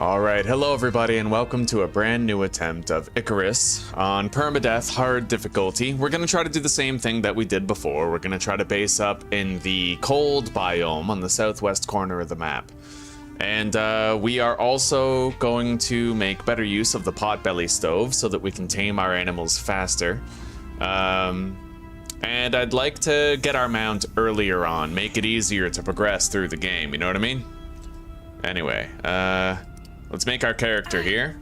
Alright, hello everybody and welcome to a brand new attempt of Icarus on Permadeath hard difficulty. We're going to try to do the same thing that we did before. We're going to try to base up in the cold biome on the southwest corner of the map. And we are also going to make better use of the potbelly stove so that we can tame our animals faster. And I'd like to get our mount earlier on, make it easier to progress through the game, you know what I mean? Anyway, let's make our character here.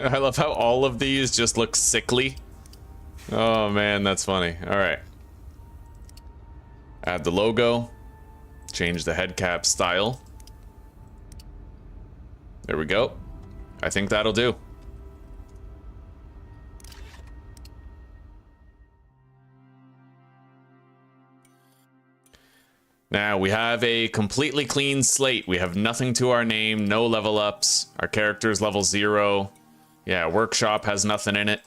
I love how all of these just look sickly. Oh man, that's funny. All right. Add the logo. Change the head cap style. There we go. I think that'll do. Now we have a completely clean slate. We have nothing to our name, no level ups. Our character's level 0. Yeah, workshop has nothing in it.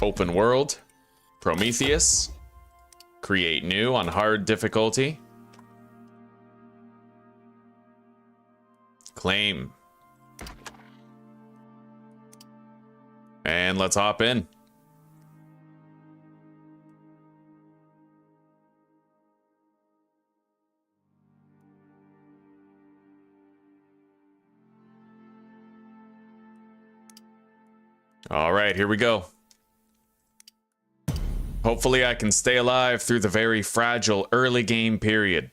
Open world, Prometheus, create new on hard difficulty, claim, and let's hop in. All right, here we go. Hopefully I can stay alive through the very fragile early game period.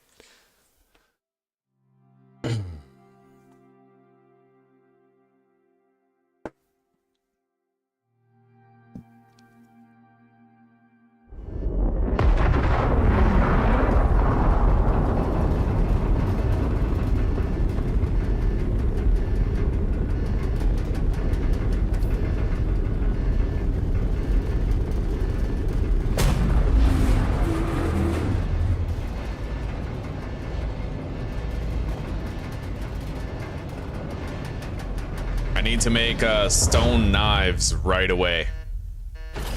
To make stone knives right away.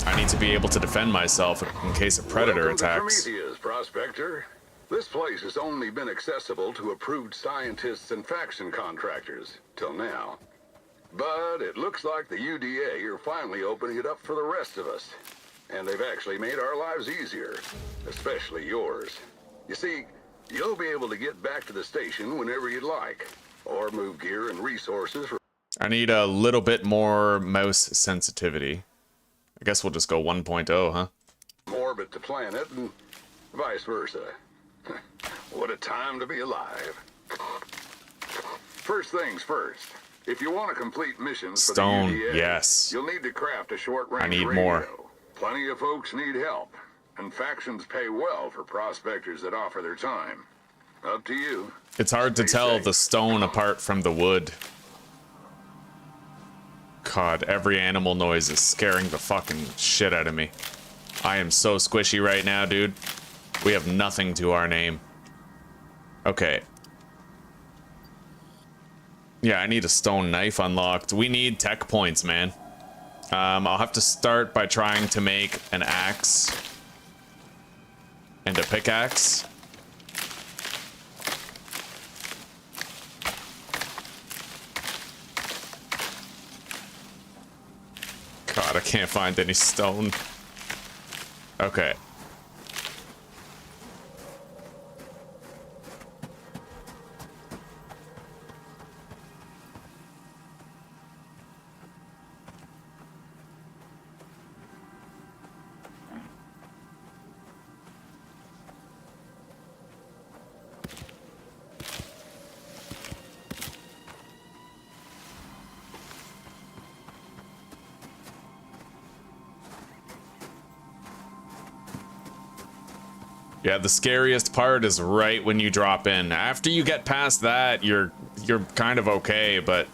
I need to be able to defend myself in case a predator attacks. Prometheus, Prospector. This place has only been accessible to approved scientists and faction contractors till now. But it looks like the UDA are finally opening it up for the rest of us. And they've actually made our lives easier, especially yours. You see, you'll be able to get back to the station whenever you'd like, or move gear and resources for I need a little bit more mouse sensitivity. I guess we'll just go 1.0, huh? orbit the planet and vice versa. What a time to be alive. First things first. If you want to complete missions Stone, for the UDA, yes. You'll need to craft a short-range I need radio. more. Plenty of folks need help, and factions pay well for prospectors that offer their time. Up to you. It's hard to tell the stone apart from the wood. God, every animal noise is scaring the fucking shit out of me. I am so squishy right now, dude. We have nothing to our name. Okay. Yeah, I need a stone knife unlocked. We need tech points, man. I'll have to start by trying to make an axe and a pickaxe. God, I can't find any stone. Okay. Yeah, the scariest part is right when you drop in. After you get past that, you're kind of okay, but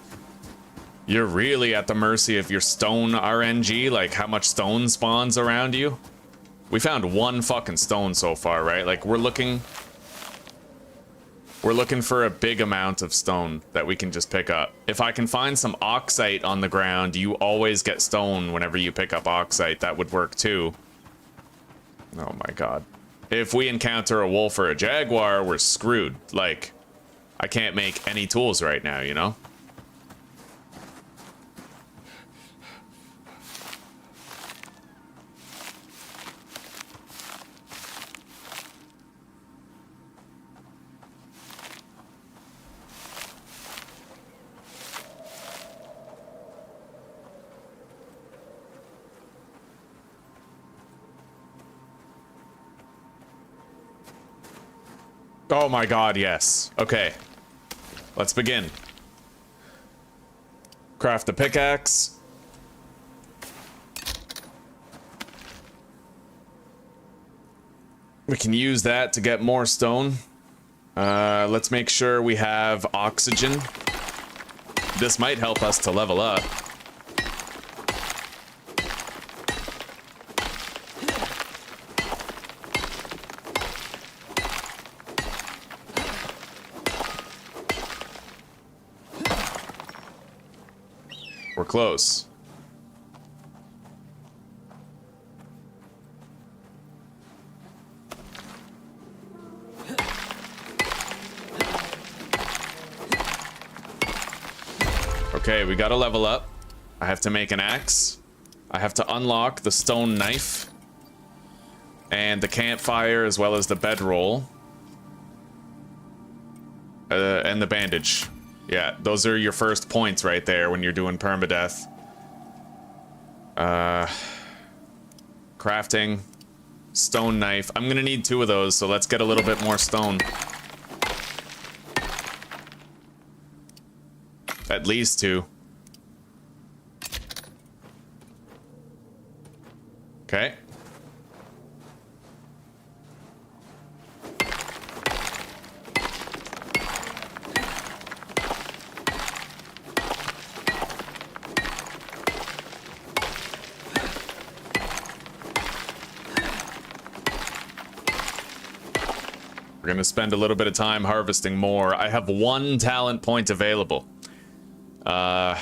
You're really at the mercy of your stone RNG, like how much stone spawns around you. We found one fucking stone so far, right? Like we're looking for a big amount of stone that we can just pick up. If I can find some oxite on the ground, you always get stone whenever you pick up oxite. That would work too. Oh my god. If we encounter a wolf or a jaguar, we're screwed. Like, I can't make any tools right now, you know? Oh my god, yes. Okay. Let's begin. Craft the pickaxe. We can use that to get more stone. Let's make sure we have oxygen. This might help us to level up. We're close. Okay, we gotta level up. I have to make an axe. I have to unlock the stone knife. And the campfire as well as the bedroll. And the bandage. Yeah, those are your first points right there when you're doing permadeath. Crafting. Stone knife. I'm gonna need 2 of those, so let's get a little bit more stone. At least 2. Okay. We're gonna spend a little bit of time harvesting more. I have 1 talent point available. I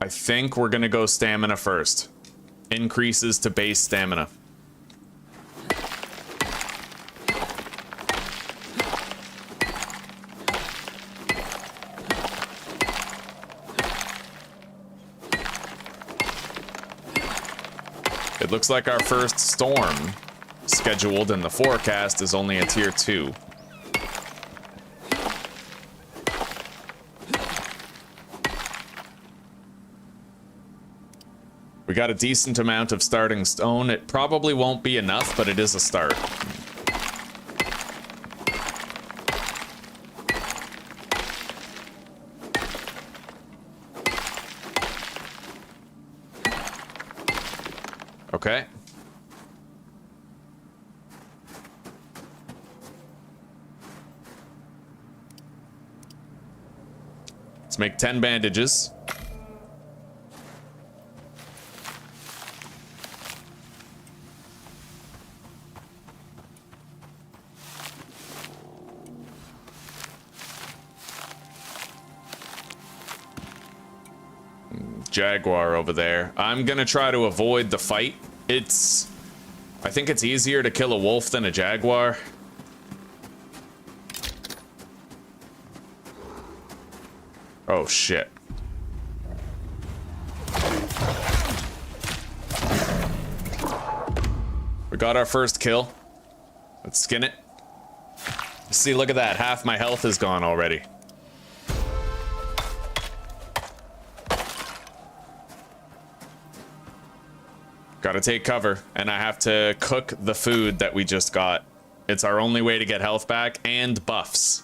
think we're gonna go stamina first. Increases to base stamina. It looks like our first storm scheduled in the forecast is only a tier 2. We got a decent amount of starting stone. It probably won't be enough, but it is a start. Okay. Let's make 10 bandages. Jaguar over there. I'm gonna try to avoid the fight. I think it's easier to kill a wolf than a jaguar. Oh shit. We got our first kill. Let's skin it. See, look at that. Half my health is gone already. Gotta take cover, and I have to cook the food that we just got. It's our only way to get health back and buffs.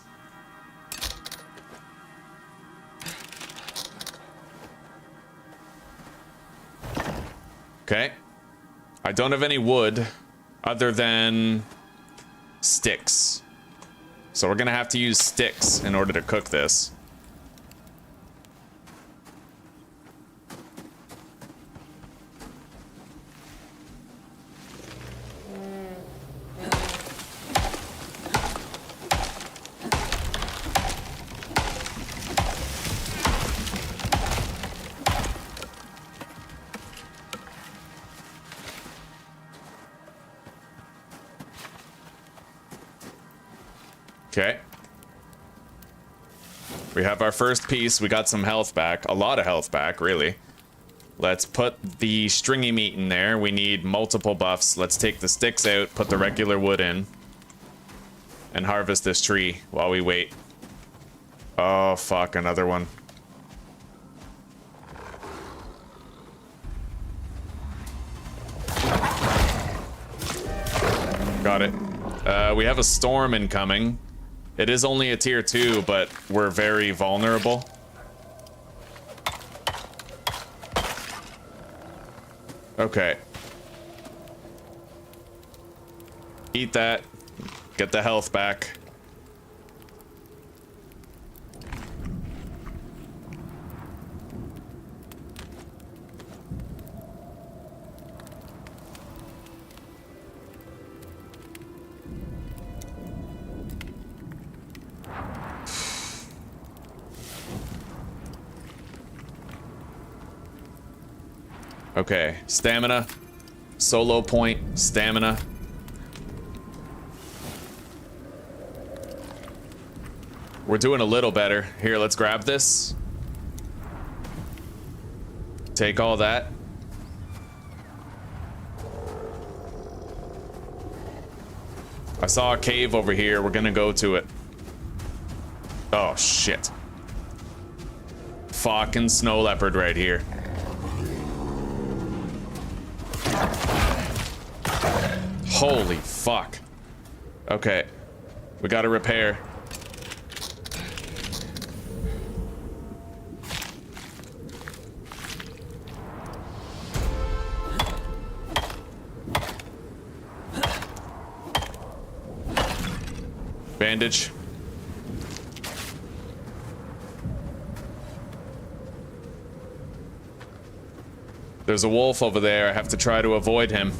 Okay. I don't have any wood other than sticks. So we're gonna have to use sticks in order to cook this. Okay. We have our first piece. We got some health back. A lot of health back, really. Let's put the stringy meat in there. We need multiple buffs. Let's take the sticks out, put the regular wood in, and harvest this tree while we wait. Oh, fuck, another one. Got it. We have a storm incoming. It is only a tier 2, but we're very vulnerable. Okay. Eat that. Get the health back. Okay, stamina, solo point, stamina. We're doing a little better. Here, let's grab this. Take all that. I saw a cave over here. We're gonna go to it. Oh, shit. Fucking snow leopard right here. Holy fuck. Okay. We gotta repair. Bandage. There's a wolf over there. I have to try to avoid him.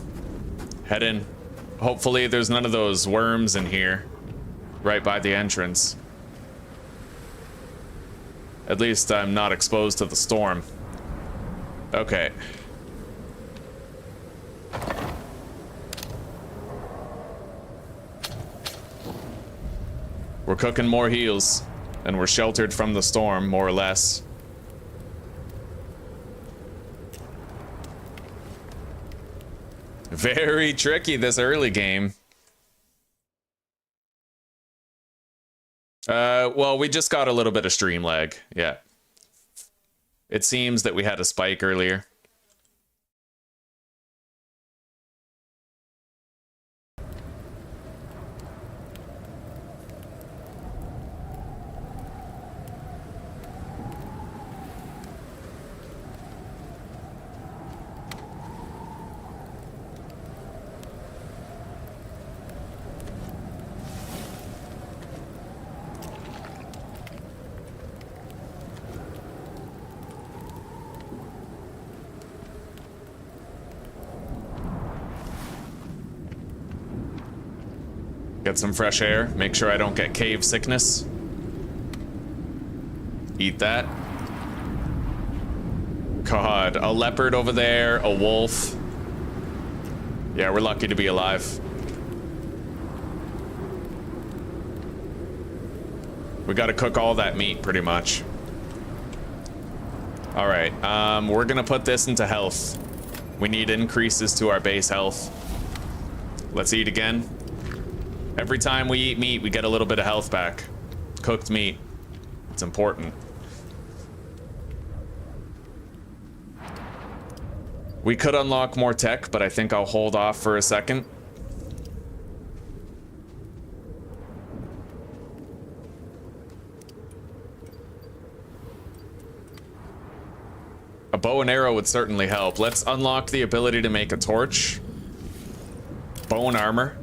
Head in. Hopefully there's none of those worms in here. Right by the entrance. At least I'm not exposed to the storm. Okay. We're cooking more heals, and we're sheltered from the storm, more or less. Very tricky this early game. Well, we just got a little bit of stream lag, yeah. It seems that we had a spike earlier. Get some fresh air. Make sure I don't get cave sickness. Eat that. God, a leopard over there, a wolf. Yeah, we're lucky to be alive. We gotta cook all that meat, pretty much. Alright, we're gonna put this into health. We need increases to our base health. Let's eat again. Every time we eat meat, we get a little bit of health back. Cooked meat. It's important. We could unlock more tech, but I think I'll hold off for a second. A bow and arrow would certainly help. Let's unlock the ability to make a torch. Bone armor.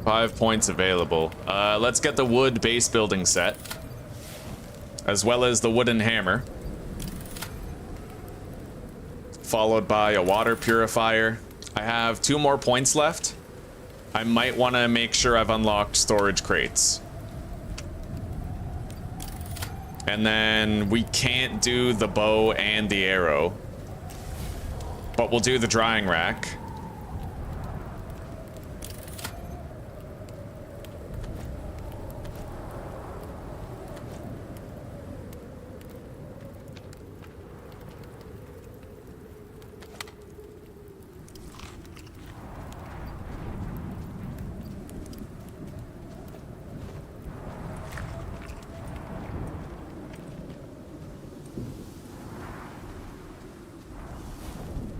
Five points available. Let's get the wood base building set, as well as the wooden hammer. followed by a water purifier. I have 2 more points left. I might want to make sure I've unlocked storage crates. And then we can't do the bow and the arrow, but we'll do the drying rack.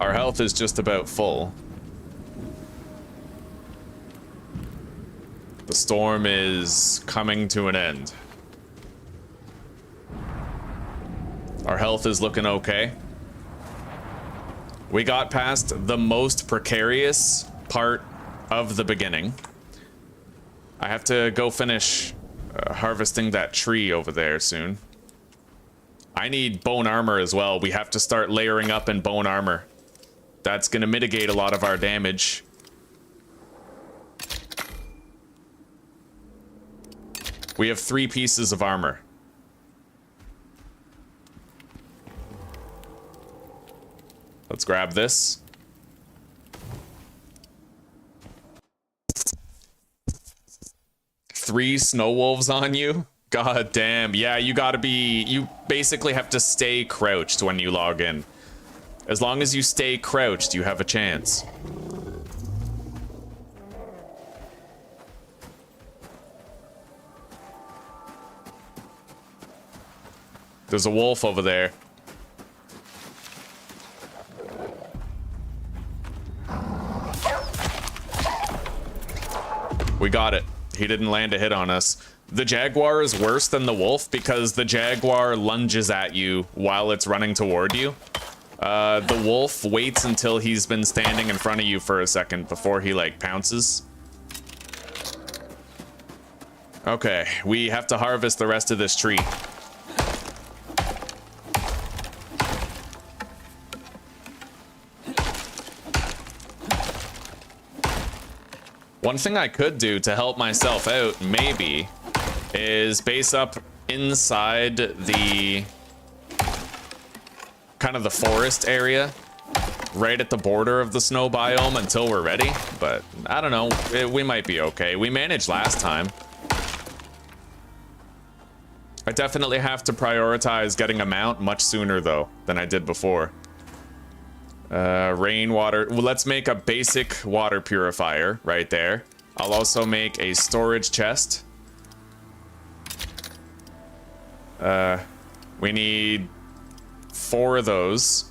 Our health is just about full. The storm is coming to an end. Our health is looking okay. We got past the most precarious part of the beginning. I have to go finish harvesting that tree over there soon. I need bone armor as well. We have to start layering up in bone armor. That's going to mitigate a lot of our damage. We have 3 pieces of armor. Let's grab this. Three snow wolves on you? God damn. Yeah, you gotta be... You basically have to stay crouched when you log in. As long as you stay crouched, you have a chance. There's a wolf over there. We got it. He didn't land a hit on us. The jaguar is worse than the wolf because the jaguar lunges at you while it's running toward you. The wolf waits until he's been standing in front of you for a second before he, like, pounces. Okay, we have to harvest the rest of this tree. One thing I could do to help myself out, maybe, is base up inside the... kind of the forest area, right at the border of the snow biome until we're ready, but I don't know, we might be okay. We managed last time. I definitely have to prioritize getting a mount much sooner though than I did before. Rainwater, well, let's make a basic water purifier right there. I'll also make a storage chest. We need 4 of those.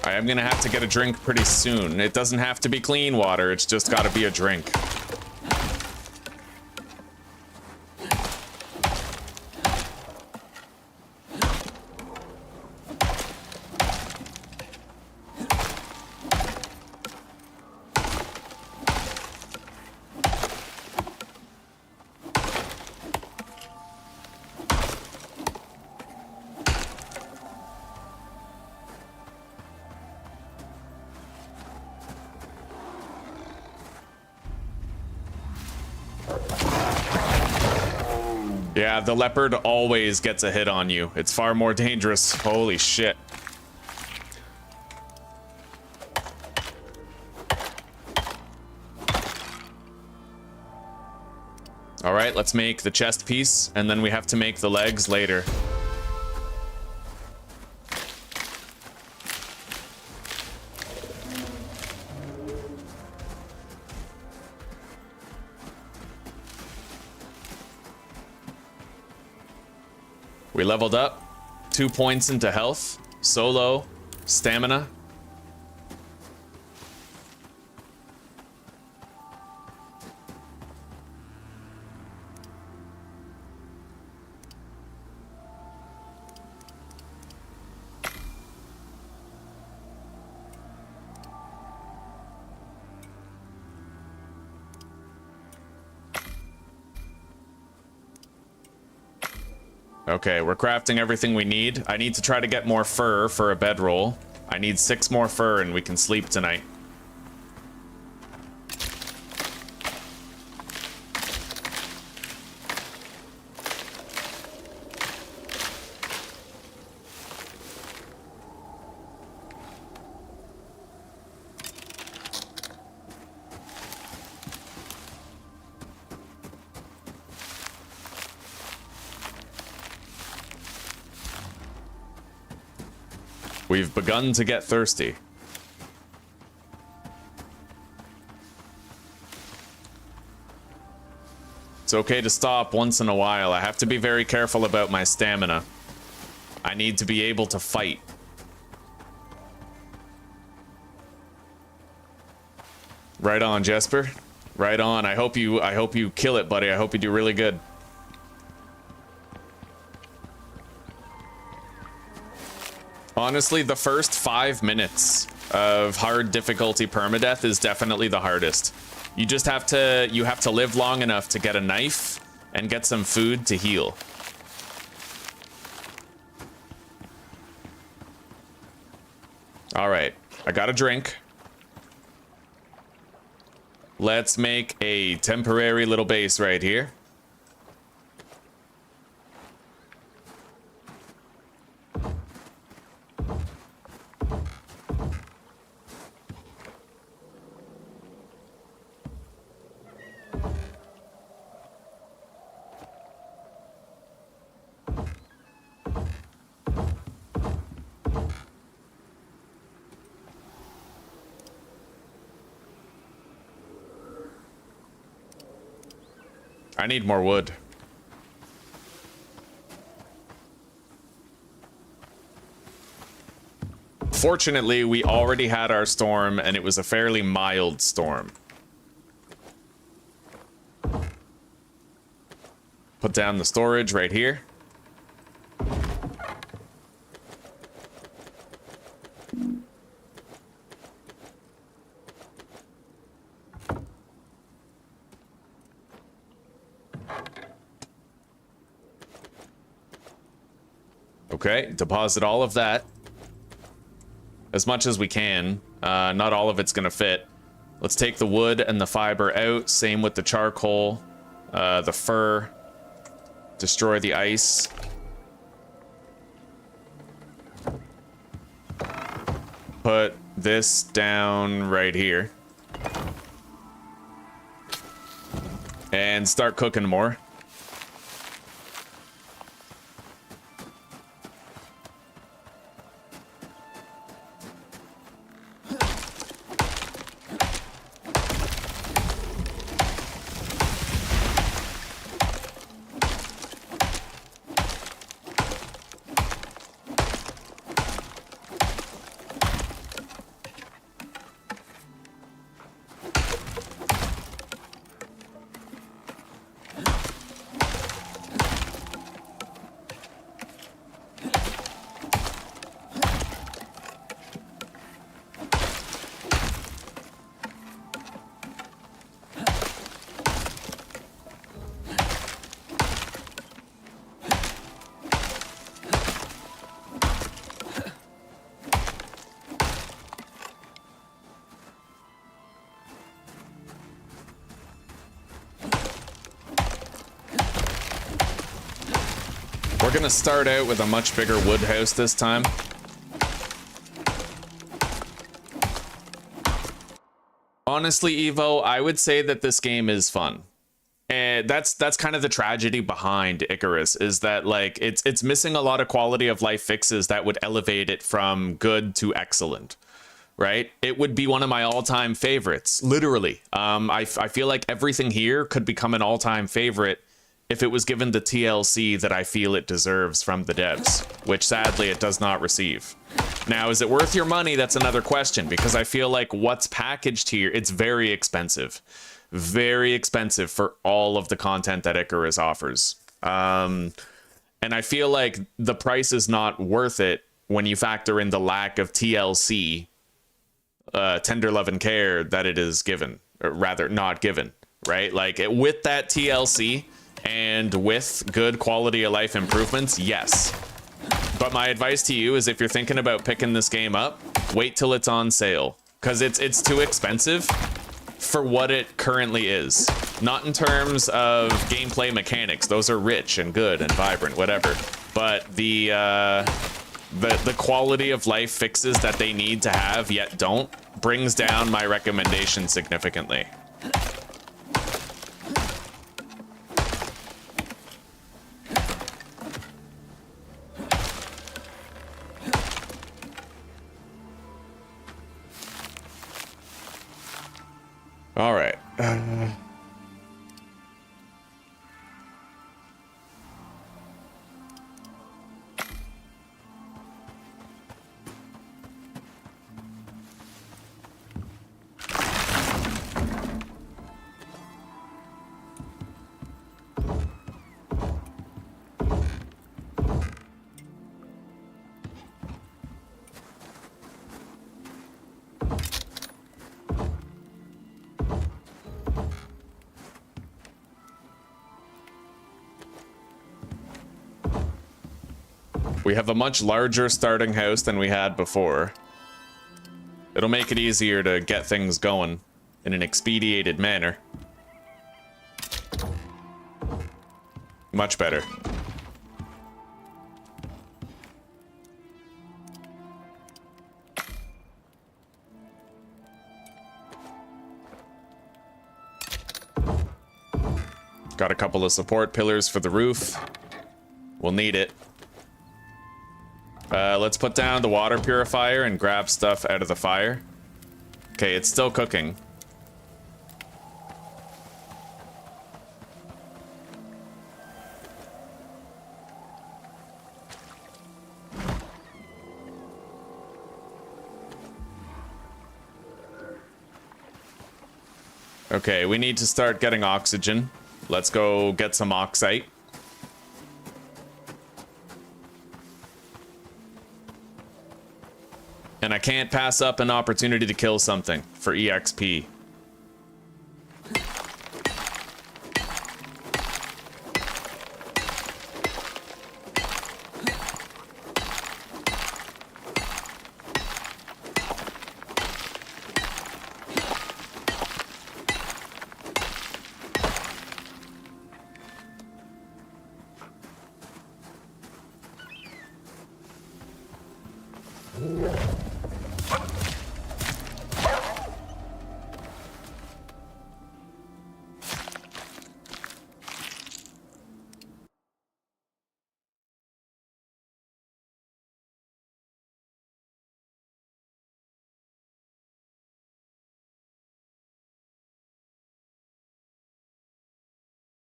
I'm gonna have to get a drink pretty soon. It doesn't have to be clean water, it's just gotta be a drink. Yeah, the leopard always gets a hit on you. It's far more dangerous. Holy shit. All right, let's make the chest piece, and then we have to make the legs later. We leveled up 2 points into health, solo, stamina. Okay, we're crafting everything we need. I need to try to get more fur for a bedroll. I need 6 more fur and we can sleep tonight. We've begun to get thirsty. It's okay to stop once in a while. I have to be very careful about my stamina. I need to be able to fight. Right on, Jesper. Right on. I hope you kill it, buddy. I hope you do really good. Honestly, the first 5 minutes of hard difficulty permadeath is definitely the hardest. You just have to live long enough to get a knife and get some food to heal. All right, I got a drink. Let's make a temporary little base right here. I need more wood. Fortunately, we already had our storm, and it was a fairly mild storm. Put down the storage right here. Okay, deposit all of that. As much as we can. Not all of it's gonna fit. Let's take the wood and the fiber out. Same with the charcoal, the fur. Destroy the ice. Put this down right here. And start cooking more. We're gonna start out with a much bigger wood house this time. Honestly, Evo, I would say that this game is fun. And that's kind of the tragedy behind Icarus, is that like it's missing a lot of quality of life fixes that would elevate it from good to excellent. Right? It would be one of my all-time favorites, literally. I feel like everything here could become an all-time favorite if it was given the TLC that I feel it deserves from the devs, which sadly it does not receive. Now, is it worth your money? That's another question, because I feel like what's packaged here, it's very expensive. Very expensive for all of the content that Icarus offers. And I feel like the price is not worth it when you factor in the lack of TLC, tender love and care that it is given, or rather not given, right? Like with that TLC and with good quality of life improvements, yes. But my advice to you is if you're thinking about picking this game up, wait till it's on sale, because it's too expensive for what it currently is. Not in terms of gameplay mechanics, those are rich and good and vibrant, whatever. But the quality of life fixes that they need to have yet don't brings down my recommendation significantly. All right. We have a much larger starting house than we had before. It'll make it easier to get things going in an expedited manner. Much better. Got a couple of support pillars for the roof. We'll need it. Let's put down the water purifier and grab stuff out of the fire. Okay, it's still cooking. Okay, we need to start getting oxygen. Let's go get some oxite. And I can't pass up an opportunity to kill something for EXP.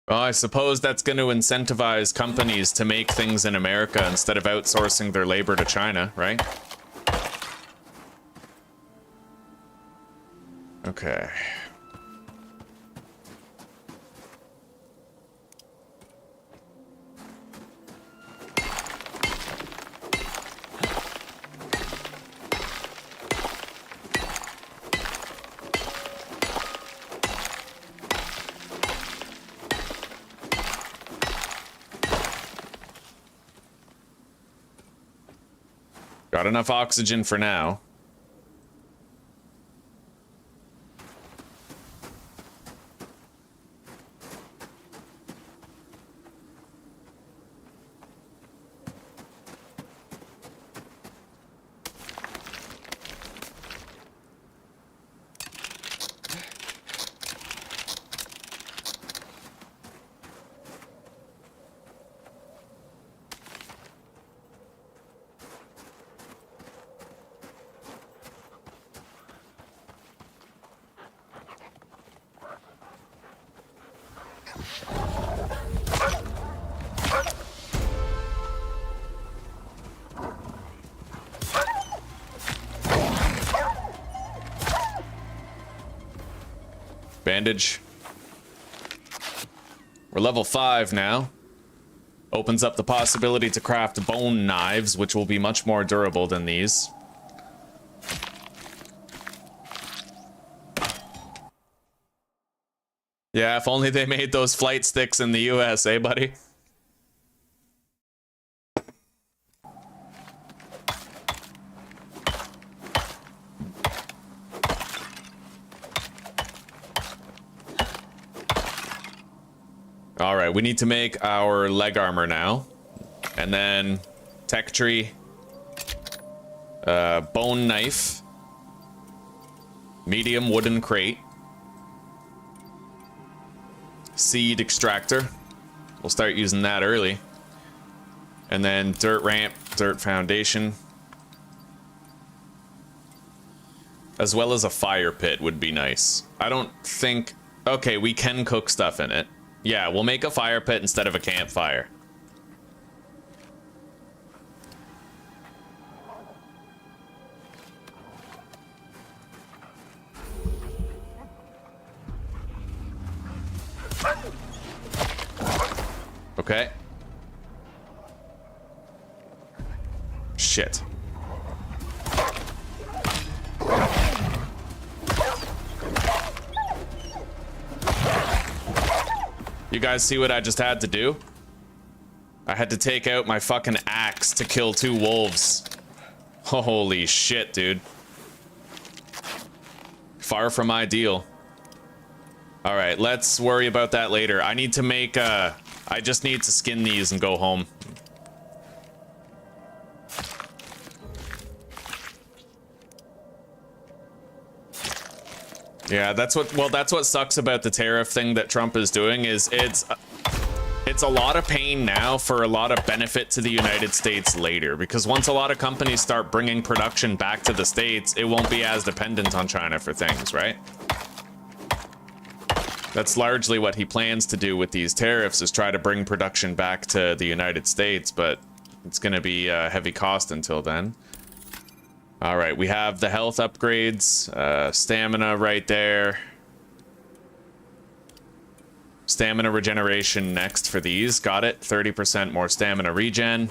Well, I suppose that's going to incentivize companies to make things in America instead of outsourcing their labor to China, right? Okay. Got enough oxygen for now. bandage. We're level 5 now. Opens up the possibility to craft bone knives, which will be much more durable than these. Yeah, if only they made those flight sticks in the US, eh, buddy? All right, we need to make our leg armor now. And then tech tree, bone knife, medium wooden crate, seed extractor. We'll start using that early. And then dirt ramp, dirt foundation. As well as a fire pit would be nice. I don't think... Okay, we can cook stuff in it. Yeah, we'll make a fire pit instead of a campfire. Okay. Shit. You guys see what I just had to do? I had to take out my fucking axe to kill 2 wolves. Holy shit, dude. Far from ideal. Alright, let's worry about that later. I need to make, I just need to skin these and go home. Yeah, that's what sucks about the tariff thing that Trump is doing is it's a lot of pain now for a lot of benefit to the United States later, because once a lot of companies start bringing production back to the States, it won't be as dependent on China for things, right? That's largely what he plans to do with these tariffs, is try to bring production back to the United States, but it's going to be a heavy cost until then. All right, we have the health upgrades, stamina right there. Stamina regeneration next for these. Got it. 30% more stamina regen.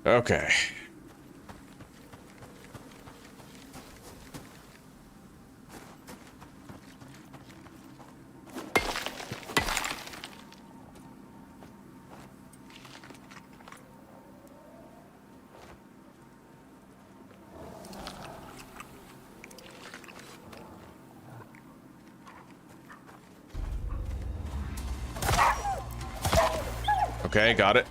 Okay. Okay, got it.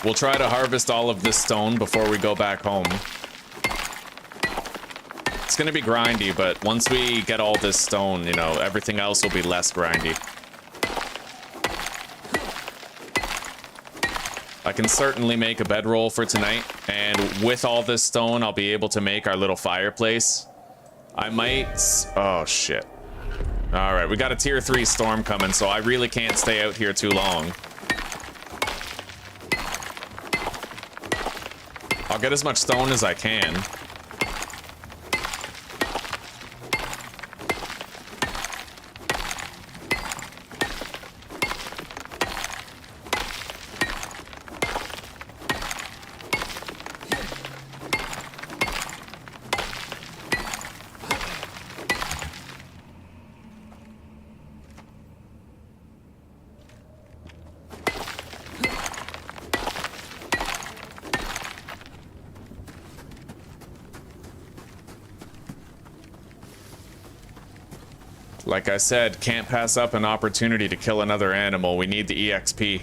We'll try to harvest all of this stone before we go back home. It's gonna be grindy, but once we get all this stone, you know, everything else will be less grindy. I can certainly make a bedroll for tonight, and with all this stone, I'll be able to make our little fireplace. I might... Oh, shit. Alright, we got a tier 3 storm coming, so I really can't stay out here too long. I'll get as much stone as I can. Like I said, can't pass up an opportunity to kill another animal. We need the EXP.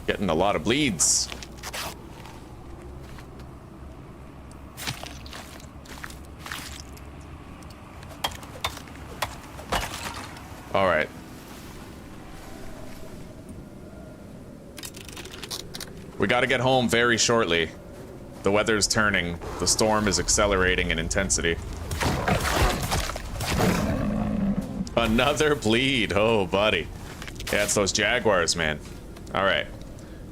Getting a lot of bleeds. All right. We gotta get home very shortly. The weather's turning. The storm is accelerating in intensity. Another bleed. Oh, buddy. Yeah, it's those jaguars, man. All right.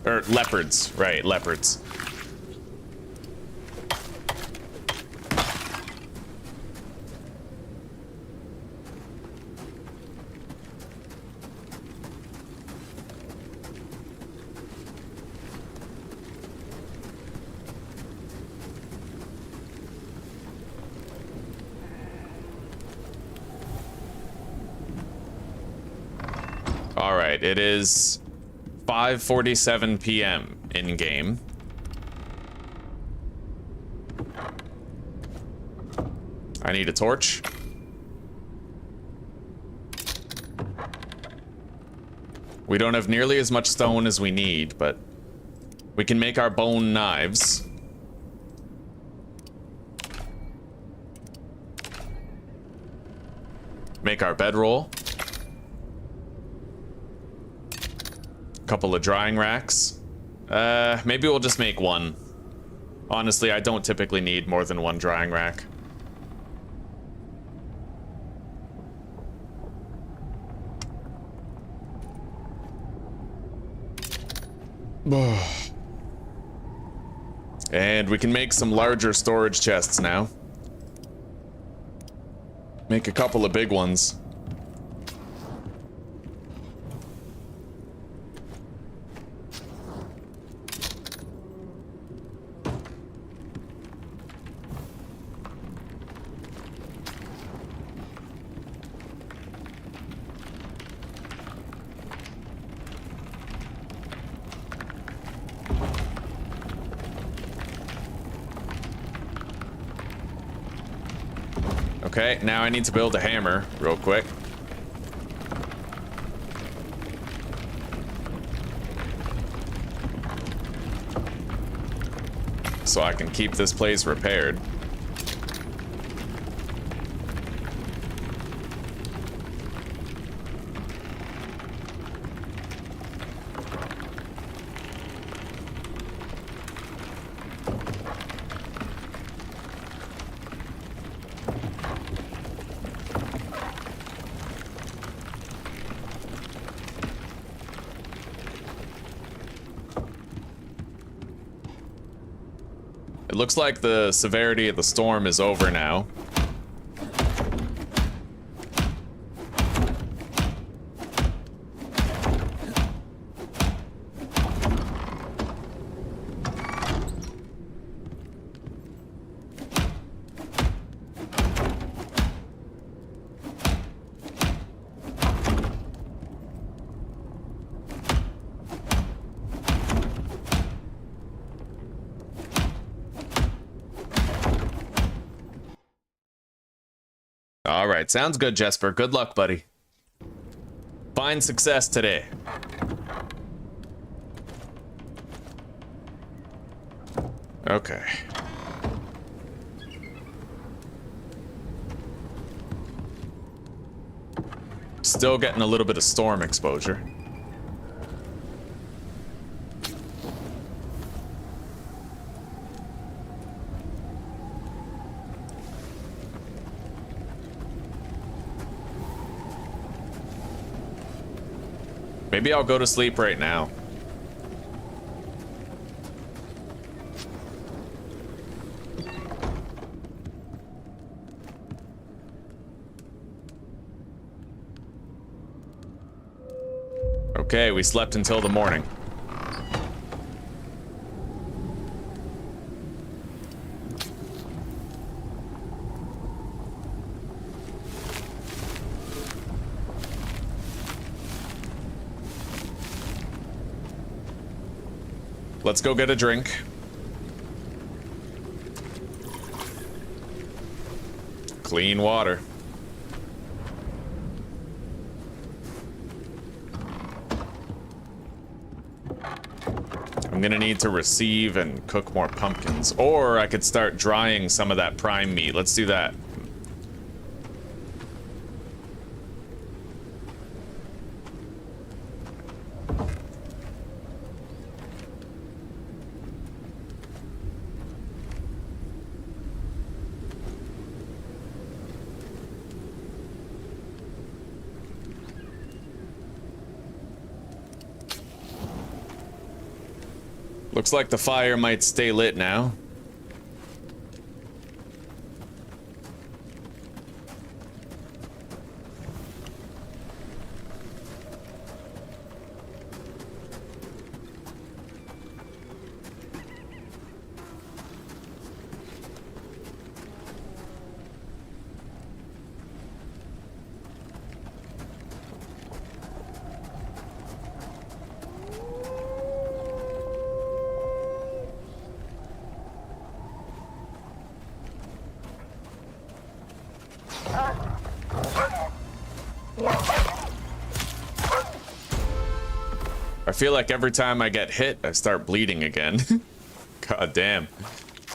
Or leopards. Right, leopards. All right, it is 5:47 p.m. in game. I need a torch. We don't have nearly as much stone as we need, but we can make our bone knives. Make our bedroll. Couple of drying racks. Maybe we'll just make one. Honestly, I don't typically need more than one drying rack. And we can make some larger storage chests now. Make a couple of big ones. Okay, now I need to build a hammer real quick. So I can keep this place repaired. It looks like the severity of the storm is over now. All right, sounds good, Jesper. Good luck, buddy. Find success today. Okay. Still getting a little bit of storm exposure. Maybe I'll go to sleep right now. Okay, we slept until the morning. Let's go get a drink. Clean water. I'm gonna need to receive and cook more pumpkins. Or I could start drying some of that prime meat. Let's do that. Looks like the fire might stay lit now. I feel like every time I get hit, I start bleeding again. God damn.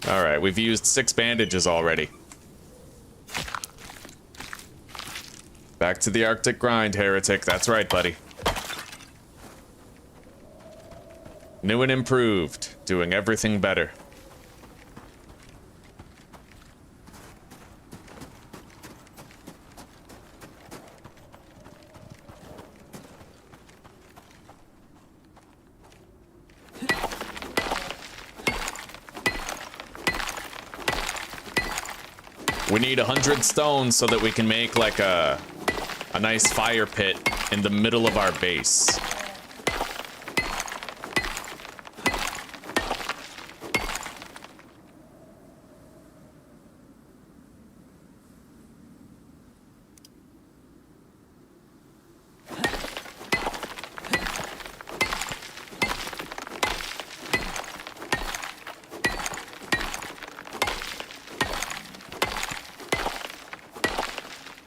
Alright, we've used 6 bandages already. Back to the Arctic grind, heretic. That's right, buddy. New and improved. Doing everything better. We need 100 stones so that we can make like a nice fire pit in the middle of our base.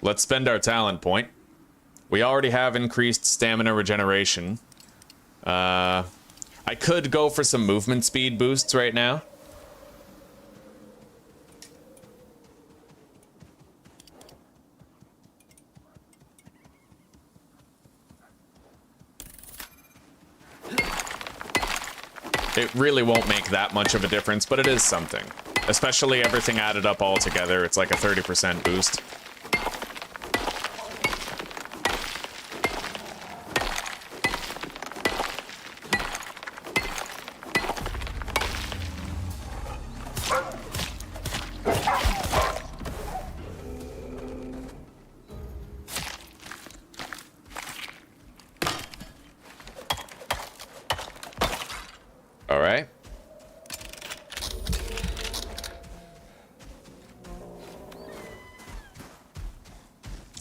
Let's spend our talent point. We already have increased stamina regeneration. I could go for some movement speed boosts right now. It really won't make that much of a difference, but it is something. Especially everything added up all together, it's like a 30% boost.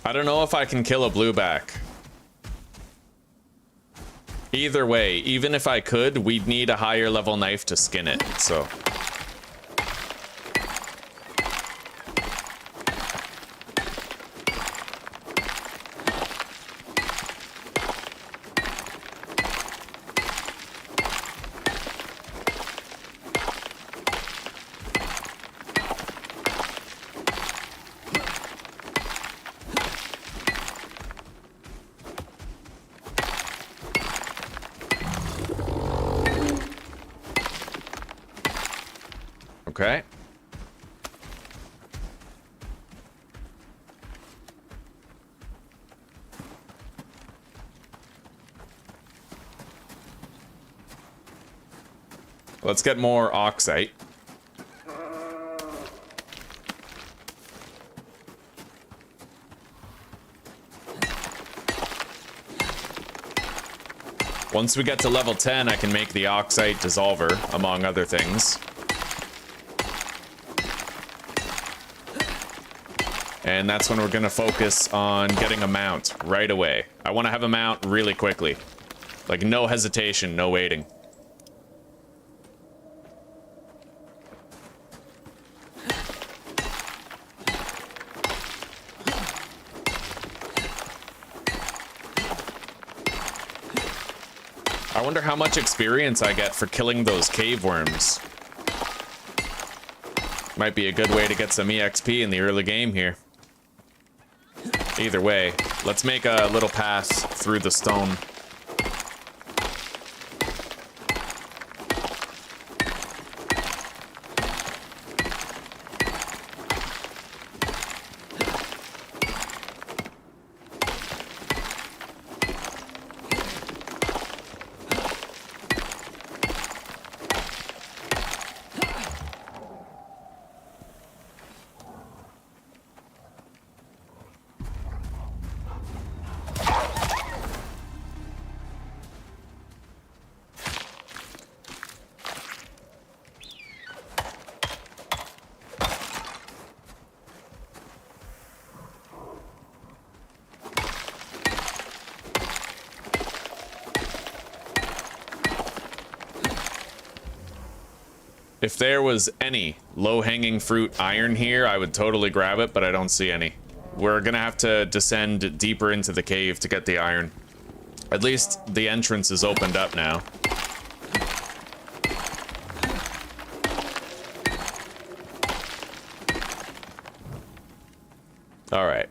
I don't know if I can kill a blueback. Either way, even if I could, we'd need a higher level knife to skin it, so. Okay. Let's get more oxite. Once we get to level 10, I can make the oxite dissolver, among other things. And that's when we're gonna focus on getting a mount right away. I wanna have a mount really quickly. Like, no hesitation, no waiting. I wonder how much experience I get for killing those cave worms. Might be a good way to get some EXP in the early game here. Either way, let's make a little pass through the stone. If there was any low-hanging fruit iron here, I would totally grab it, but I don't see any. We're gonna have to descend deeper into the cave to get the iron. At least the entrance is opened up now. All right.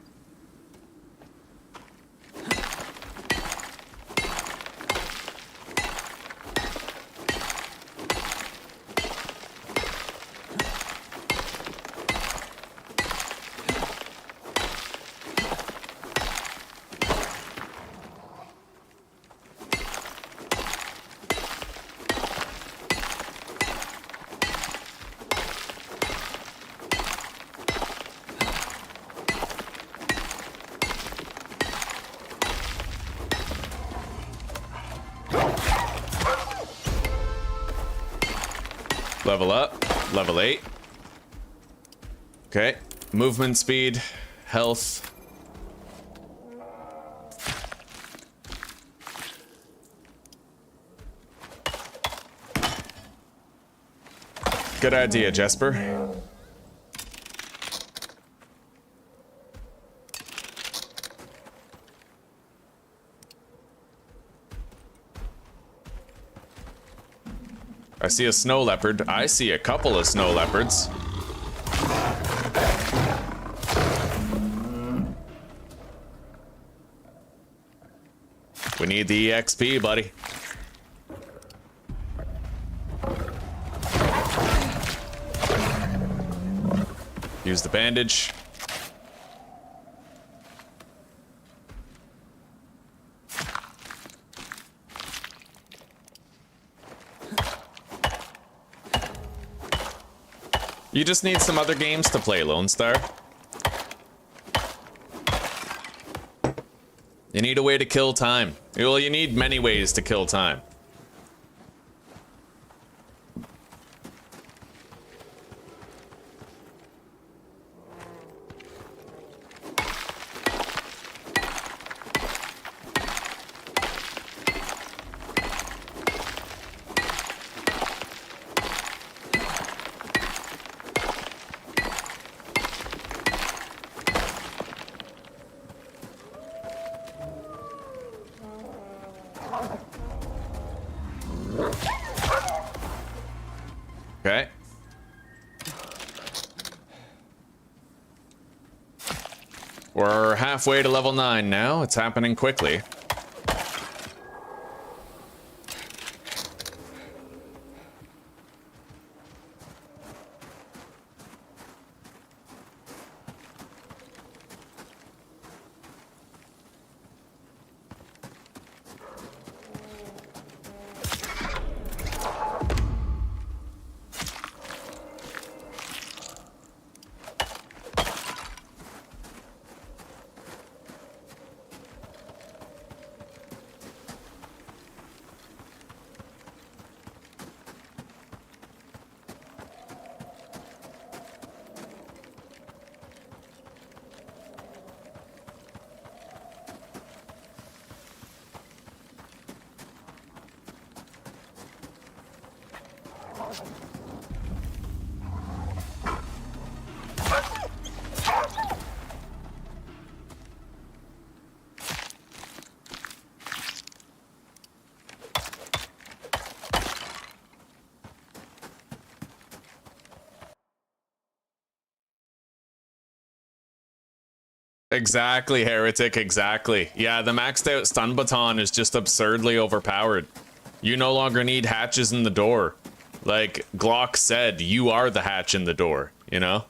Level up, level 8. Okay, movement speed, health. Good idea, Jesper. I see a snow leopard. I see a couple of snow leopards. We need the EXP, buddy. Use the bandage. You just need some other games to play, Lone Star. You need a way to kill time. Well, you need many ways to kill time. Okay. We're halfway to level 9 now. It's happening quickly. Exactly, Heretic, exactly. Yeah, the maxed out stun baton is just absurdly overpowered. You no longer need hatches in the door. Like Glock said, you are the hatch in the door, you know?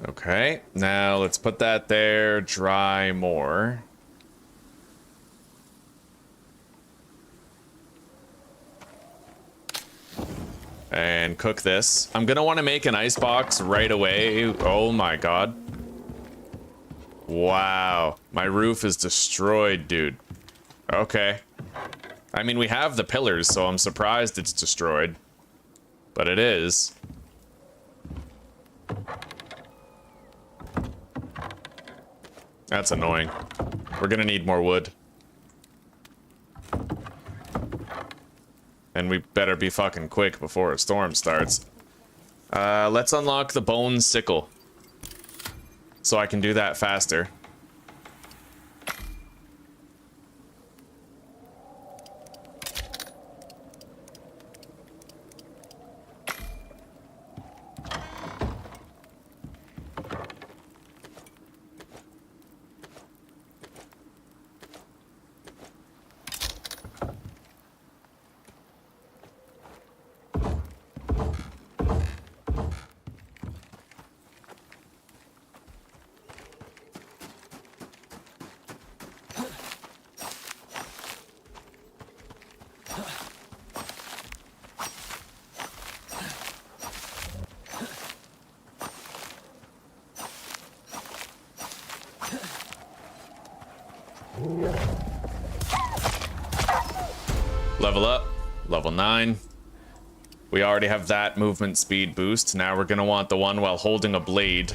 Okay, now let's put that there, dry more. And cook this. I'm gonna want to make an icebox right away. Oh my god. Wow. My roof is destroyed, dude. Okay. I mean, we have the pillars, so I'm surprised it's destroyed. But it is. That's annoying. We're gonna need more wood. And we better be fucking quick before a storm starts. Let's unlock the bone sickle. So I can do that faster. Level up, level 9. We already have that movement speed boost. Now we're gonna want the one while holding a blade.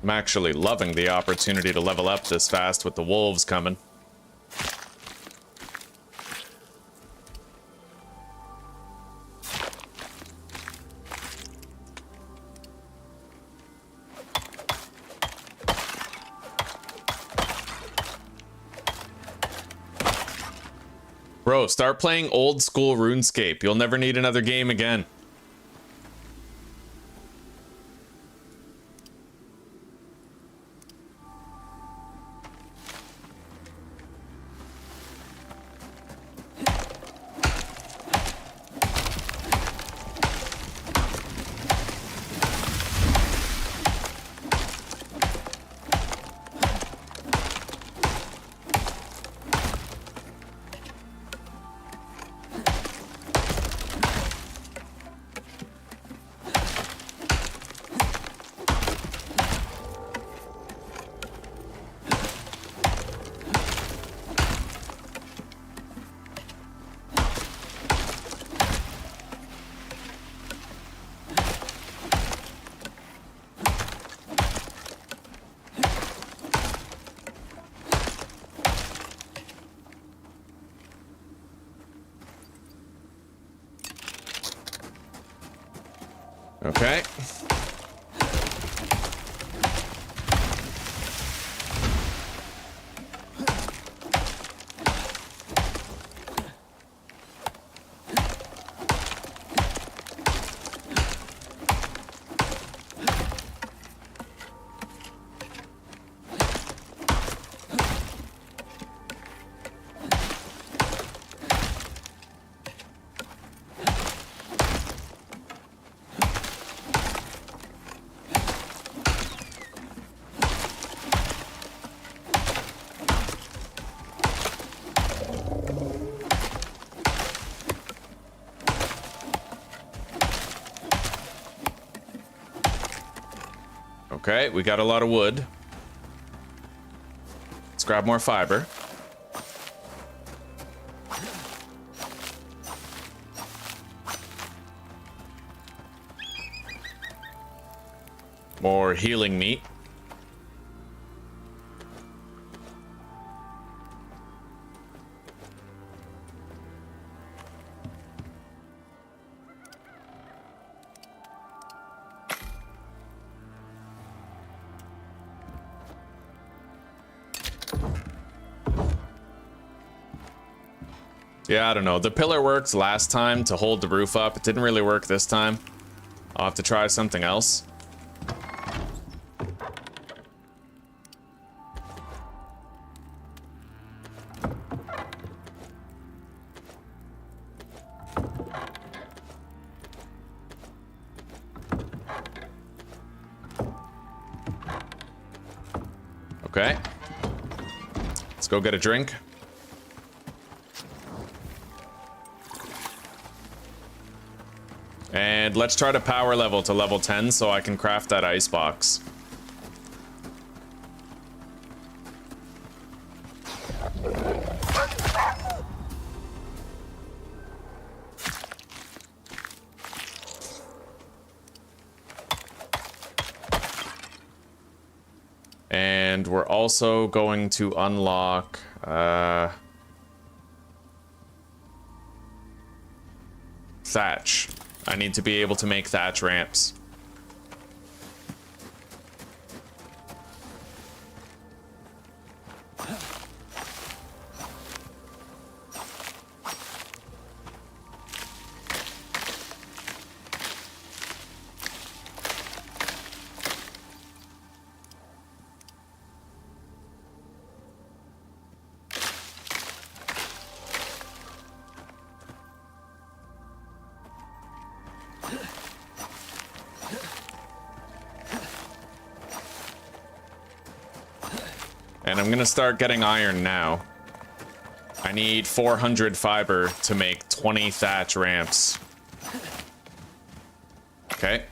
I'm actually loving the opportunity to level up this fast with the wolves coming. Bro, start playing old school RuneScape. You'll never need another game again. Okay. Okay, we got a lot of wood. Let's grab more fiber. More healing meat. Yeah, I don't know. The pillar worked last time to hold the roof up. It didn't really work this time. I'll have to try something else. Okay. Let's go get a drink. And let's try to power level to level 10 so I can craft that ice box. And we're also going to unlock... thatch. I need to be able to make thatch ramps. And I'm gonna start getting iron now. I need 400 fiber to make 20 thatch ramps. Okay.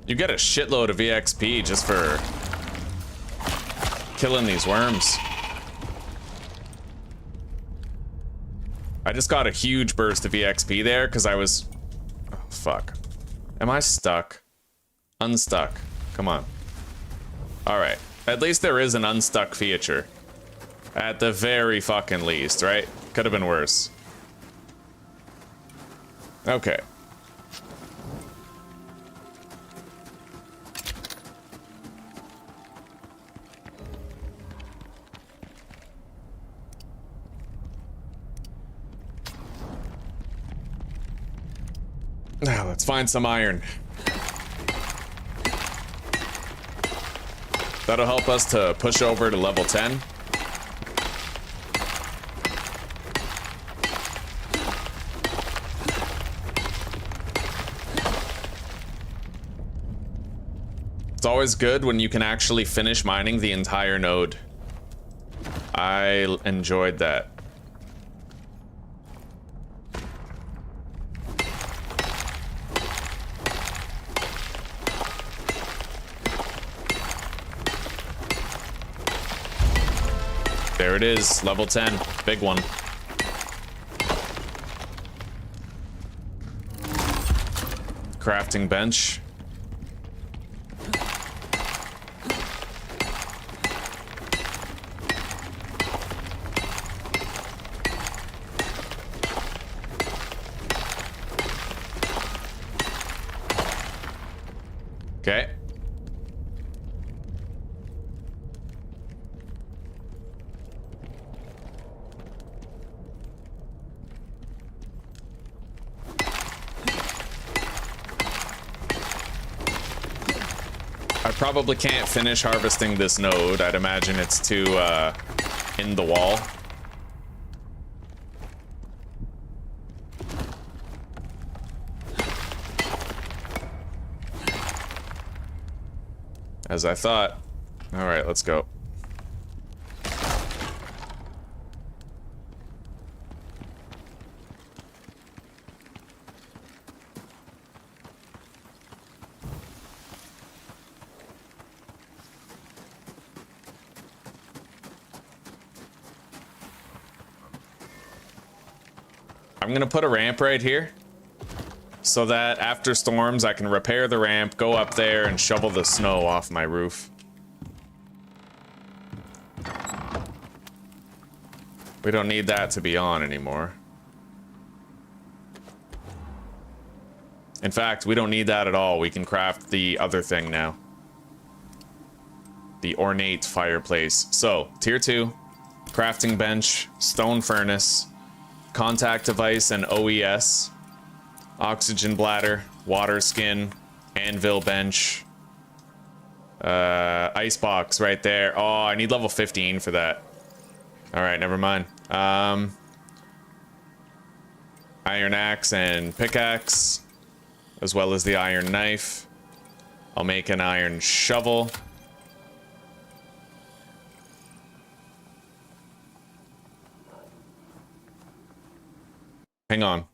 You get a shitload of EXP just for killing these worms. I just got a huge burst of EXP there because I was... Oh, fuck. Am I stuck? Unstuck. Come on. Alright. At least there is an unstuck feature. At the very fucking least, right? Could have been worse. Okay. Now, let's find some iron. That'll help us to push over to level 10. It's always good when you can actually finish mining the entire node. I enjoyed that. There it is, level 10, big one. Crafting bench. Okay. I probably can't finish harvesting this node. I'd imagine it's too, in the wall. As I thought. All right, let's go. I'm gonna put a ramp right here so that after storms I can repair the ramp, go up there and shovel the snow off my roof. We don't need that to be on anymore. In fact, we don't need that at all. We can craft the other thing now. The ornate fireplace. So, tier 2, crafting bench, stone furnace, contact device and OES, oxygen bladder, water skin, anvil bench, ice box right there. Oh, I need level 15 for that. All right, never mind. Iron axe and pickaxe, as well as the iron knife. I'll make an iron shovel. Hang on.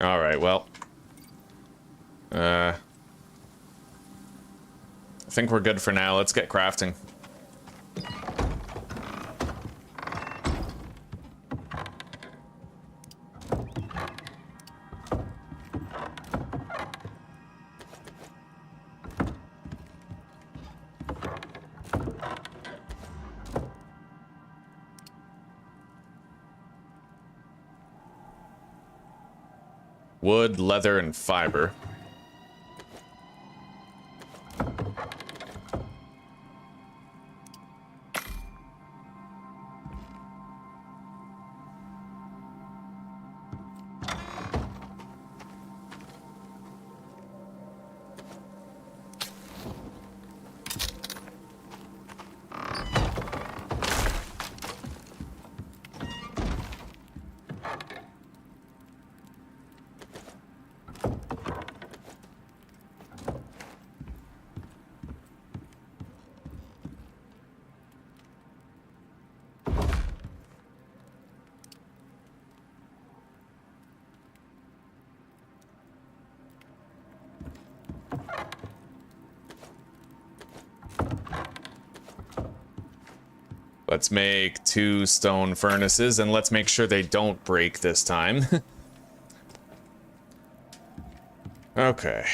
Alright, well. I think we're good for now. Let's get crafting. Wood, leather, and fiber. Let's make 2 stone furnaces, and let's make sure they don't break this time. Okay.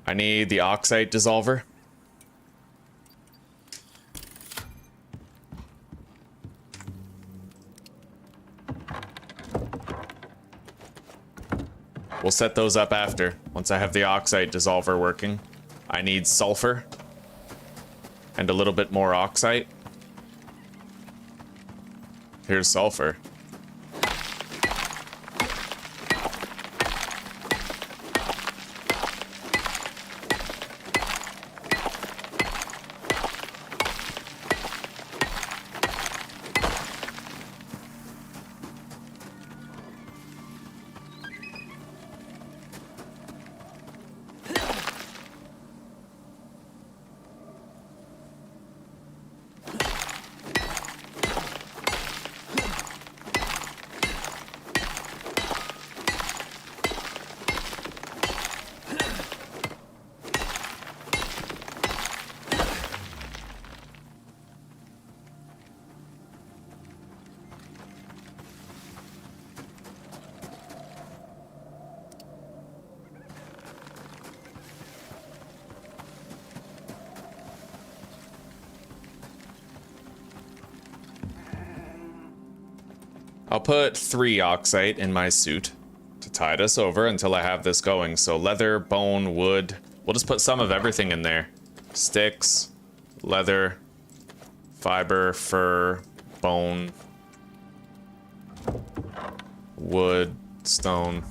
I need the oxide dissolver. We'll set those up after, once I have the oxide dissolver working. I need sulfur. And a little bit more oxide. Here's sulfur. I'll put 3 oxide in my suit to tide us over until I have this going. So leather, bone, wood. We'll just put some of everything in there. Sticks, leather, fiber, fur, bone, wood, stone.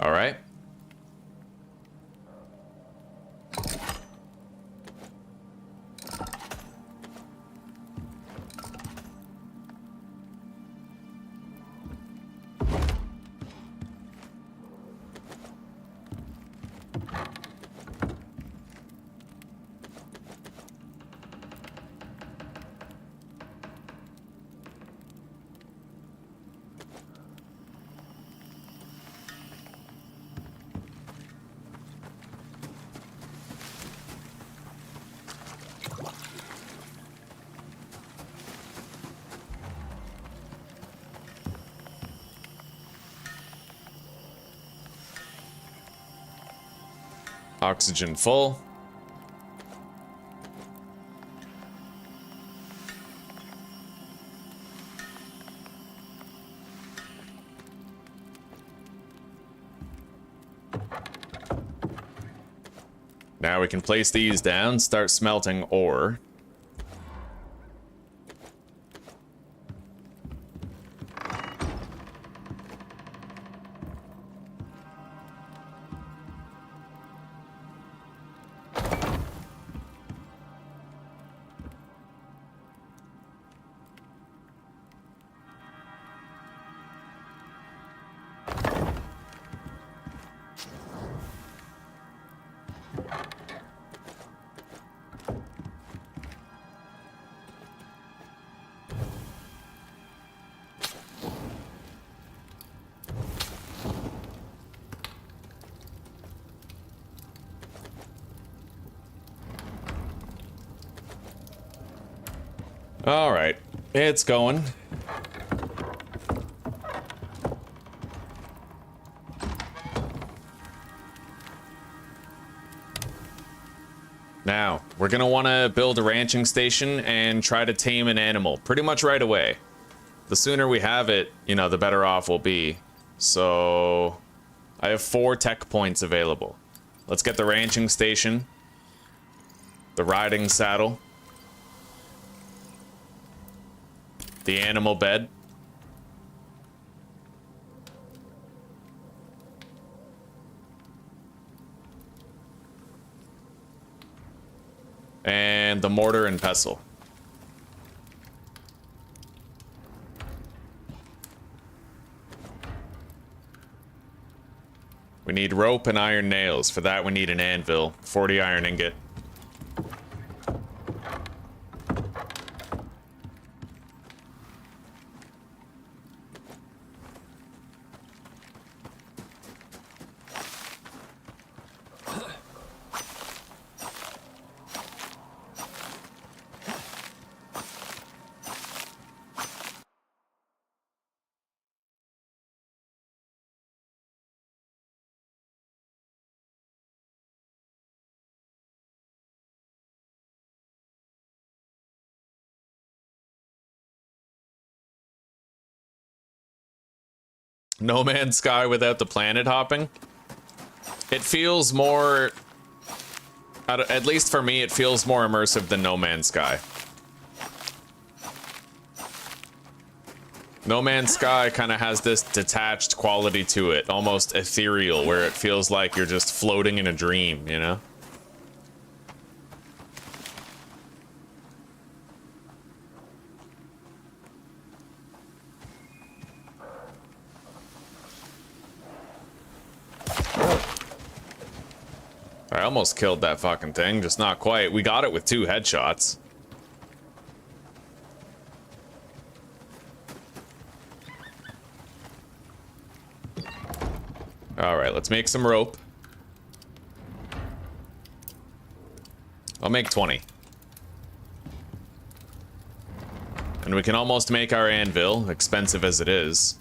All right. Oxygen full. Now we can place these down, start smelting ore. All right, it's going. Now, we're gonna want to build a ranching station and try to tame an animal pretty much right away. The sooner we have it, you know, the better off we'll be. So, I have 4 tech points available. Let's get the ranching station, the riding saddle, the animal bed, and the mortar and pestle. We need rope and iron nails. For that we need an anvil, 40 iron ingot. No Man's Sky without the planet hopping. It feels more, at least for me, it feels more immersive than No Man's Sky. No Man's Sky kind of has this detached quality to it, almost ethereal, where it feels like you're just floating in a dream, you know? I almost killed that fucking thing, just not quite. We got it with 2 headshots. Alright, let's make some rope. I'll make 20. And we can almost make our anvil, expensive as it is.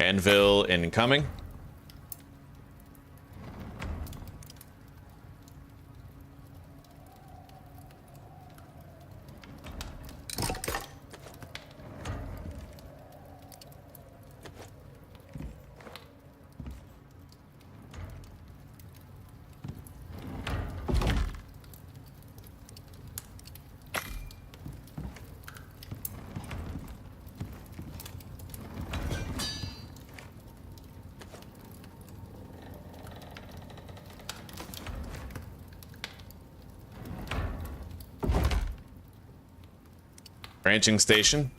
Anvil incoming. Ranching station.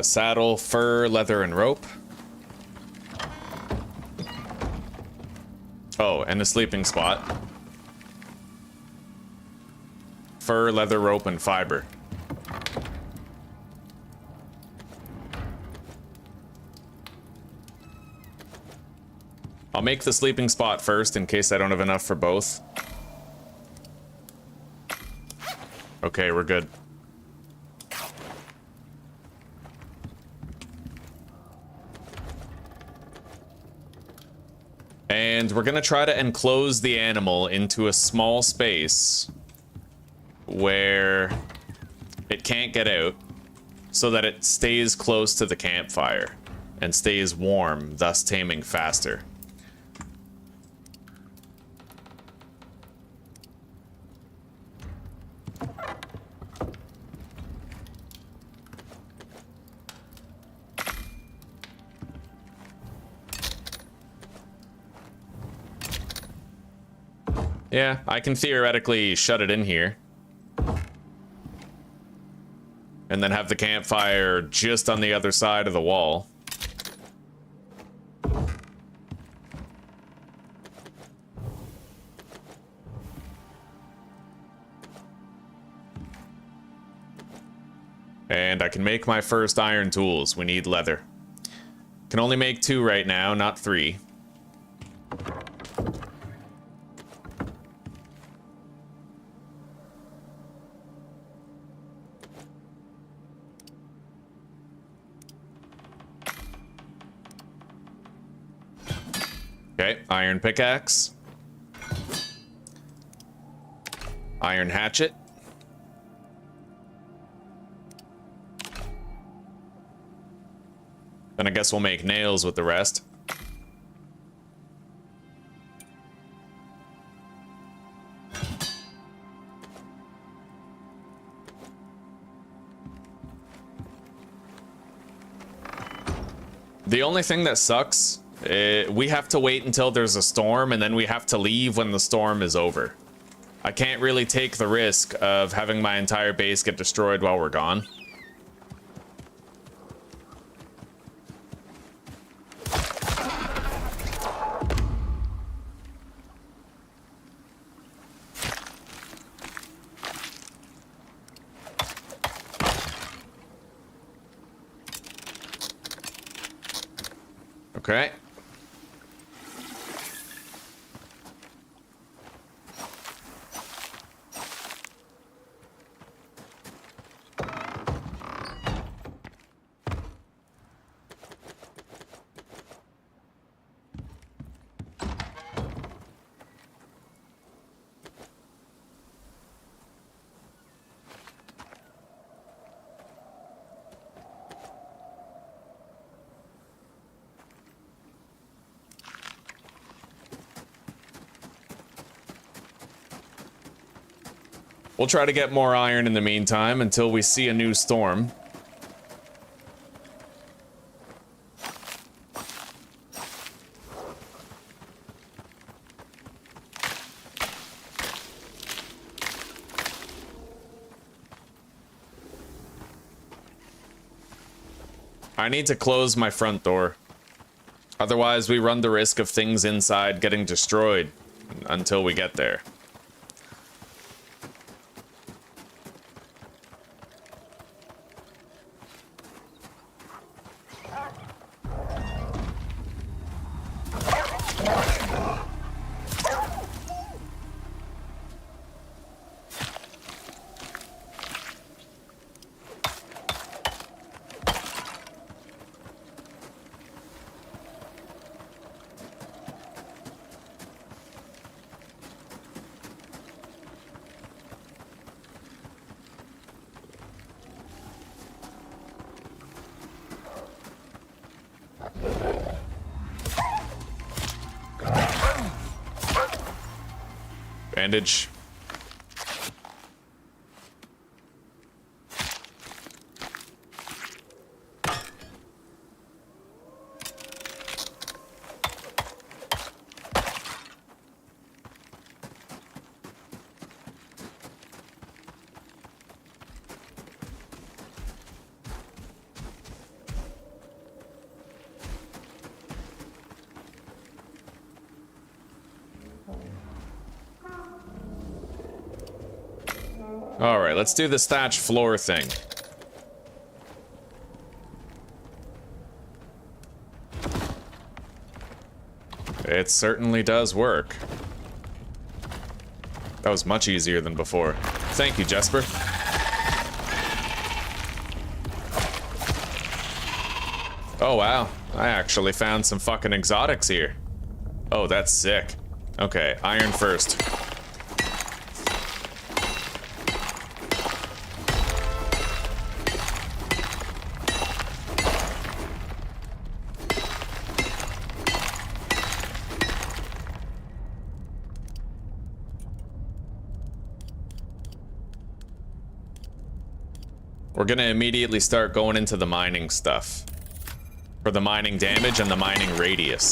Saddle, fur, leather, and rope. Oh, and a sleeping spot. Fur, leather, rope, and fiber. I'll make the sleeping spot first in case I don't have enough for both. Okay, we're good. And we're gonna try to enclose the animal into a small space where it can't get out, so that it stays close to the campfire and stays warm, thus taming faster. Yeah, I can theoretically shut it in here. And then have the campfire just on the other side of the wall. And I can make my first iron tools. We need leather. Can only make 2 right now, not 3. Okay, iron pickaxe. Iron hatchet. Then I guess we'll make nails with the rest. The only thing that sucks, we have to wait until there's a storm, and then we have to leave when the storm is over. I can't really take the risk of having my entire base get destroyed while we're gone. Okay. We'll try to get more iron in the meantime until we see a new storm. I need to close my front door. Otherwise, we run the risk of things inside getting destroyed until we get there. Bandage. Alright, let's do this thatch floor thing. It certainly does work. That was much easier than before. Thank you, Jesper. Oh, wow. I actually found some fucking exotics here. Oh, that's sick. Okay, iron first. We're gonna immediately start going into the mining stuff. For the mining damage and the mining radius.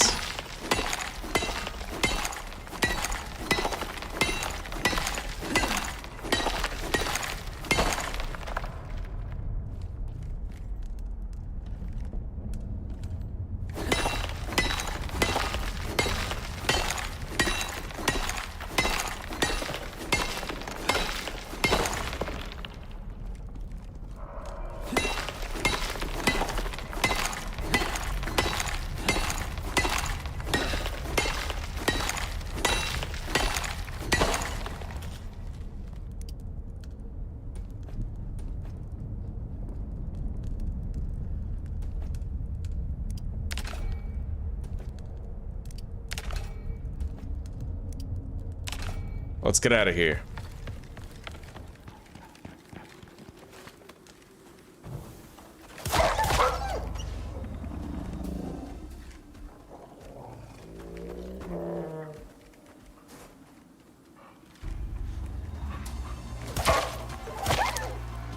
Let's get out of here.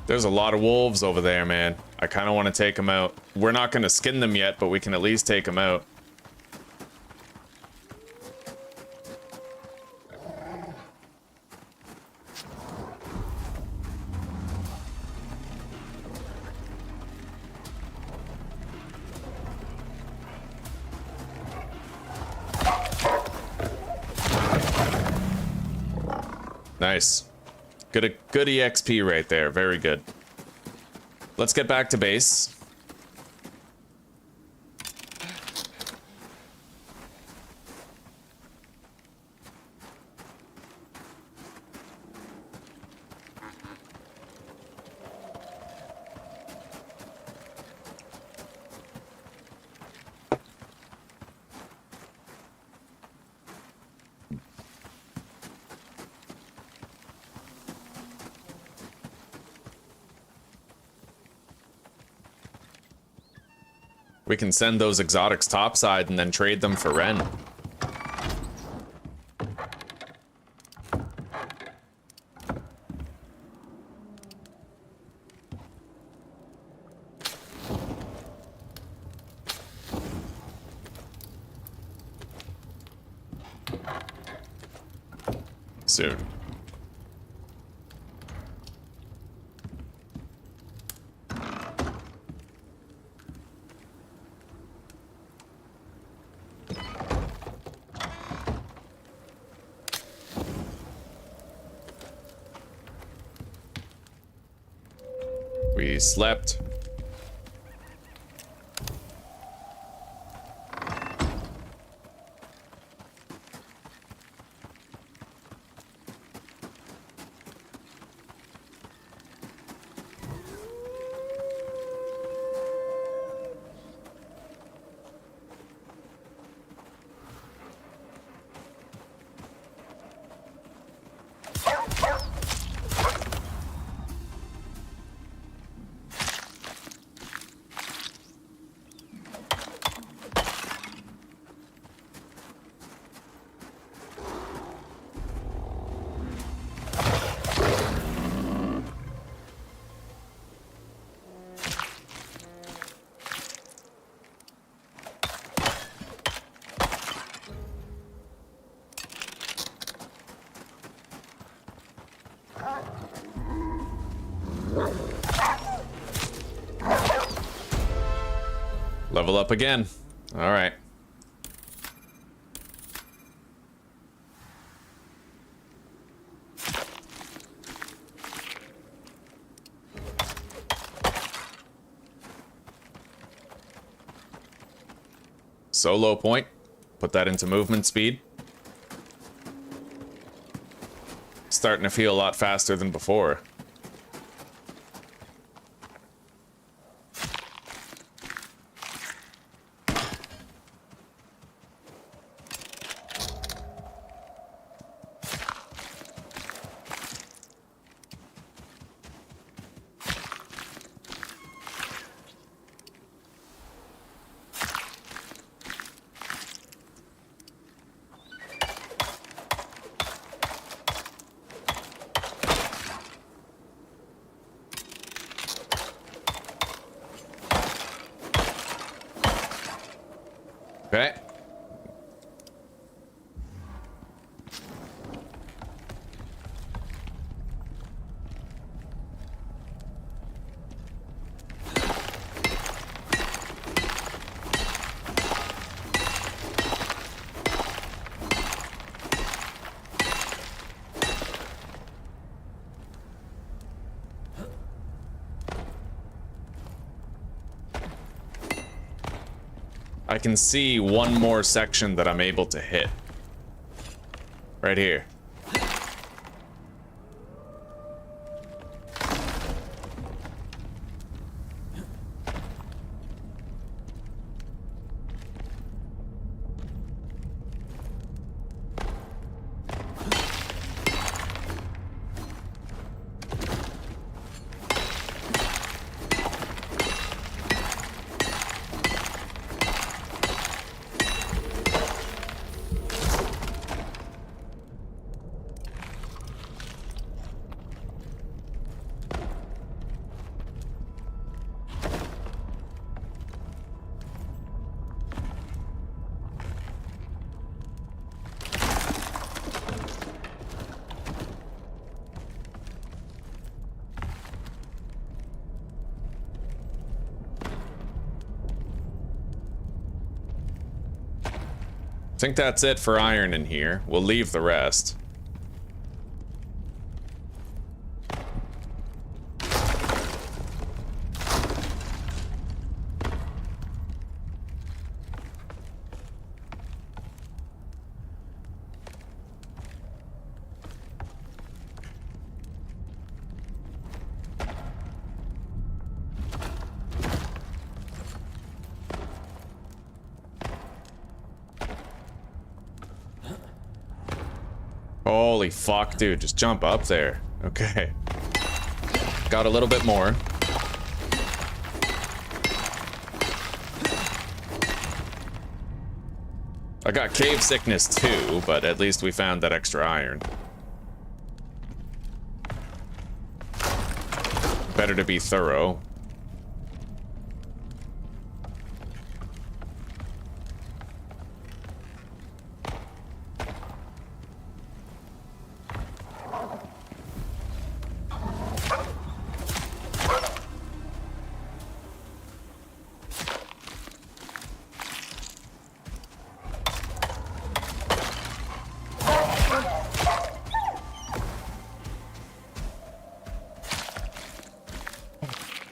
There's a lot of wolves over there, man. I kind of want to take them out. We're not going to skin them yet, but we can at least take them out. Nice. Good EXP right there. Very good. Let's get back to base. We can send those exotics topside and then trade them for Ren. Soon. We slept. Level up again. All right. Solo point. Put that into movement speed. Starting to feel a lot faster than before. Okay. I can see one more section that I'm able to hit. Right here. I think that's it for iron in here. We'll leave the rest. Holy fuck, dude, just jump up there. Okay. Got a little bit more. I got cave sickness too, but at least we found that extra iron. Better to be thorough.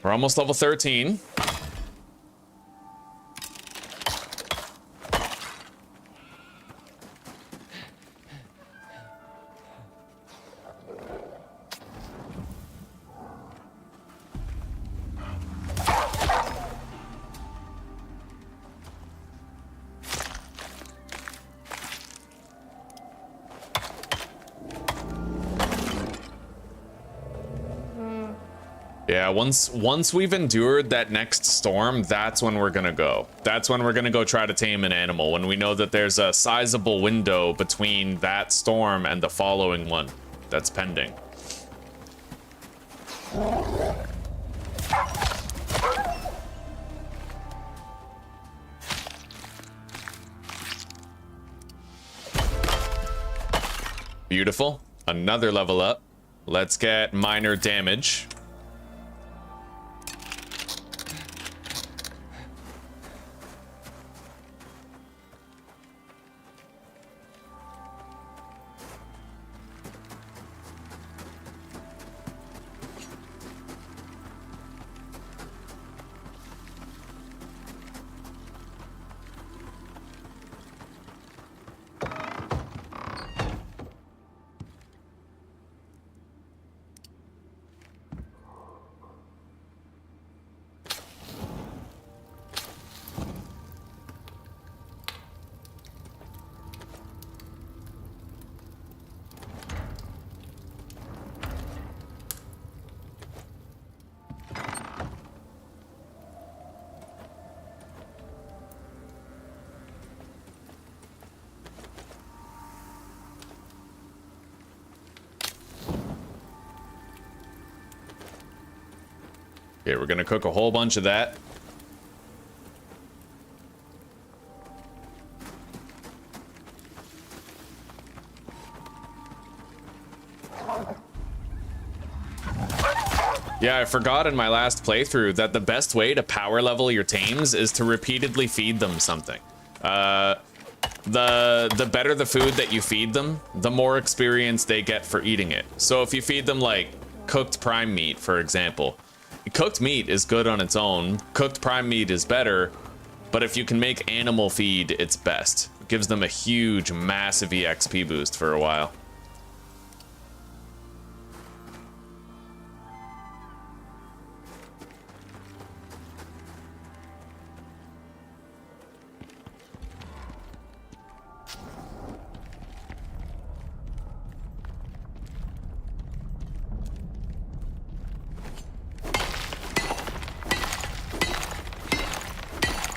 We're almost level 13. Yeah, once we've endured that next storm, that's when we're gonna go. That's when we're gonna go try to tame an animal, when we know that there's a sizable window between that storm and the following one that's pending. Beautiful. Another level up. Let's get minor damage. Okay, we're gonna cook a whole bunch of that. Yeah, I forgot in my last playthrough that the best way to power level your tames is to repeatedly feed them something. The better the food that you feed them, the more experience they get for eating it. So if you feed them like cooked prime meat, for example, cooked meat is good on its own. Cooked prime meat is better, but if you can make animal feed, it's best. It gives them a huge, massive EXP boost for a while.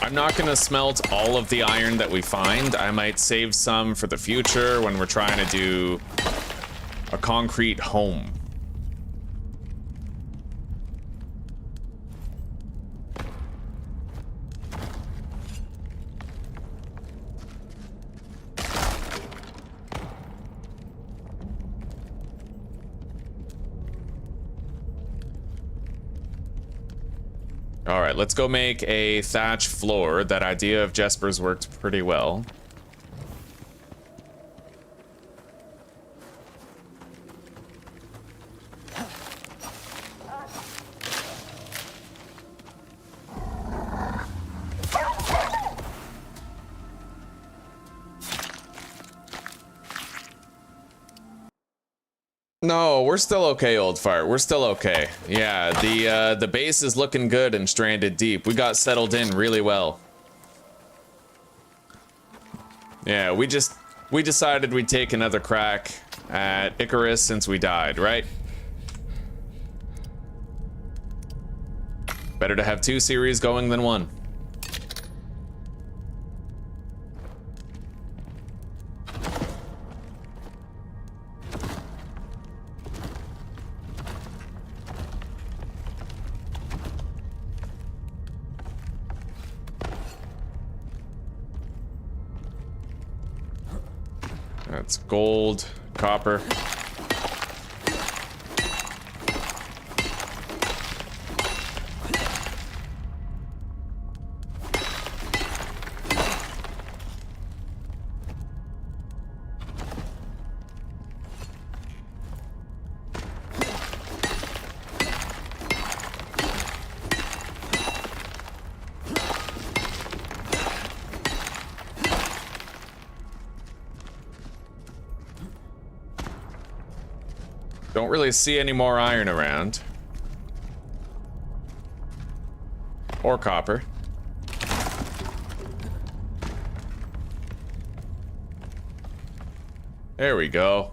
I'm not gonna smelt all of the iron that we find. I might save some for the future when we're trying to do a concrete home. All right, let's go make a thatch floor. That idea of Jesper's worked pretty well. No, we're still okay, Old Fart. We're still okay. Yeah, the base is looking good and stranded deep. We got settled in really well. Yeah, we decided we'd take another crack at Icarus since we died, right? Better to have 2 series going than 1. That's gold, copper. Don't really see any more iron around. Or copper. There we go.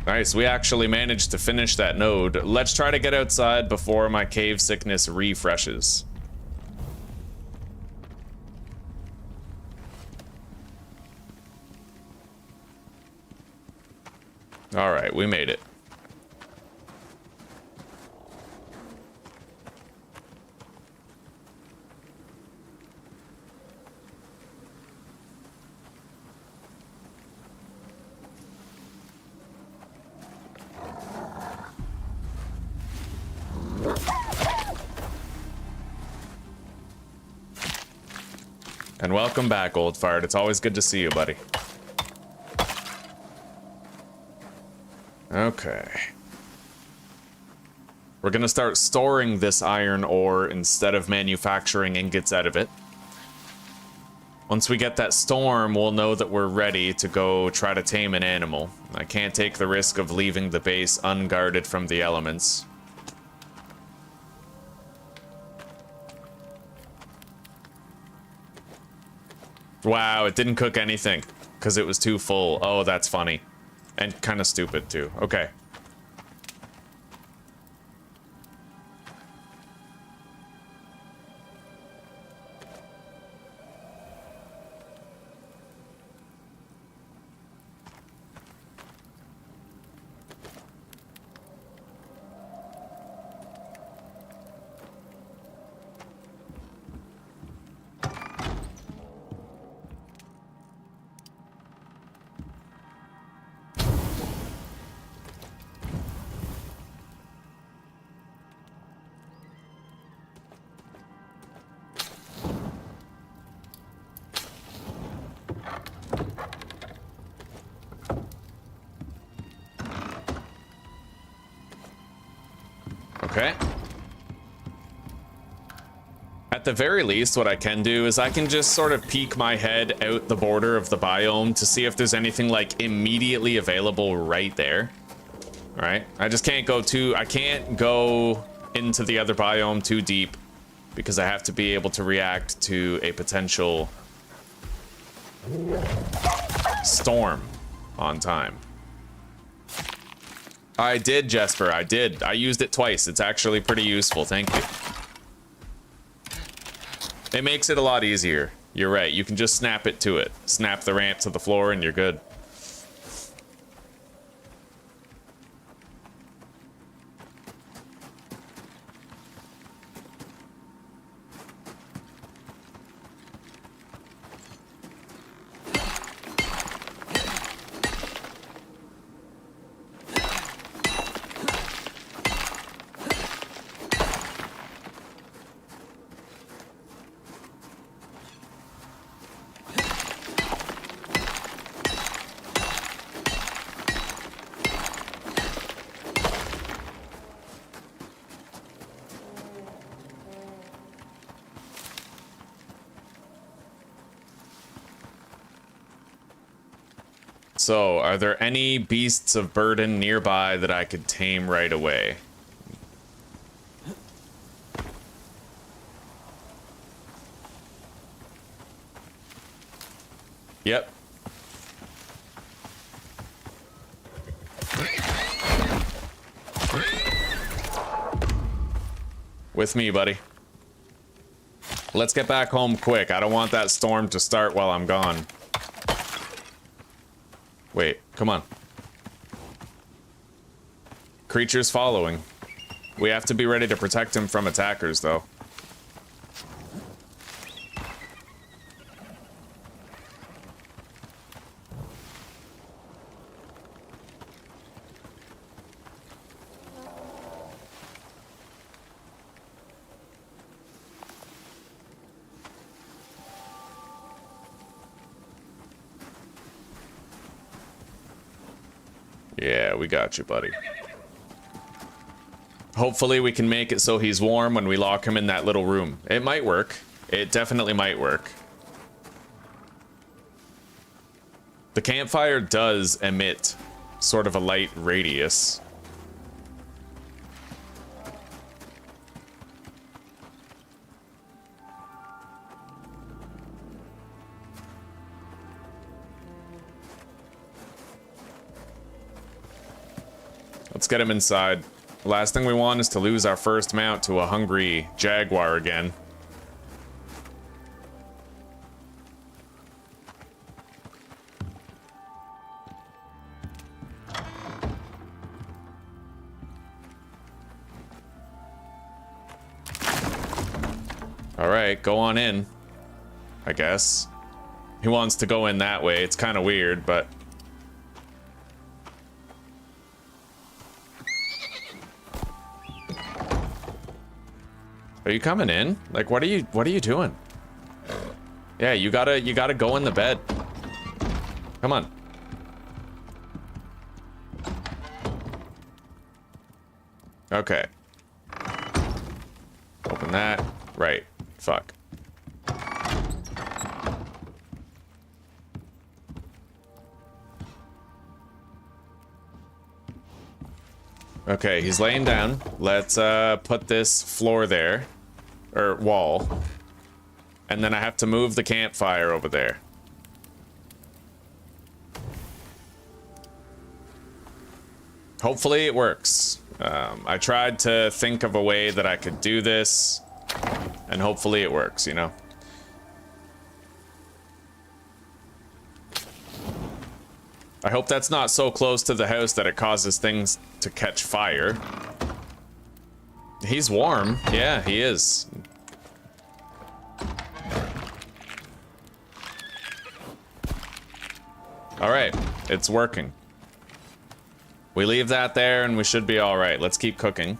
Nice, we actually managed to finish that node. Let's try to get outside before my cave sickness refreshes. All right, we made it. And welcome back, Old Fart. It's always good to see you, buddy. Okay. We're gonna start storing this iron ore instead of manufacturing ingots out of it. Once we get that storm, we'll know that we're ready to go try to tame an animal. I can't take the risk of leaving the base unguarded from the elements. Wow, it didn't cook anything because it was too full. Oh, that's funny. And kind of stupid, too. Okay. Okay. At the very least, what I can do is I can just sort of peek my head out the border of the biome to see if there's anything, like, immediately available right there. All right? I just can't go I can't go into the other biome too deep because I have to be able to react to a potential storm on time. I did, Jesper. I did. I used it twice. It's actually pretty useful. Thank you. It makes it a lot easier. You're right. You can just snap it to it. Snap the ramp to the floor and you're good. So, are there any beasts of burden nearby that I could tame right away? Yep. With me, buddy. Let's get back home quick. I don't want that storm to start while I'm gone. Wait, come on. Creature's following. We have to be ready to protect him from attackers, though. Yeah, we got you, buddy. Hopefully we can make it so he's warm when we lock him in that little room. It might work. It definitely might work. The campfire does emit sort of a light radius. Let's get him inside. The last thing we want is to lose our first mount to a hungry jaguar again. Alright, go on in. I guess. He wants to go in that way. It's kind of weird, but... Are you coming in? Like, what are you doing? Yeah, you gotta go in the bed. Come on. Okay. Open that. Right. Fuck. Okay, he's laying down. Let's put this floor there. Or wall. And then I have to move the campfire over there. Hopefully it works. I tried to think of a way that I could do this, and hopefully it works, you know? I hope that's not so close to the house that it causes things to catch fire. He's warm. Yeah, he is. All right, it's working. We leave that there and we should be all right. Let's keep cooking.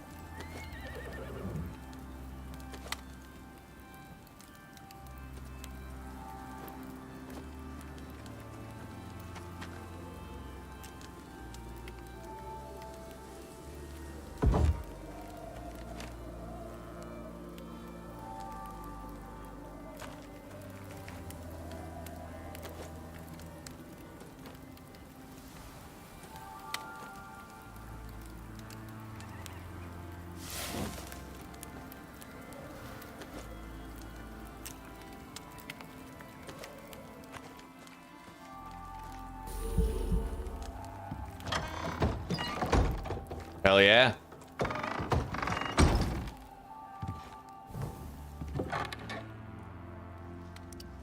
Hell yeah.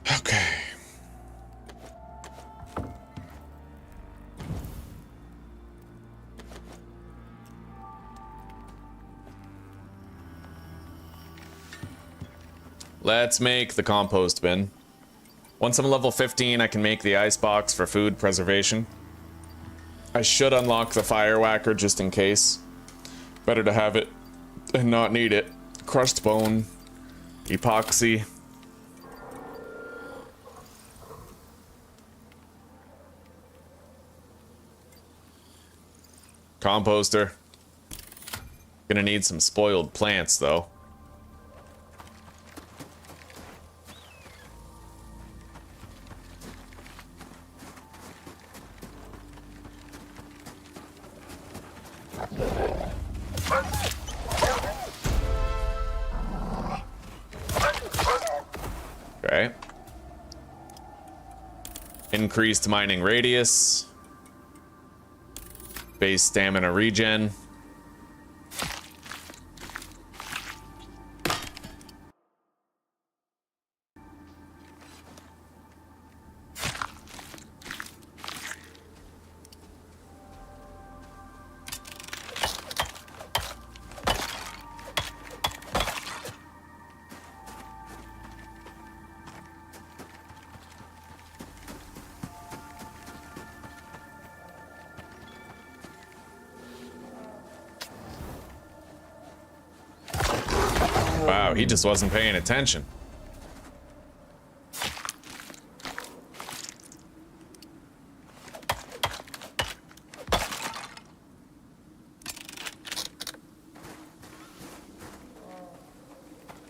Okay. Let's make the compost bin. Once I'm level 15, I can make the ice box for food preservation. I should unlock the fire whacker just in case. Better to have it and not need it. Crushed bone, epoxy. Composter. Gonna need some spoiled plants though. Okay. Increased mining radius. Base stamina regen. Wow, he just wasn't paying attention.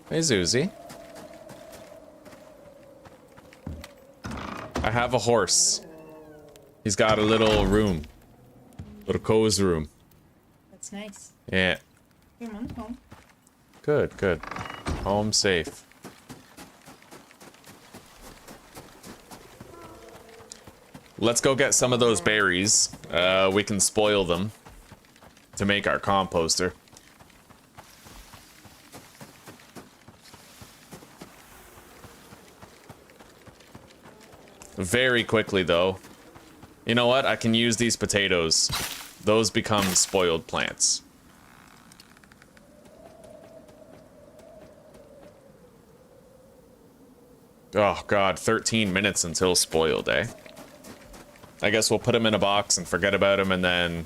Hey, Zuzi. I have a horse. He's got a little room. Little cozy room. That's nice. Yeah. Come on, home. Good, good. Home safe. Let's go get some of those berries. We can spoil them to make our composter. Very quickly, though. You know what? I can use these potatoes. Those become spoiled plants. Oh god, 13 minutes until spoiled, eh? I guess we'll put them in a box and forget about them, and then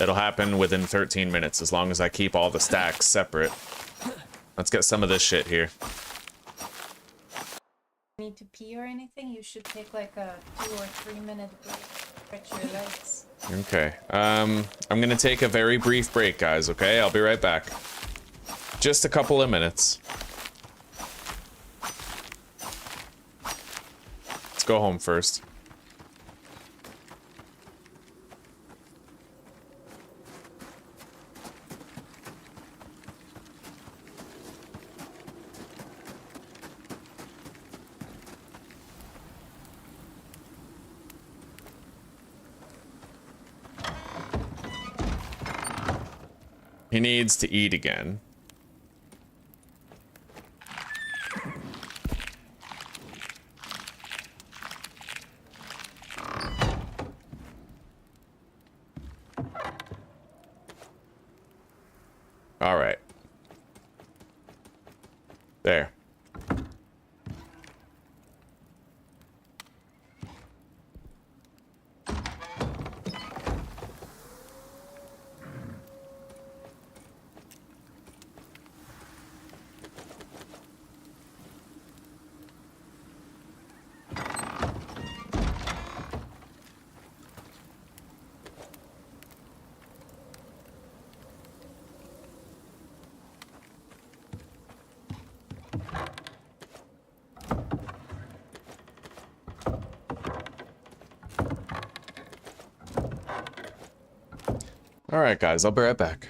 it'll happen within 13 minutes as long as I keep all the stacks separate. Let's get some of this shit here. Need to pee or anything? You should take like a 2 or 3 minute break. Stretch your legs. Okay. I'm gonna take a very brief break, guys, okay? I'll be right back. Just a couple of minutes. Let's go home first. He needs to eat again. All right. There. All right, guys, I'll be right back.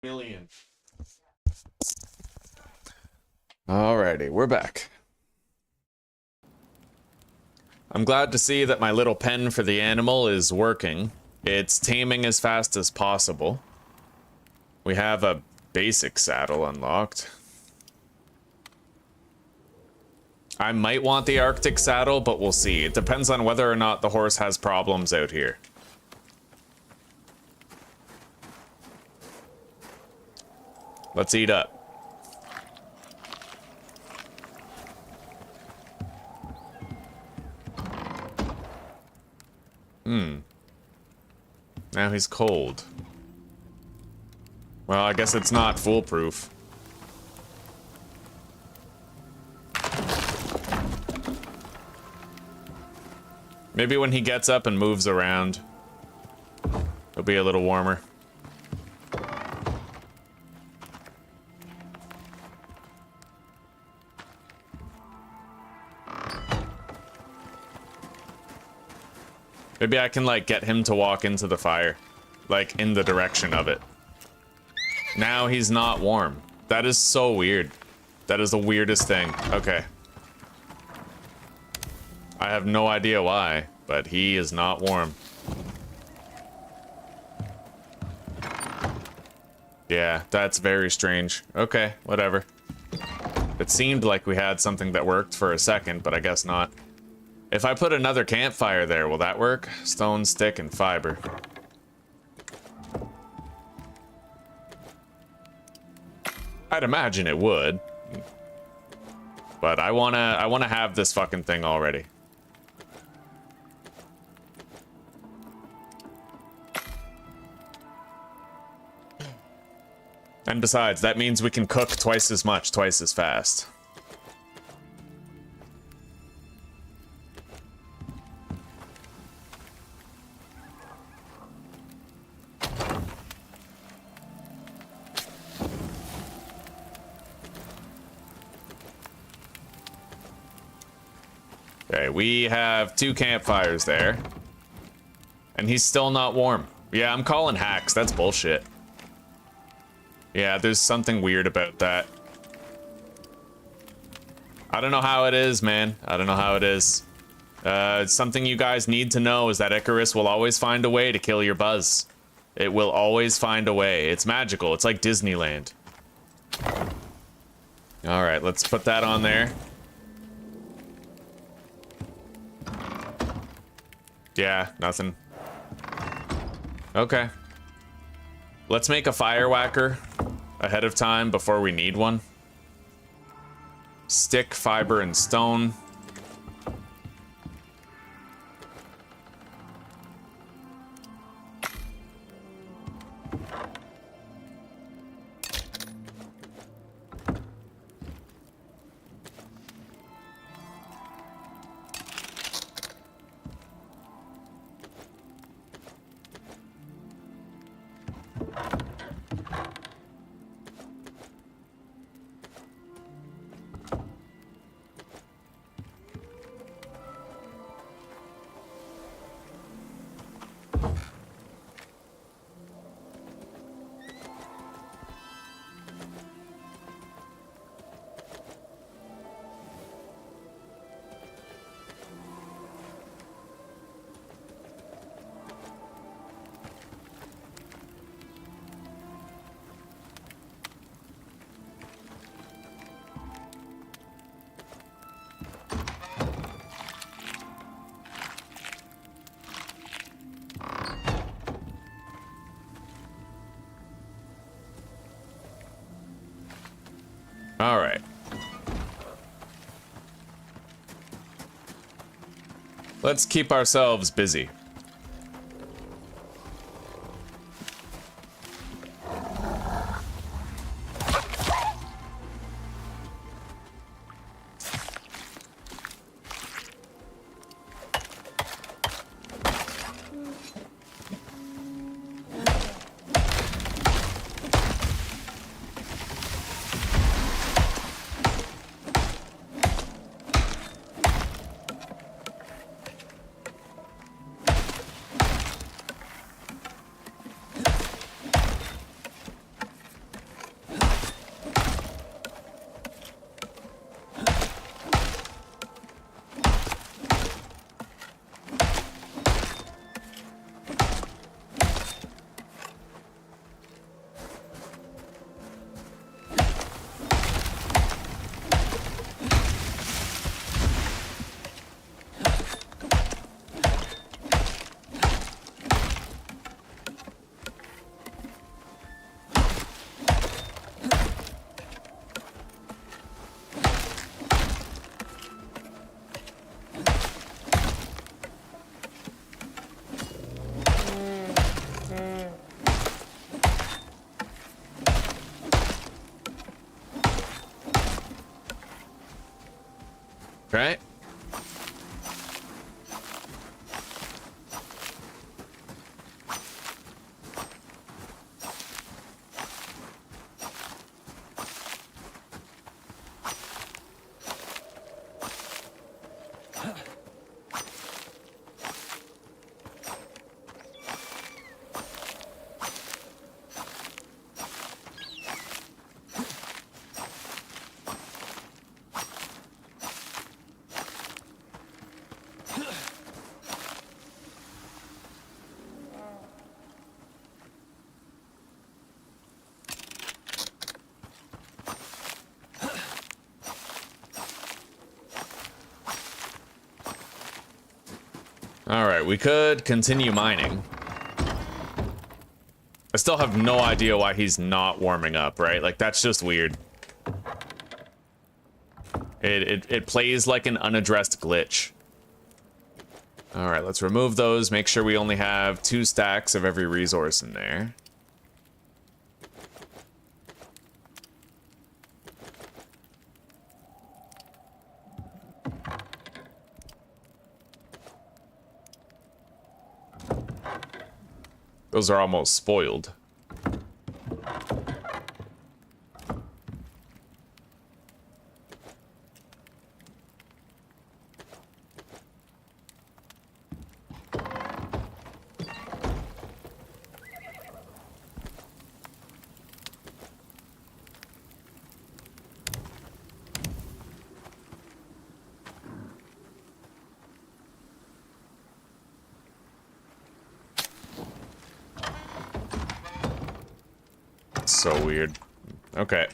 Million. Alrighty, we're back. I'm glad to see that my little pen for the animal is working. It's taming as fast as possible. We have a basic saddle unlocked. I might want the Arctic saddle, but we'll see. It depends on whether or not the horse has problems out here. Let's eat up. Now he's cold. Well, I guess it's not foolproof. Maybe when he gets up and moves around, it'll be a little warmer. Maybe I can, like, get him to walk into the fire. Like, in the direction of it. Now he's not warm. That is so weird. That is the weirdest thing. Okay. I have no idea why, but he is not warm. Yeah, that's very strange. Okay, whatever. It seemed like we had something that worked for a second, but I guess not. If I put another campfire there, will that work? Stone, stick, and fiber. I'd imagine it would. But I wanna have this fucking thing already. And besides, that means we can cook twice as much, twice as fast. Okay, we have 2 campfires there. And he's still not warm. Yeah, I'm calling hacks. That's bullshit. Yeah, there's something weird about that. I don't know how it is, man. I don't know how it is. Something you guys need to know is that Icarus will always find a way to kill your buzz. It will always find a way. It's magical. It's like Disneyland. Alright, let's put that on there. Yeah, nothing. Okay. Let's make a fire whacker ahead of time before we need one. Stick, fiber, and stone. All right. Let's keep ourselves busy. Right? Alright, we could continue mining. I still have no idea why he's not warming up, right? Like, that's just weird. It plays like an unaddressed glitch. All right, let's remove those. Make sure we only have 2 stacks of every resource in there. Those are almost spoiled. So weird. Okay.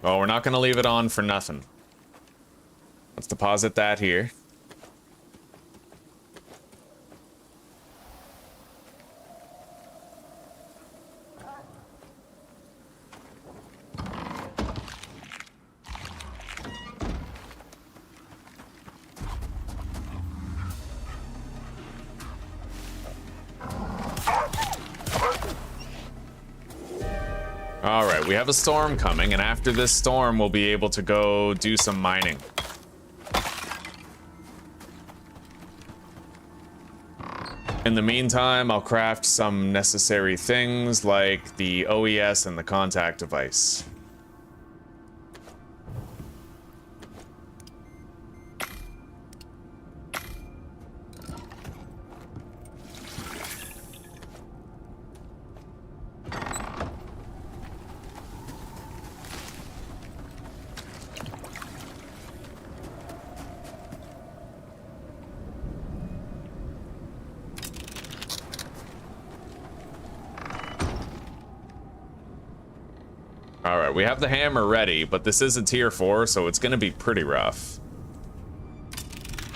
Well, we're not gonna leave it on for nothing. Let's deposit that here. Alright, we have a storm coming, and after this storm, we'll be able to go do some mining. In the meantime, I'll craft some necessary things like the OES and the contact device. Alright, we have the hammer ready, but this is a tier 4, so it's gonna be pretty rough.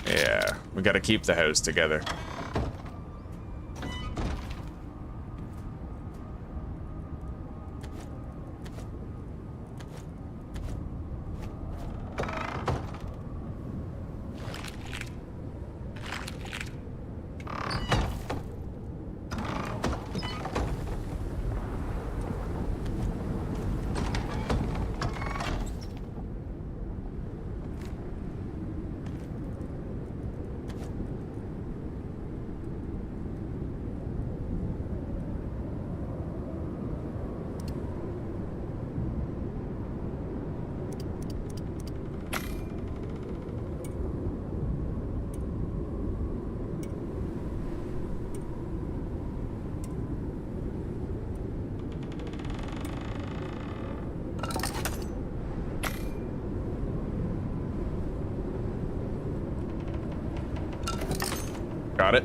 Yeah, we gotta keep the house together. Got it.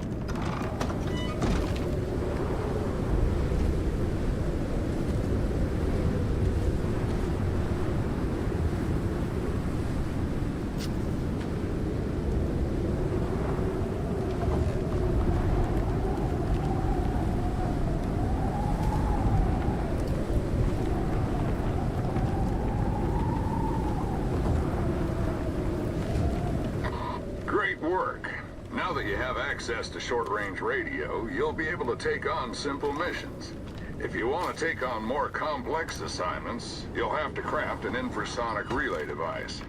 Great work. Now that you have access to short-range radio, you'll be able to take on simple missions. If you want to take on more complex assignments, you'll have to craft an infrasonic relay device.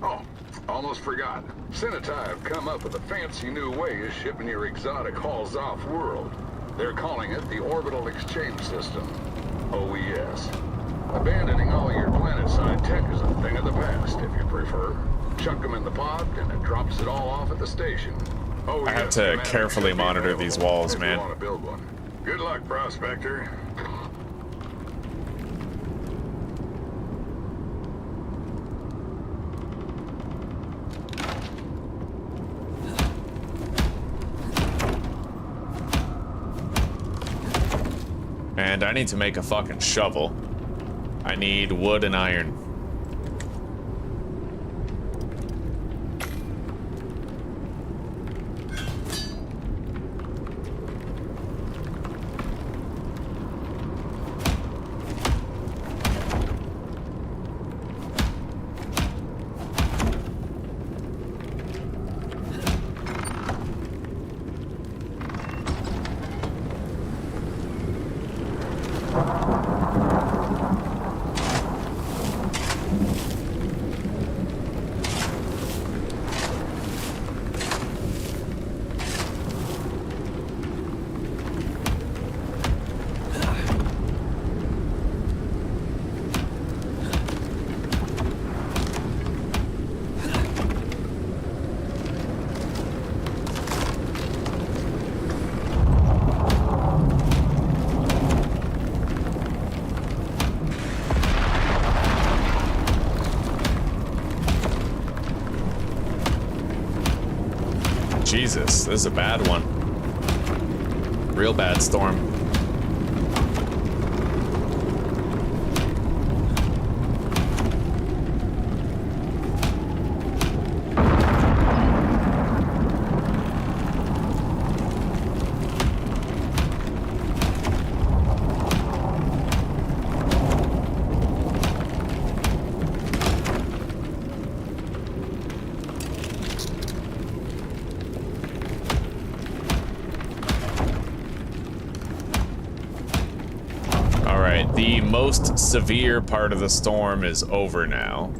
Oh, almost forgot. Cinetai have come up with a fancy new way of shipping your exotic hauls off-world. They're calling it the Orbital Exchange System, OES. Abandoning all your planet-side tech is a thing of the past, if you prefer. Chuck them in the pod, and it drops it all off at the station. Oh, I have to carefully monitor these walls, man. Want to build one. Good luck, Prospector. And I need to make a fucking shovel. I need wood and iron. Jesus, this is a bad one. Real bad storm. The most severe part of the storm is over now.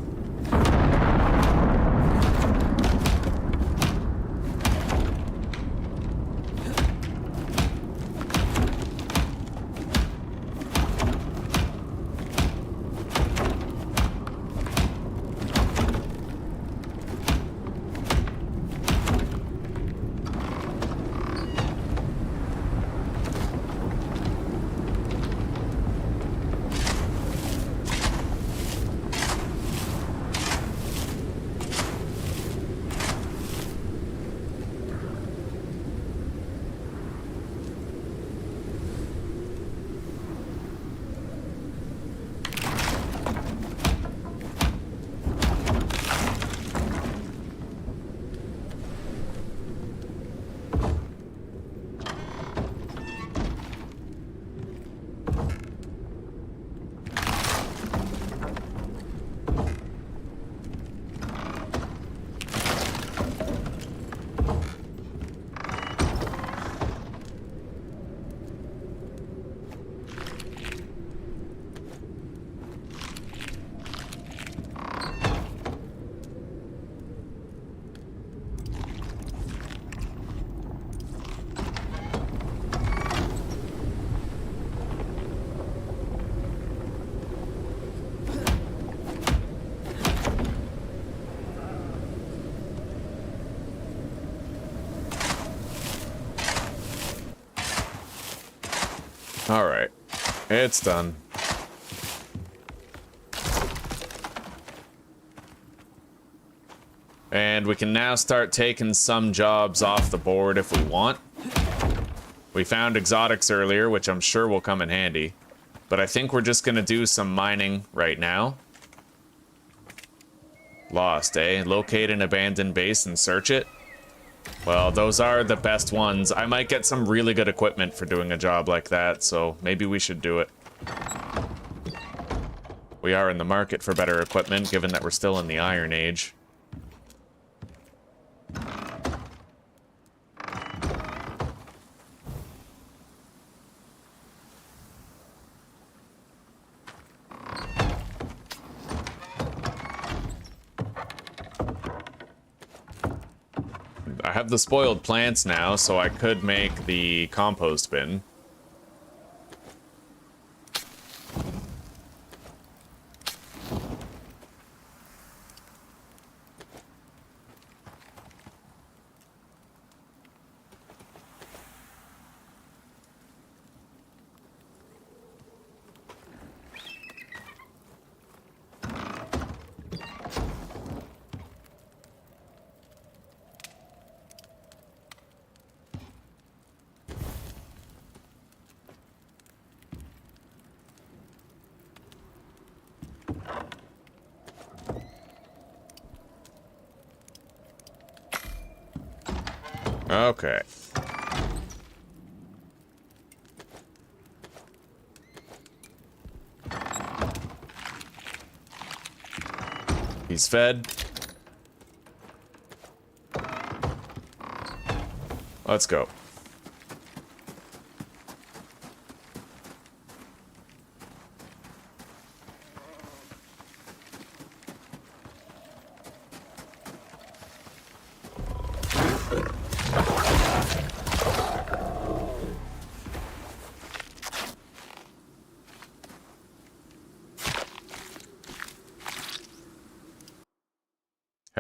Alright, it's done. And we can now start taking some jobs off the board if we want. We found exotics earlier, which I'm sure will come in handy. But I think we're just gonna do some mining right now. Lost, eh? Locate an abandoned base and search it. Well, those are the best ones. I might get some really good equipment for doing a job like that, so maybe we should do it. We are in the market for better equipment, given that we're still in the Iron Age. I have the spoiled plants now, so I could make the compost bin. Okay. He's fed. Let's go.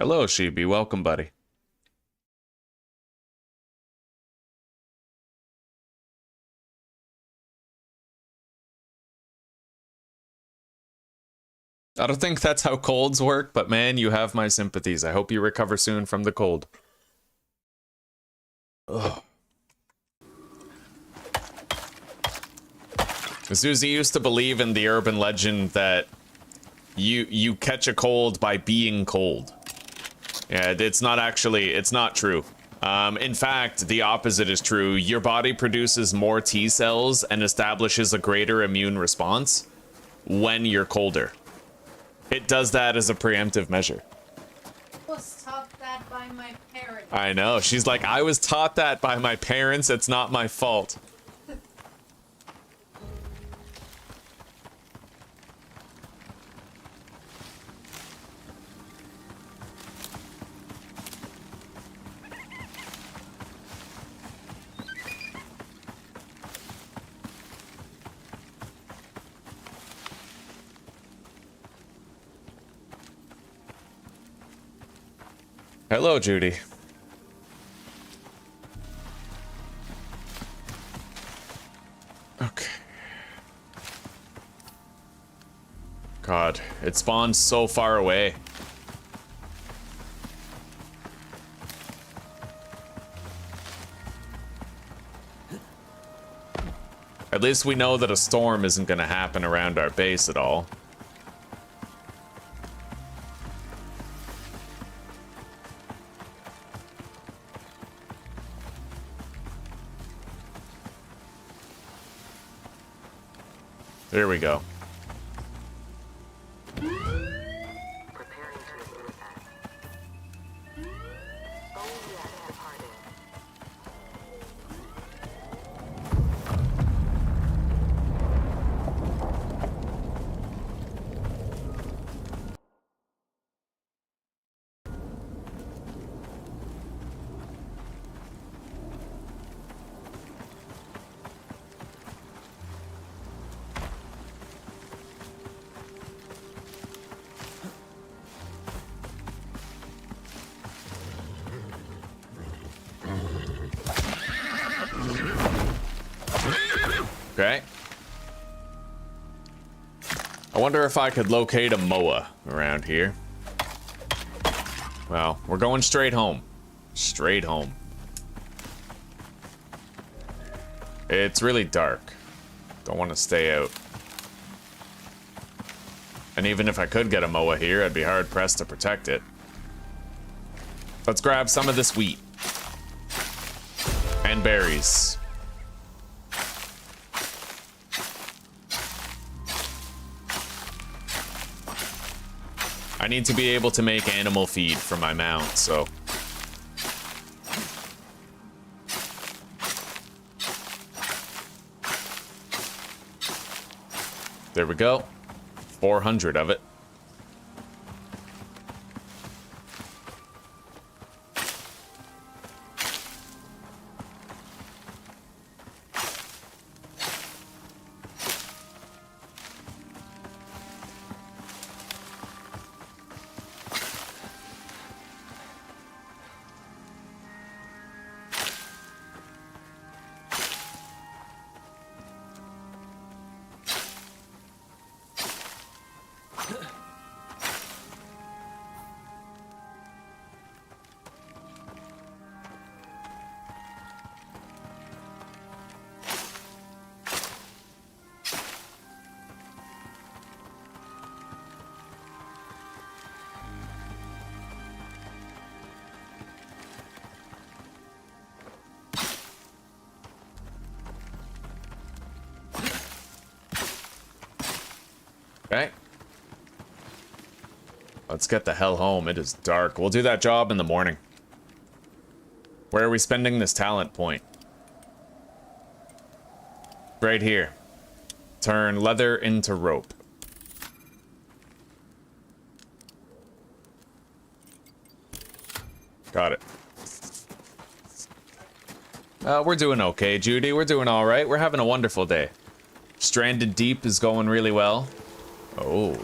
Hello, Sheepy. Welcome, buddy. I don't think that's how colds work, but man, you have my sympathies. I hope you recover soon from the cold. Ugh. Susie used to believe in the urban legend that you catch a cold by being cold. Yeah, it's not true. In fact, the opposite is true. Your body produces more T cells and establishes a greater immune response when you're colder. It does that as a preemptive measure. I was taught that by my parents. I know. She's like, I was taught that by my parents. It's not my fault. Hello, Judy. Okay. God, it spawned so far away. At least we know that a storm isn't gonna happen around our base at all. There we go. Preparing to attack. Only at departed. Okay. I wonder if I could locate a MOA around here. Well, we're going straight home. Straight home. It's really dark. Don't want to stay out. And even if I could get a MOA here, I'd be hard pressed to protect it. Let's grab some of this wheat. And berries. I need to be able to make animal feed for my mount, so. There we go. 400 of it. Okay. Let's get the hell home. It is dark. We'll do that job in the morning. Where are we spending this talent point? Right here. Turn leather into rope. Got it. We're doing okay, Judy. We're doing all right. We're having a wonderful day. Stranded Deep is going really well. Oh.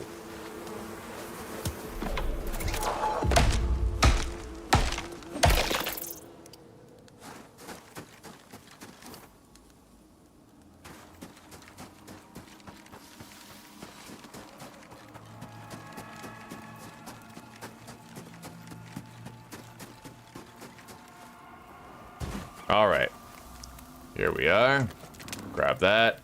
All right. Here we are. Grab that.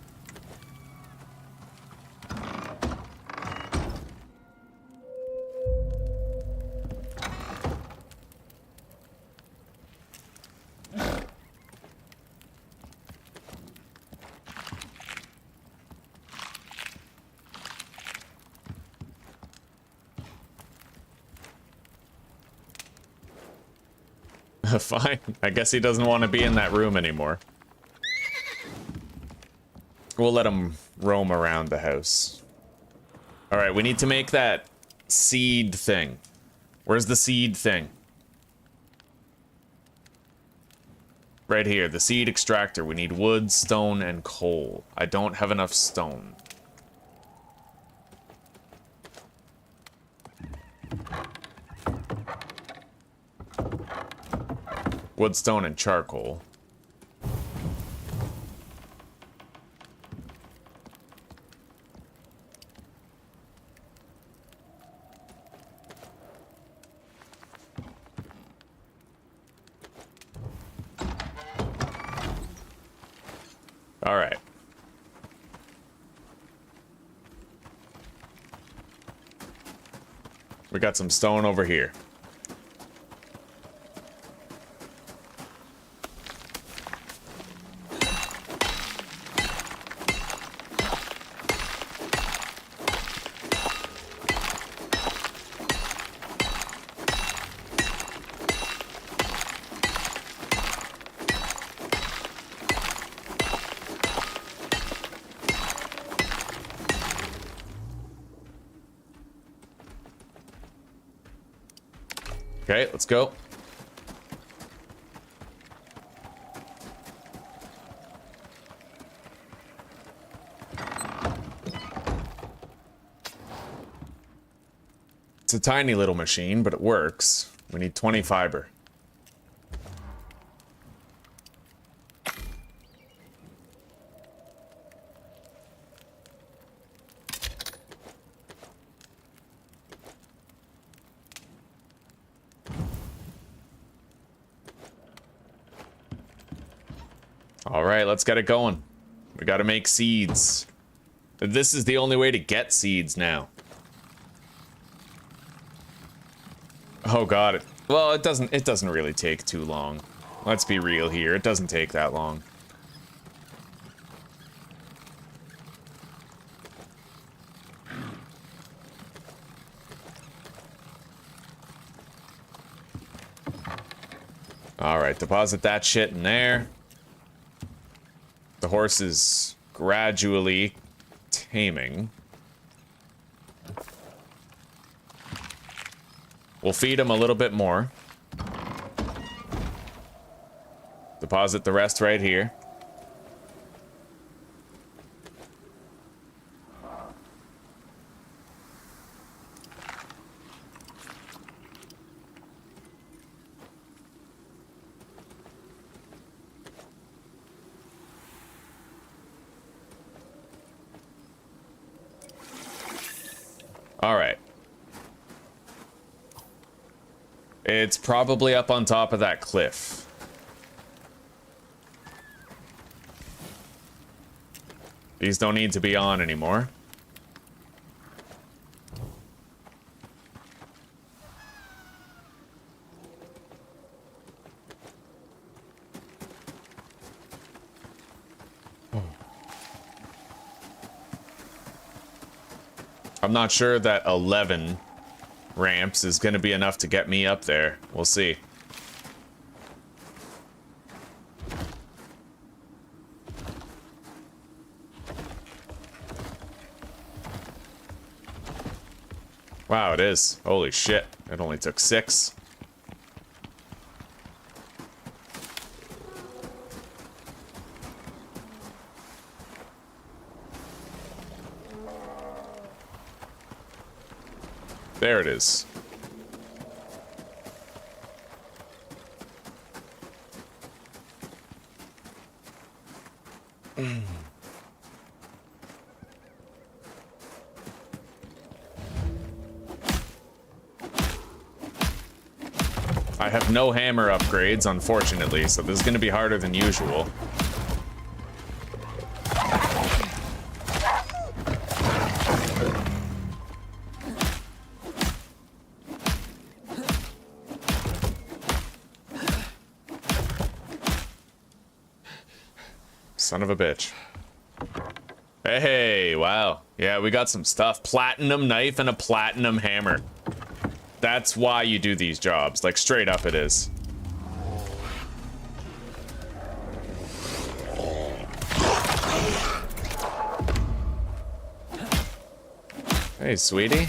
Fine. I guess he doesn't want to be in that room anymore. We'll let him roam around the house. Alright, we need to make that seed thing. Where's the seed thing? Right here, the seed extractor. We need wood, stone, and coal. I don't have enough stone. Wood, stone, and charcoal. All right. We got some stone over here. Okay, let's go. It's a tiny little machine, but it works. We need 20 fiber. All right, let's get it going. We gotta make seeds. This is the only way to get seeds now. Oh god. Well, it doesn't really take too long. Let's be real here. It doesn't take that long. All right, deposit that shit in there. The horse is gradually taming. We'll feed him a little bit more. Deposit the rest right here. All right. It's probably up on top of that cliff. These don't need to be on anymore. I'm not sure that 11 ramps is going to be enough to get me up there. We'll see. Wow, it is. Holy shit. It only took 6. There it is. I have no hammer upgrades, unfortunately, so this is gonna be harder than usual. Son of a bitch. Hey, wow. Yeah, we got some stuff. Platinum knife and a platinum hammer. That's why you do these jobs. Like, straight up it is. Hey, sweetie.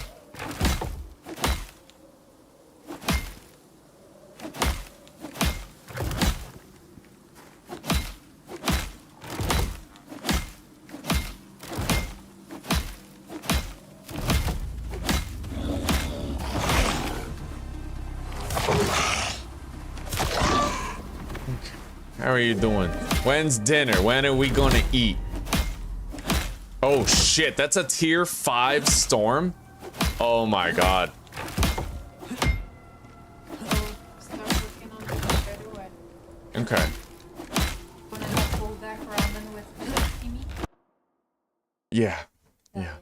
How are you doing? When's dinner? When are we gonna eat? Oh shit, that's a tier 5 storm? Oh my god. Start working on it right away. Okay. Wanna have pulled back ramen with Kimi? Yeah. Yeah.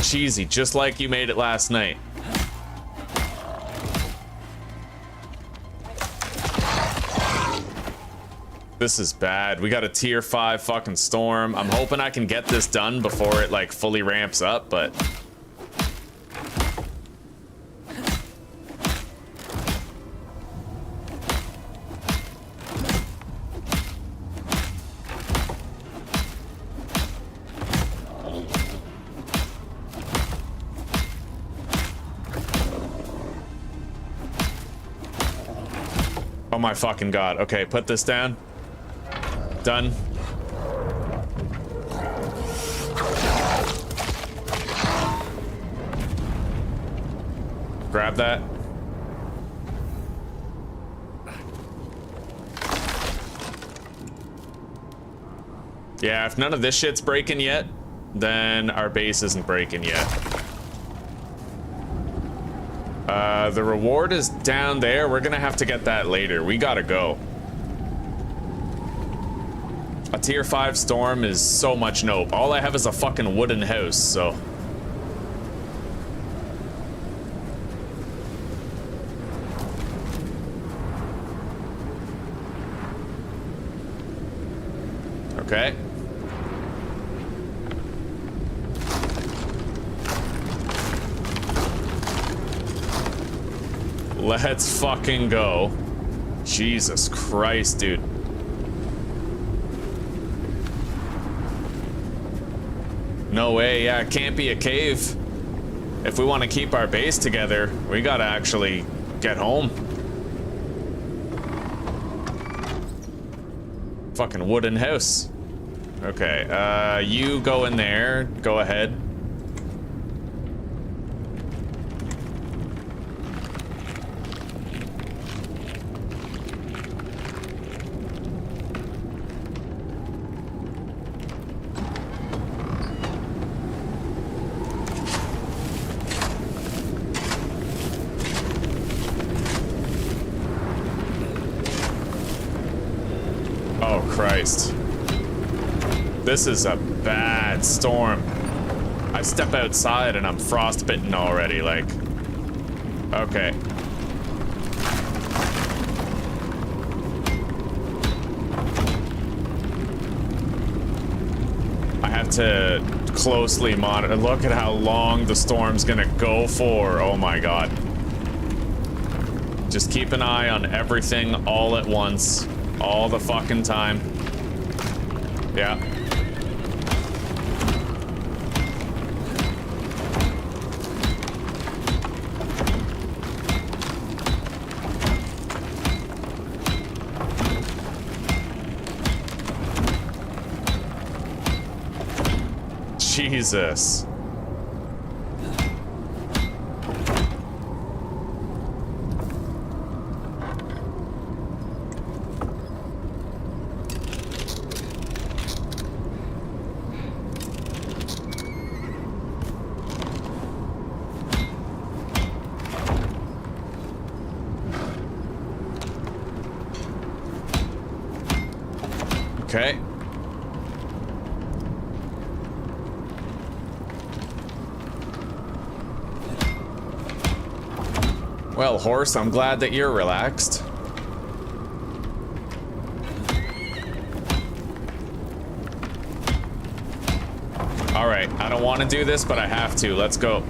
Cheesy, just like you made it last night. This is bad. We got a tier 5 fucking storm. I'm hoping I can get this done before it like fully ramps up, but oh my fucking god. Okay, put this down. Done. Grab that. Yeah, if none of this shit's breaking yet, then our base isn't breaking yet. The reward is down there. We're gonna have to get that later. We gotta go. A tier 5 storm is so much nope. All I have is a fucking wooden house, so. Okay. Let's fucking go. Jesus Christ, dude. No way, yeah, it can't be a cave. If we want to keep our base together, we gotta actually get home. Fucking wooden house. Okay, you go in there. Go ahead. Christ. This is a bad storm. I step outside and I'm frostbitten already, like. Okay. I have to closely monitor. Look at how long the storm's gonna go for. Oh my god. Just keep an eye on everything all at once. All the fucking time. Yeah. Jesus. Okay. Well, horse, I'm glad that you're relaxed. All right, I don't want to do this, but I have to. Let's go.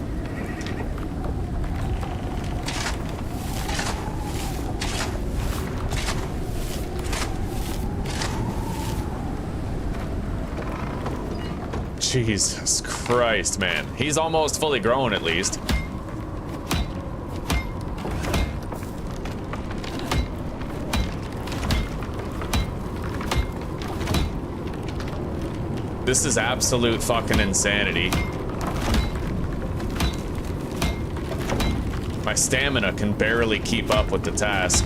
Jesus Christ, man. He's almost fully grown, at least. This is absolute fucking insanity. My stamina can barely keep up with the task.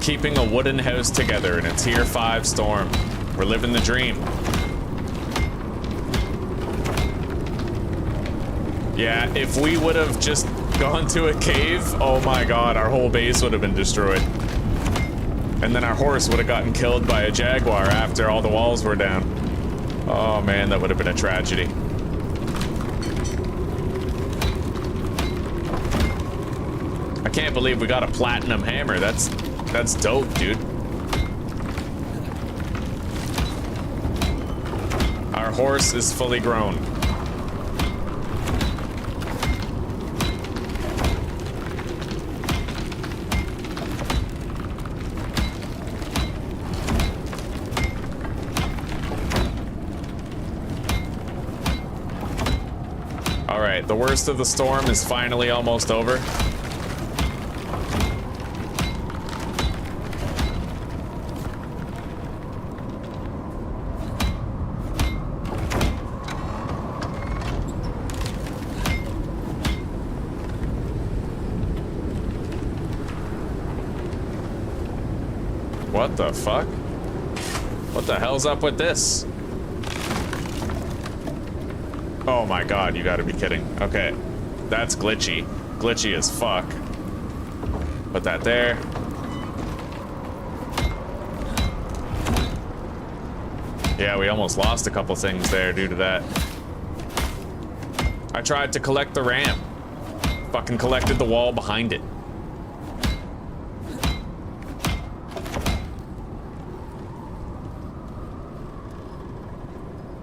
Keeping a wooden house together in a tier 5 storm. We're living the dream. Yeah, if we would have just gone to a cave, oh my god, our whole base would have been destroyed. And then our horse would have gotten killed by a jaguar after all the walls were down. Oh man, that would have been a tragedy. I can't believe we got a platinum hammer. That's dope, dude. Our horse is fully grown. All right, the worst of the storm is finally almost over. What the fuck? What the hell's up with this? Oh my god, you gotta be kidding. Okay, that's glitchy. Glitchy as fuck. Put that there. Yeah, we almost lost a couple things there due to that. I tried to collect the ramp. Fucking collected the wall behind it.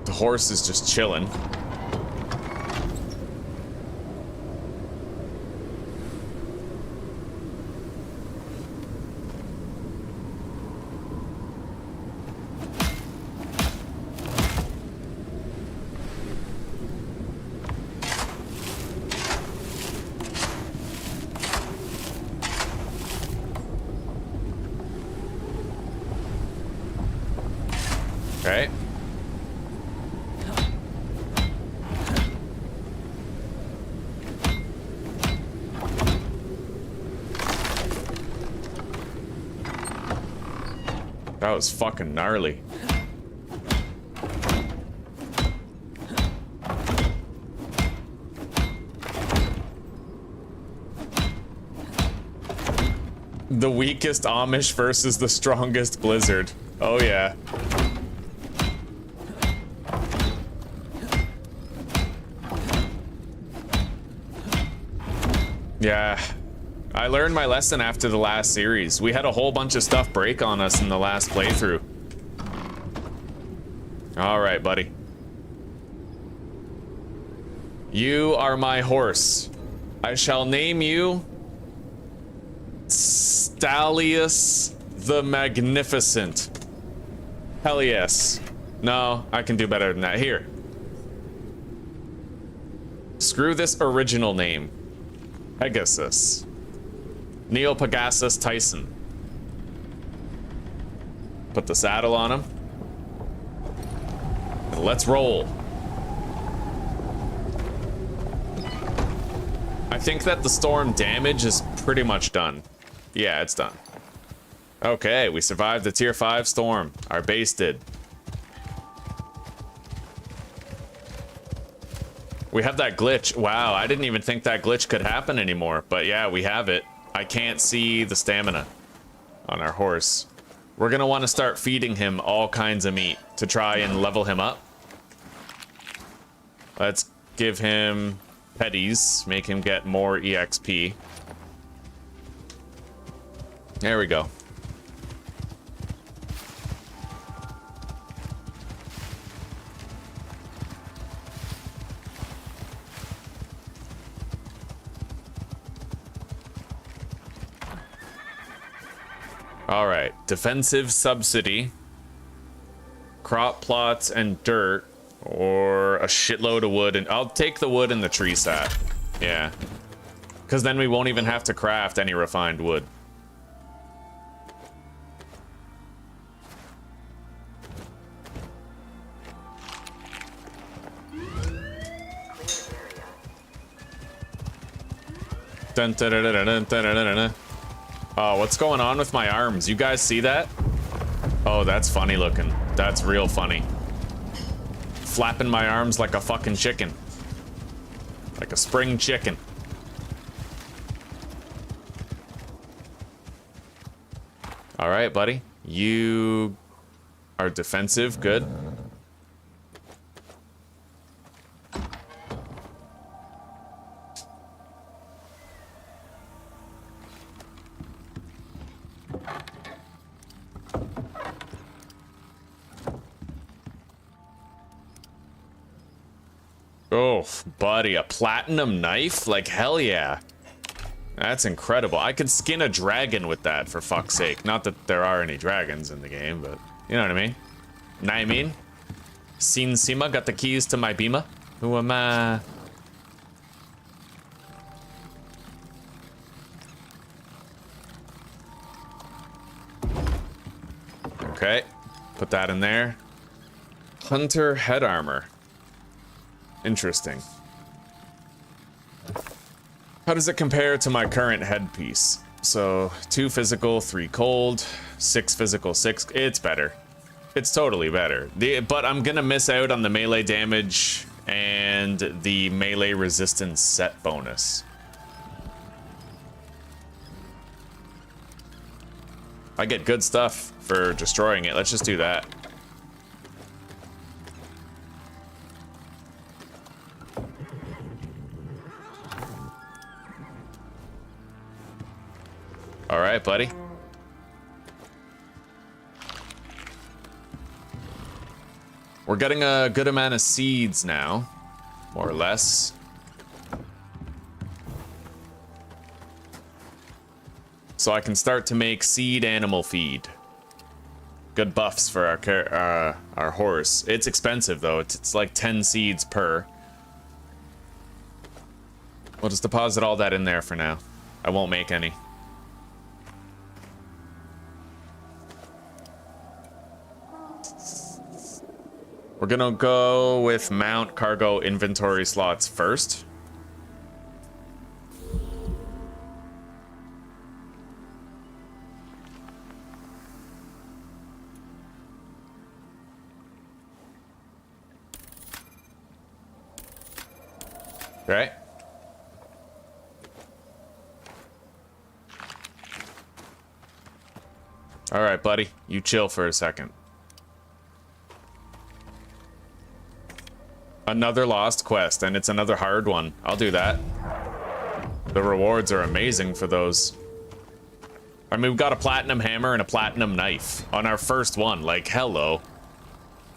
The horse is just chilling. Okay. That was fucking gnarly. The weakest Amish versus the strongest Blizzard. Oh yeah. Yeah, I learned my lesson after the last series. We had a whole bunch of stuff break on us in the last playthrough. All right, buddy. You are my horse. I shall name you Stallius the Magnificent. Hell yes. No, I can do better than that. Here. Screw this original name. Pegasus. Neil Pegasus Tyson. Put the saddle on him. And let's roll. I think that the storm damage is pretty much done. Yeah, it's done. Okay, we survived the tier 5 storm. Our base did. We have that glitch. Wow, I didn't even think that glitch could happen anymore. But yeah, we have it. I can't see the stamina. on our horse. We're gonna want to start feeding him all kinds of meat to try and level him up. Let's give him petties, make him get more EXP. There we go. All right, defensive subsidy, crop plots and dirt, or a shitload of wood, and I'll take the wood and the tree sap. Yeah, because then we won't even have to craft any refined wood. Dun, dun, dun, dun, dun, dun, dun, dun, dun. Oh, what's going on with my arms? You guys see that? Oh, that's funny looking. That's real funny. Flapping my arms like a fucking chicken. Like a spring chicken. All right, buddy. You are defensive. Good. Oh, buddy, a platinum knife? Like, hell yeah. That's incredible. I could skin a dragon with that, for fuck's sake. Not that there are any dragons in the game, but you know what I mean? Know what I mean? Sin Sima got the keys to my Bima. Who am I? Okay, put that in there. Hunter head armor. Interesting. How does it compare to my current headpiece? So 2 physical, 3 cold, 6 physical, 6. It's better. It's totally better. But I'm gonna miss out on the melee damage and the melee resistance set bonus. I get good stuff for destroying it. Let's just do that. All right, buddy. We're getting a good amount of seeds now, more or less. So I can start to make seed animal feed. Good buffs for our horse. It's expensive though. It's like 10 seeds per. We'll just deposit all that in there for now. I won't make any. We're gonna go with mount cargo inventory slots first. Right? All right, buddy. You chill for a second. Another lost quest, and it's another hard one. I'll do that. The rewards are amazing for those. I mean, we've got a platinum hammer and a platinum knife on our first one. Like, hello.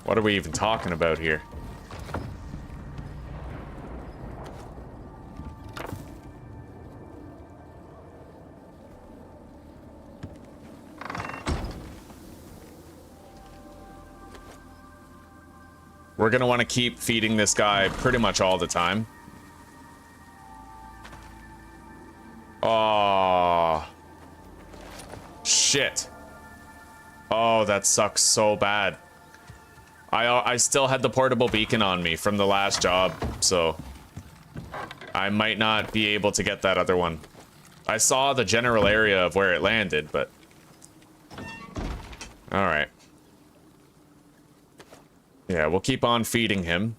What are we even talking about here? We're gonna want to keep feeding this guy pretty much all the time. Oh, shit. Oh, that sucks so bad. I still had the portable beacon on me from the last job, so I might not be able to get that other one. I saw the general area of where it landed, but all right. Yeah, we'll keep on feeding him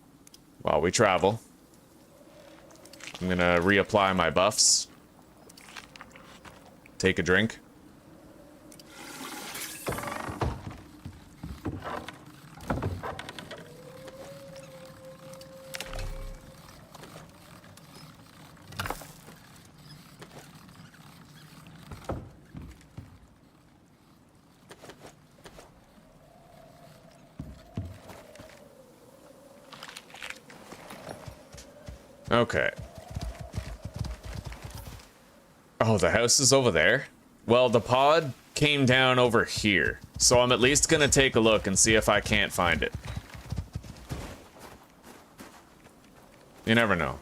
while we travel. I'm gonna reapply my buffs. Take a drink. Okay. Oh, the house is over there? Well, the pod came down over here, so I'm at least gonna take a look and see if I can't find it. You never know.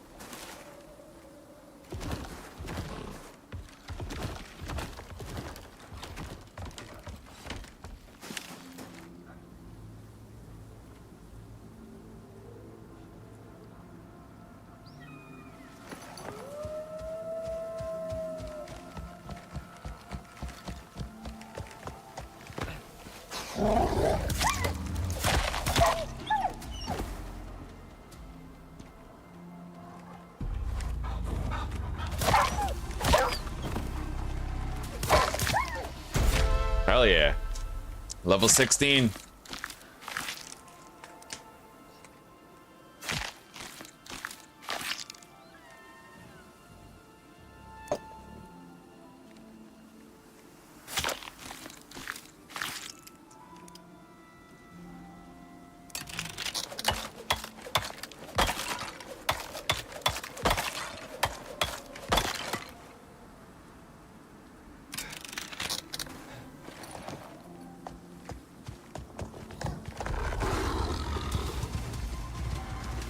Hell yeah. Level 16.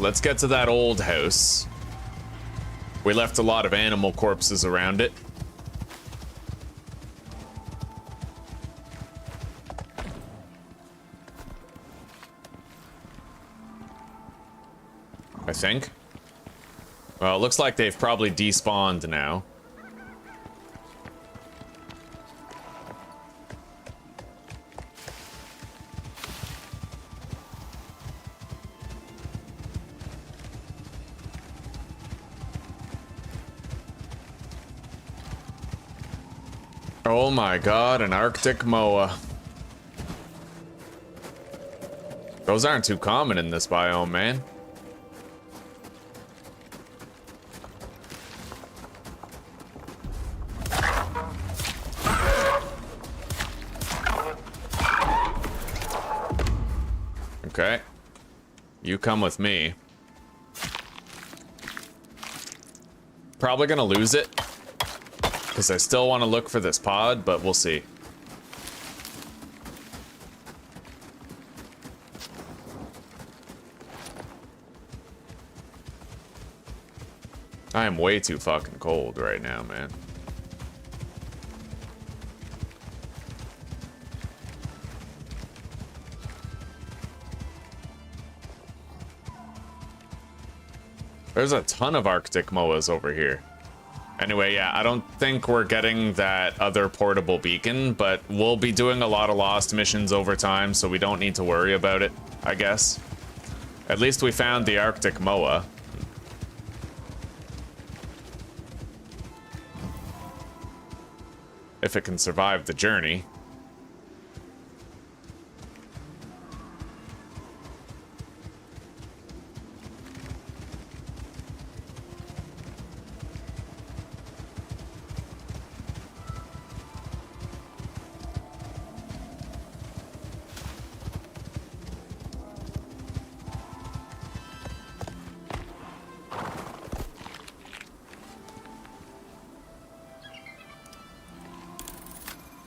Let's get to that old house. We left a lot of animal corpses around it. I think. Well, it looks like they've probably despawned now. Oh my god, an Arctic moa. Those aren't too common in this biome, man. Okay. You come with me. Probably gonna lose it. Because I still want to look for this pod, but we'll see. I am way too fucking cold right now, man. There's a ton of Arctic moas over here. Anyway, yeah, I don't think we're getting that other portable beacon, but we'll be doing a lot of lost missions over time, so we don't need to worry about it, I guess. At least we found the Arctic moa. If it can survive the journey.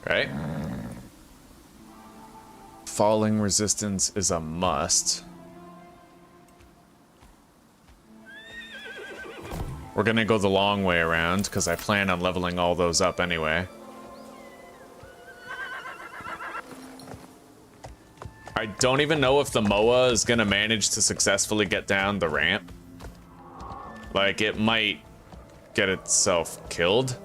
Right? Falling resistance is a must. We're gonna go the long way around, because I plan on leveling all those up anyway. I don't even know if the moa is gonna manage to successfully get down the ramp. Like, it might get itself killed.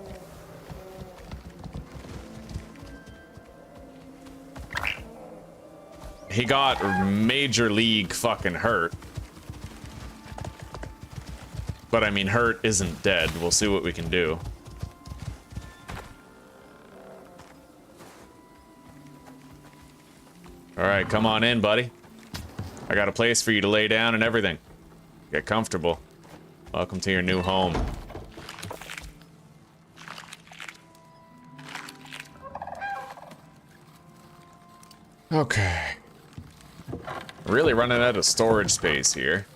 He got major league fucking hurt. But I mean, hurt isn't dead. We'll see what we can do. Alright, come on in, buddy. I got a place for you to lay down and everything. Get comfortable. Welcome to your new home. Okay. Really running out of storage space here.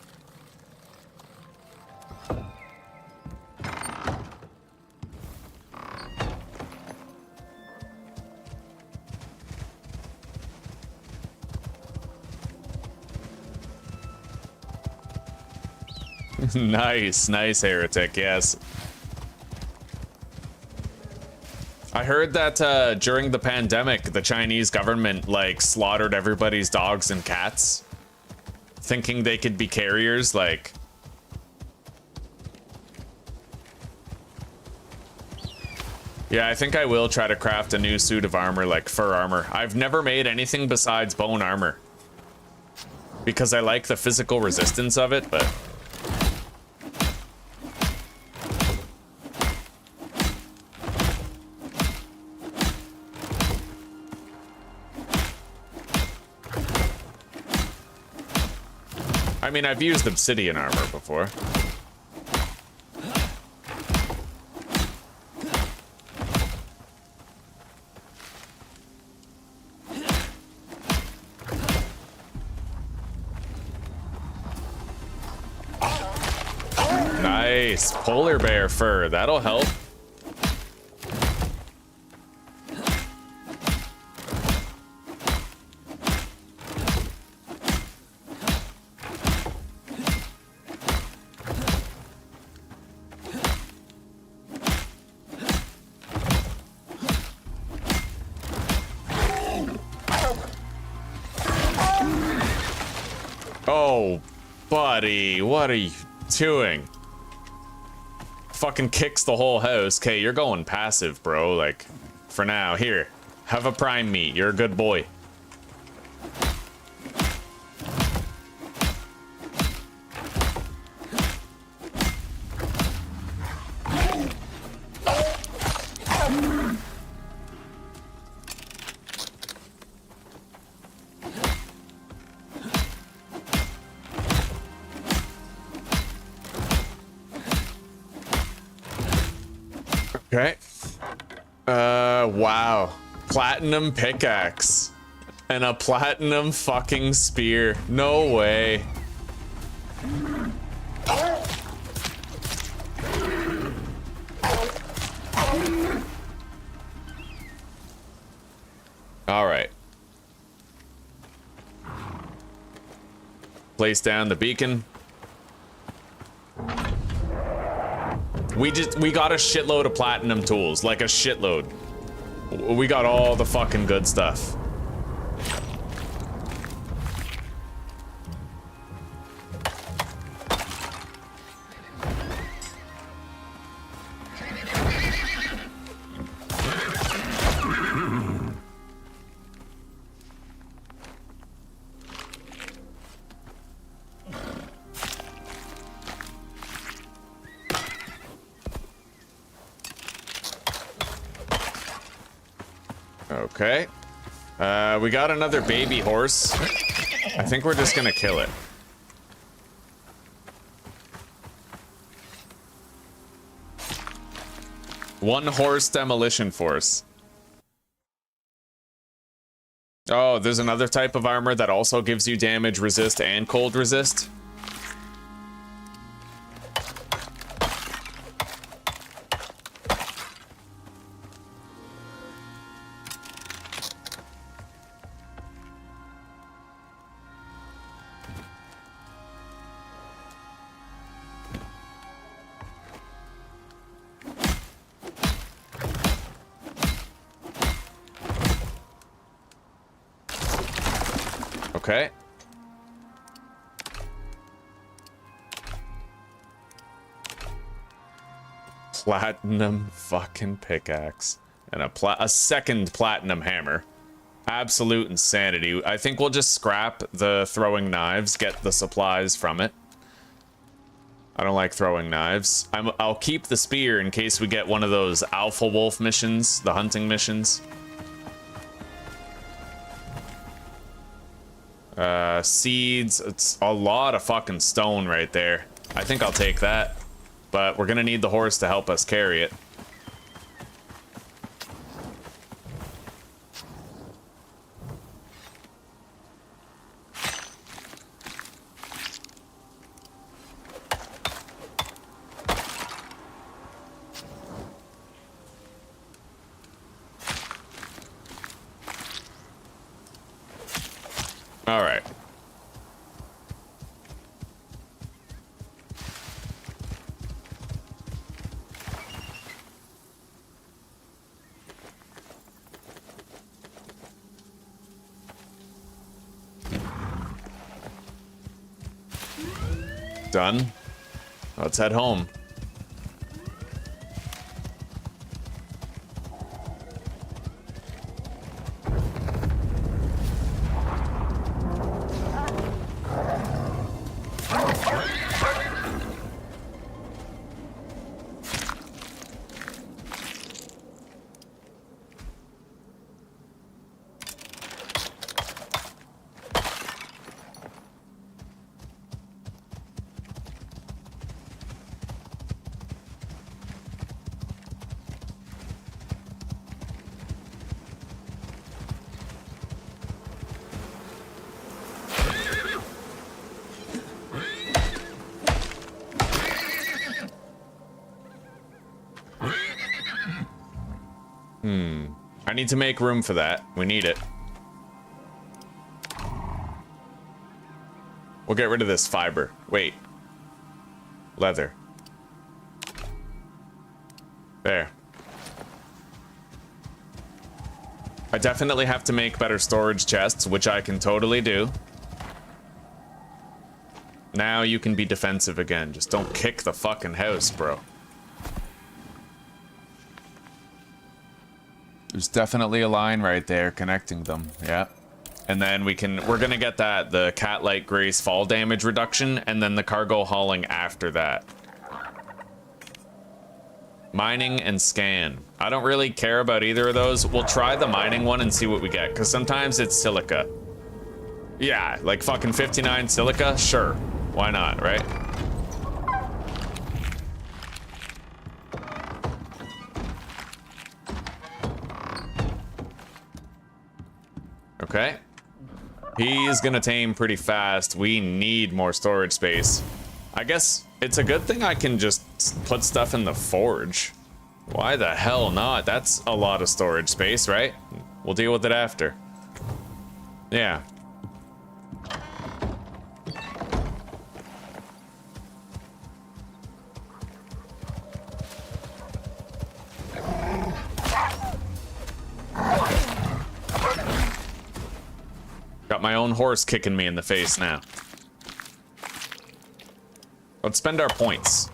Nice, heretic, yes. I heard that during the pandemic, the Chinese government, like, slaughtered everybody's dogs and cats, thinking they could be carriers, like... Yeah, I think I will try to craft a new suit of armor, like fur armor. I've never made anything besides bone armor, because I like the physical resistance of it, but... I mean, I've used obsidian armor before. Nice. Polar bear fur. That'll help. Oh, buddy, what are you doing? Fucking kicks the whole house. Okay, you're going passive, bro. Like, for now. Here, have a prime meat. You're a good boy. Okay. Wow. Platinum pickaxe. And a platinum fucking spear. No way. Alright. Place down the beacon. We got a shitload of platinum tools, like a shitload. We got all the fucking good stuff. Okay. We got another baby horse. I think we're just gonna kill it. One horse demolition force. Oh, there's another type of armor that also gives you damage resist and cold resist. Okay. Platinum fucking pickaxe. And a second platinum hammer. Absolute insanity. I think we'll just scrap the throwing knives, get the supplies from it. I don't like throwing knives. I'll keep the spear in case we get one of those alpha wolf missions, the hunting missions. Seeds. It's a lot of fucking stone right there. I think I'll take that. But we're gonna need the horse to help us carry it. All right. Done. Let's head home. I need to make room for that. We need it. We'll get rid of this fiber. Wait. Leather. There. I definitely have to make better storage chests, which I can totally do. Now you can be defensive again. Just don't kick the fucking house, bro. There's definitely a line right there connecting them. Yeah. And then we're gonna get the Catlight Grace fall damage reduction, and then the cargo hauling after that. Mining and scan. I don't really care about either of those. We'll try the mining one and see what we get, because sometimes it's silica. Yeah, like fucking 59 silica? Sure. Why not, right? Okay. He's gonna tame pretty fast. We need more storage space. I guess it's a good thing I can just put stuff in the forge. Why the hell not? That's a lot of storage space, right? We'll deal with it after. Yeah. Got my own horse kicking me in the face now. Let's spend our points.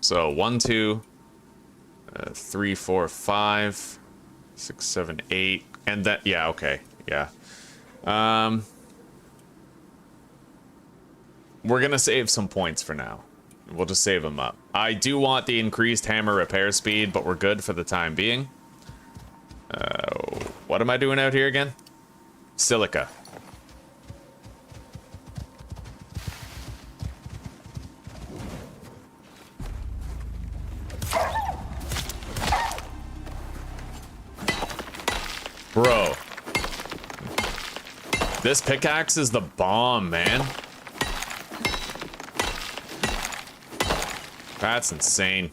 So 1, 2, 3, 4, 5, 6, 7, 8, and that, yeah, okay, yeah. We're gonna save some points for now. We'll just save them up. I do want the increased hammer repair speed, but we're good for the time being. What am I doing out here again? Silica. Bro. This pickaxe is the bomb, man. That's insane.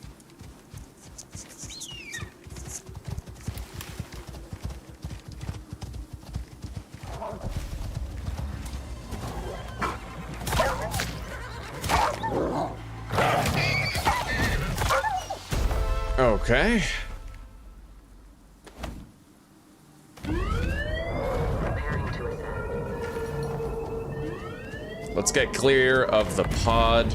Okay. Let's get clear of the pod.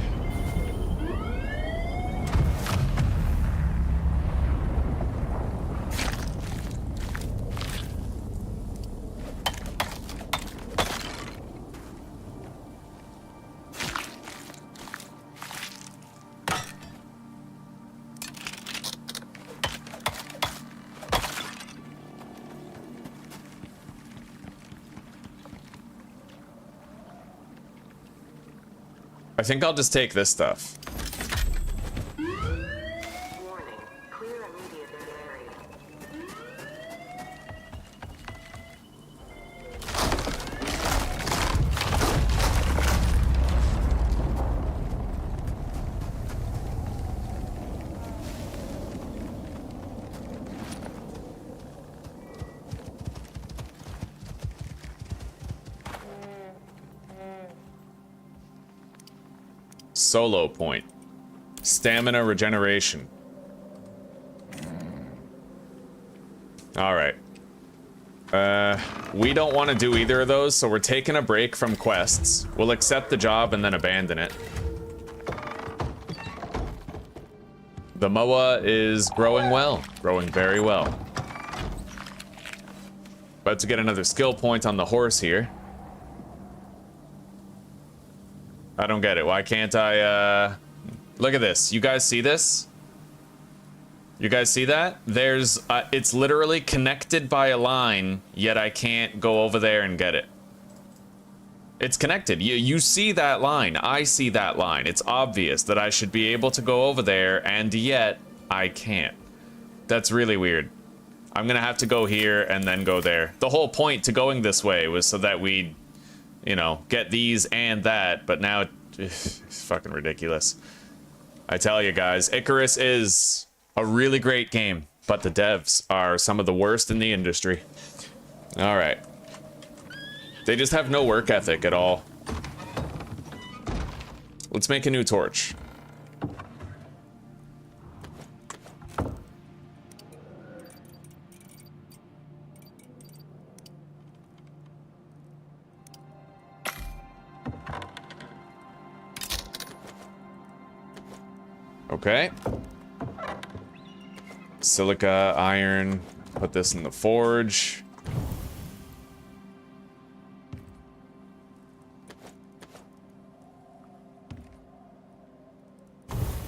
I think I'll just take this stuff. Warning. Clear immediate area. Solo point. Stamina regeneration. Alright. We don't want to do either of those, so we're taking a break from quests. We'll accept the job and then abandon it. The MOA is growing well. Growing very well. About to get another skill point on the horse here. I don't get it. Why can't I, Look at this. You guys see this? You guys see that? There's, it's literally connected by a line, yet I can't go over there and get it. It's connected. You see that line. I see that line. It's obvious that I should be able to go over there, and yet I can't. That's really weird. I'm gonna have to go here and then go there. The whole point to going this way was so that we'd, you know, get these and that, but now it's fucking ridiculous. I tell you guys, Icarus is a really great game, but the devs are some of the worst in the industry. All right. They just have no work ethic at all. Let's make a new torch. Okay. Silica, iron, put this in the forge.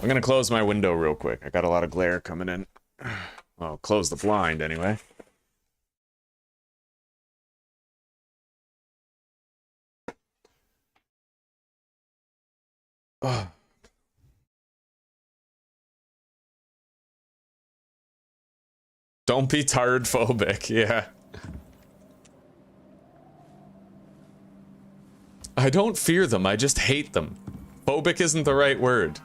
I'm gonna close my window real quick. I got a lot of glare coming in. Well, close the blind anyway. Oh. Don't be tired phobic, yeah. I don't fear them, I just hate them. Phobic isn't the right word.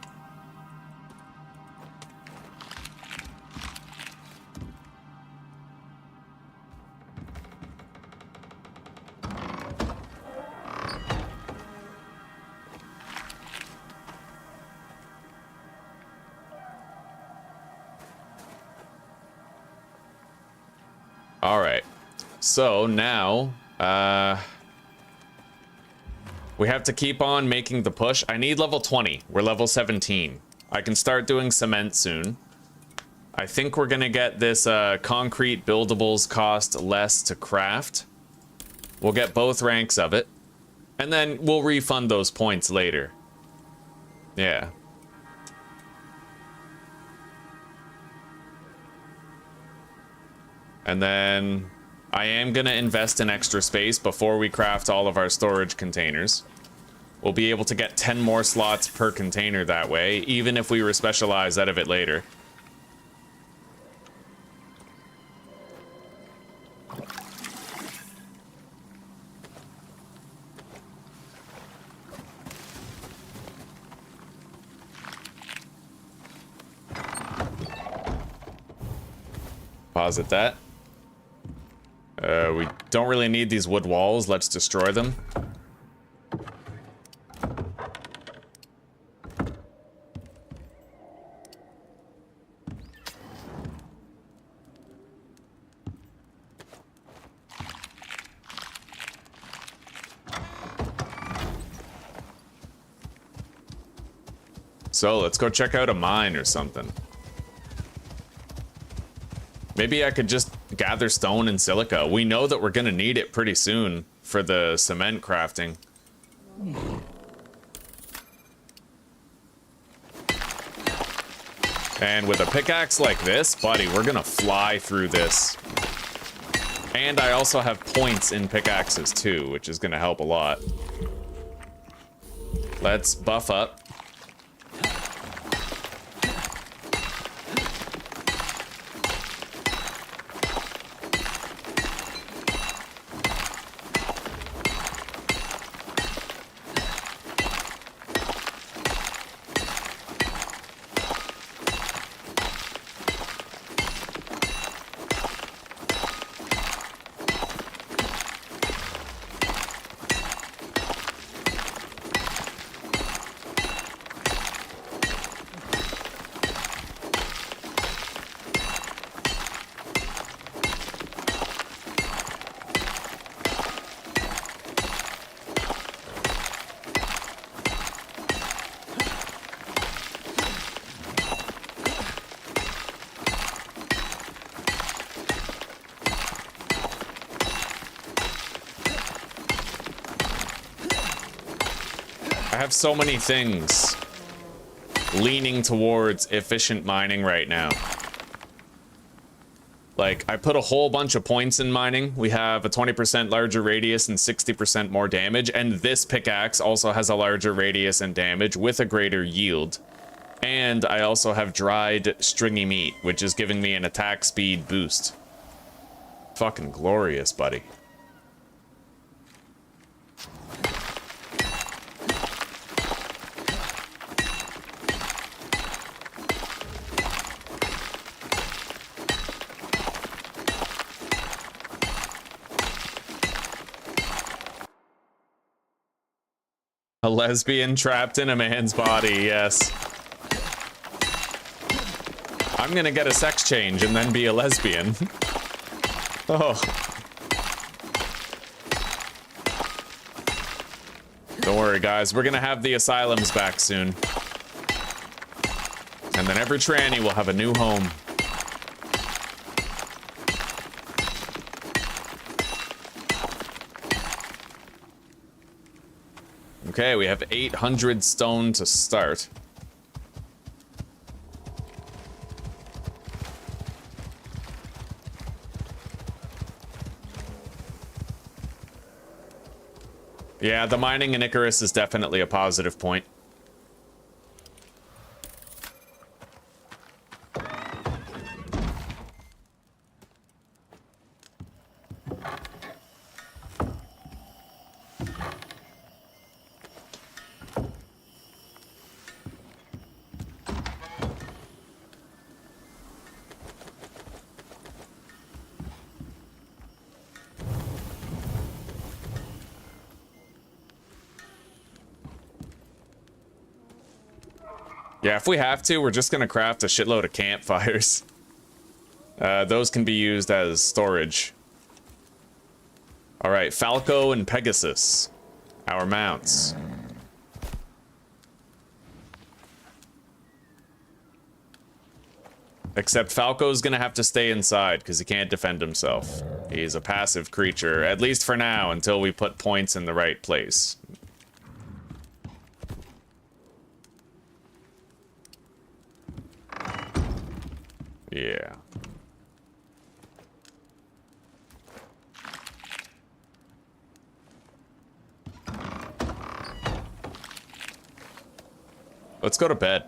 Alright, so now, we have to keep on making the push. I need level 20, we're level 17. I can start doing cement soon. I think we're gonna get this concrete buildables cost less to craft. We'll get both ranks of it, and then we'll refund those points later. Yeah. And then I am going to invest in extra space before we craft all of our storage containers. We'll be able to get 10 more slots per container that way, even if we respecialize out of it later. Posit that. We don't really need these wood walls. Let's destroy them. So let's go check out a mine or something. Maybe I could just gather stone and silica. We know that we're gonna need it pretty soon for the cement crafting. And with a pickaxe like this, buddy, we're gonna fly through this. And I also have points in pickaxes too, which is gonna help a lot. Let's buff up. have so many things leaning towards efficient mining right now. Like, I put a whole bunch of points in mining. We have a 20% larger radius and 60% more damage, and this pickaxe also has a larger radius and damage with a greater yield. And I also have dried stringy meat, which is giving me an attack speed boost. Fucking glorious, buddy. A lesbian trapped in a man's body, yes. I'm gonna get a sex change and then be a lesbian. Oh. Don't worry, guys. We're gonna have the asylums back soon. And then every tranny will have a new home. Okay, we have 800 stone to start. Yeah, the mining in Icarus is definitely a positive point. Yeah, if we have to, we're just gonna craft a shitload of campfires. Those can be used as storage. Alright, Falco and Pegasus. Our mounts. Except Falco's gonna have to stay inside, because he can't defend himself. He's a passive creature, at least for now, until we put points in the right place. Yeah. Let's go to bed.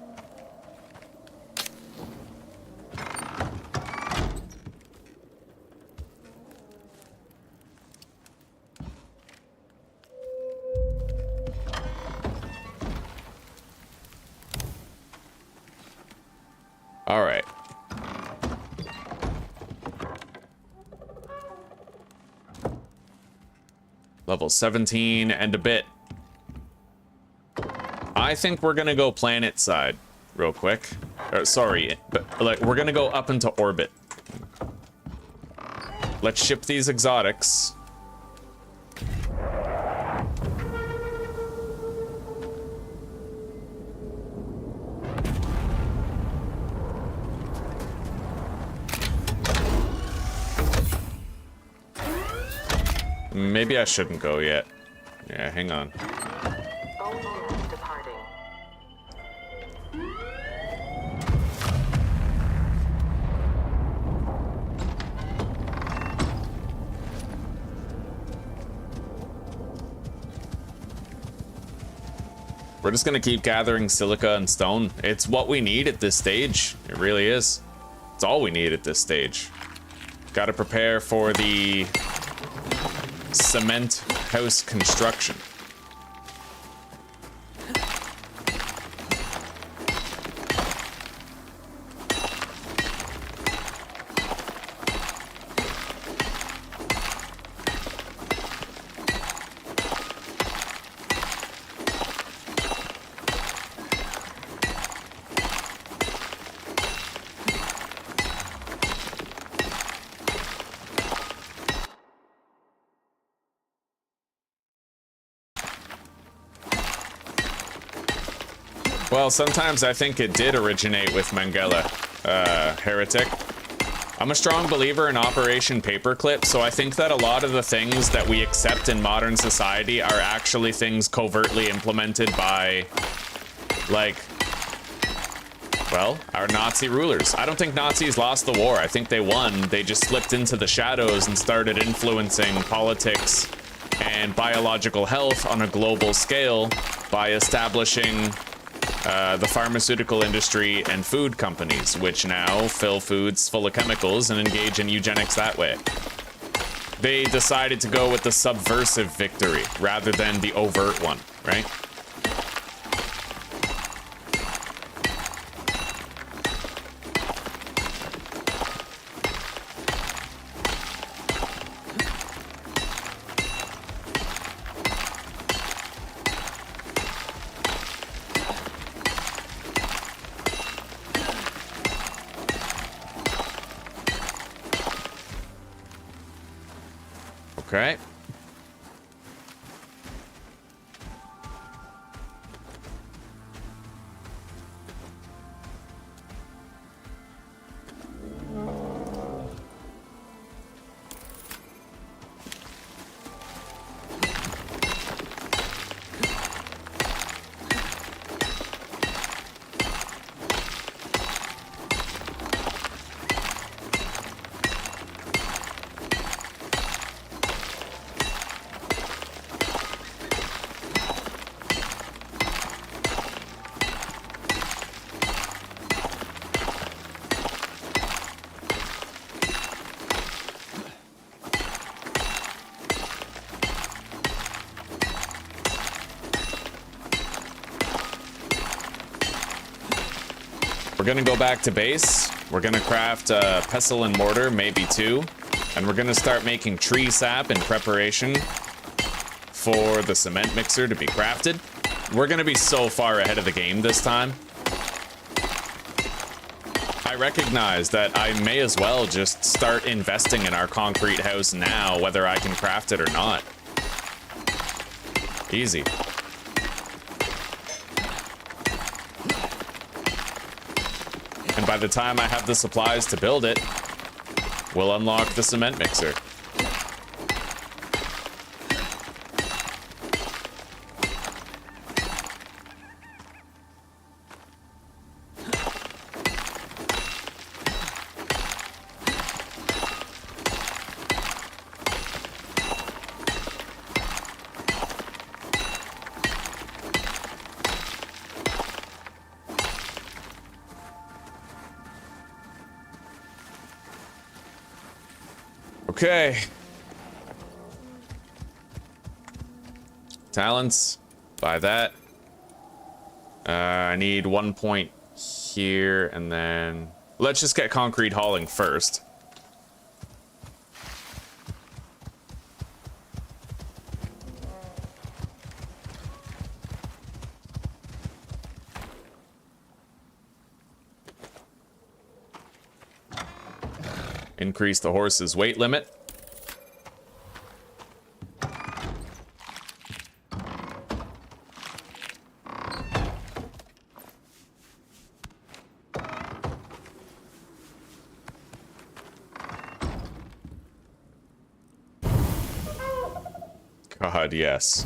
All right. Level 17 and a bit. I think we're gonna go planet side real quick. Sorry, but like we're gonna go up into orbit. Let's ship these exotics. Maybe I shouldn't go yet. Yeah, hang on. Only departing. We're just gonna keep gathering silica and stone. It's what we need at this stage. It really is. It's all we need at this stage. Gotta prepare for the cement house construction. Well, sometimes I think it did originate with Mangala, Heretic. I'm a strong believer in Operation Paperclip, so I think that a lot of the things that we accept in modern society are actually things covertly implemented by, like, well, our Nazi rulers. I don't think Nazis lost the war. I think they won. They just slipped into the shadows and started influencing politics and biological health on a global scale by establishing the pharmaceutical industry and food companies, which now fill foods full of chemicals and engage in eugenics that way. They decided to go with the subversive victory rather than the overt one, right? Okay. We're gonna go back to base. We're gonna craft pestle and mortar, maybe 2. And we're gonna start making tree sap in preparation for the cement mixer to be crafted. We're gonna be so far ahead of the game this time. I recognize that I may as well just start investing in our concrete house now, whether I can craft it or not. Easy. And by the time I have the supplies to build it, we'll unlock the cement mixer. Okay. Talents. Buy that. I need 1 point here, and then let's just get concrete hauling first. Increase the horse's weight limit. God, yes.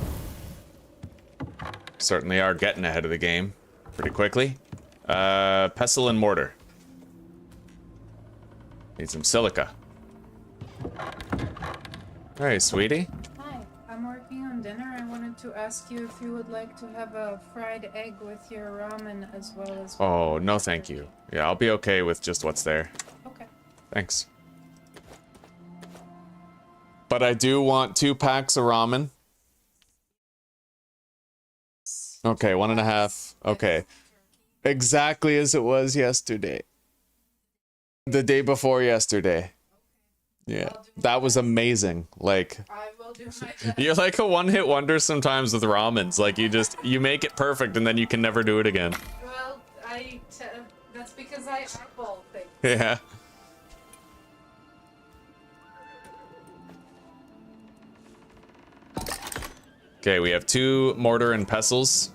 Certainly are getting ahead of the game pretty quickly. Pestle and mortar. Need some silica. Hey, sweetie. Hi, I'm working on dinner. I wanted to ask you if you would like to have a fried egg with your ramen as well as... Oh, no thank you. Yeah, I'll be okay with just what's there. Okay. Thanks. But I do want 2 packs of ramen. Okay, 1.5. Okay. Exactly as it was yesterday. The day before yesterday. Yeah, that was amazing. Like, I will do my best. you're like a one-hit wonder sometimes with ramens. Like, you make it perfect and then you can never do it again. Well, that's because I eyeball things. Yeah. Okay, we have 2 mortar and pestles.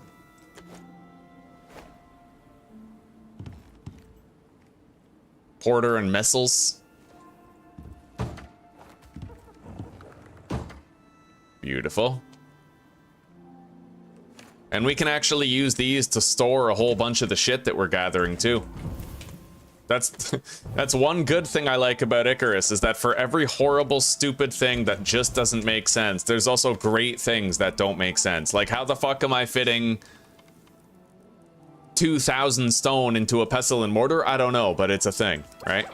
Porter and missiles. Beautiful. And we can actually use these to store a whole bunch of the shit that we're gathering too. That's one good thing I like about Icarus, is that for every horrible, stupid thing that just doesn't make sense, there's also great things that don't make sense. Like, how the fuck am I fitting 2,000 stone into a pestle and mortar? I don't know, but it's a thing, right?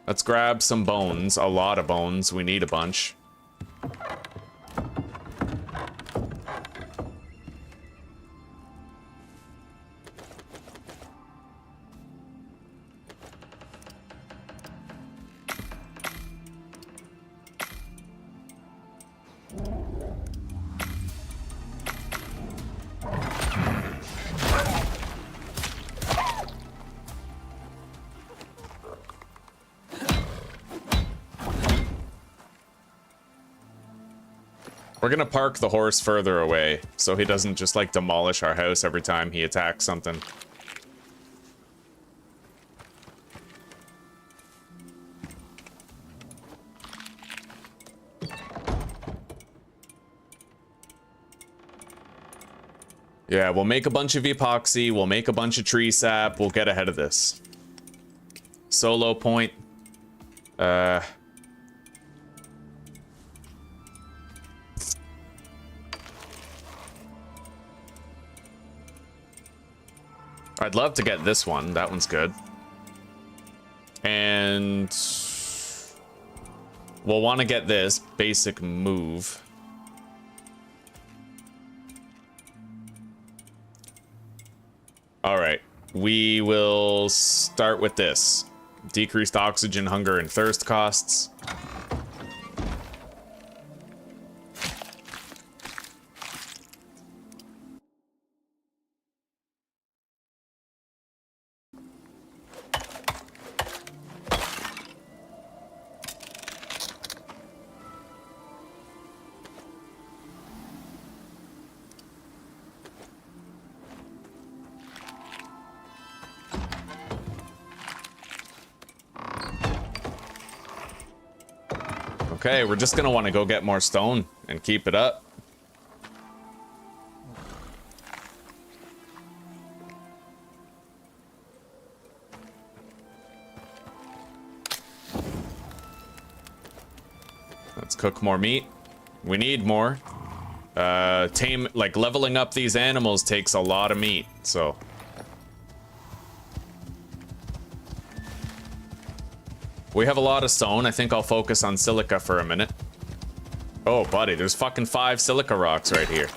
Let's grab some bones. A lot of bones. We need a bunch. We're gonna park the horse further away, so he doesn't just, like, demolish our house every time he attacks something. Yeah, we'll make a bunch of epoxy, we'll make a bunch of tree sap, we'll get ahead of this. Solo point. I'd love to get this one. That one's good. And we'll want to get this basic move. All right. We will start with this. Decreased oxygen, hunger, and thirst costs. Okay, we're just gonna want to go get more stone and keep it up. Let's cook more meat. We need more. Like, leveling up these animals takes a lot of meat, so... We have a lot of stone. I think I'll focus on silica for a minute. Oh, buddy, there's fucking 5 silica rocks right here.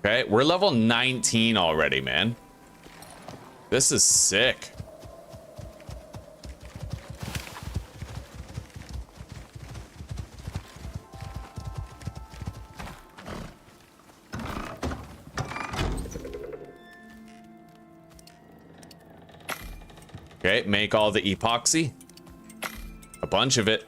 Okay, we're level 19 already, man. This is sick. Okay, make all the epoxy. A bunch of it.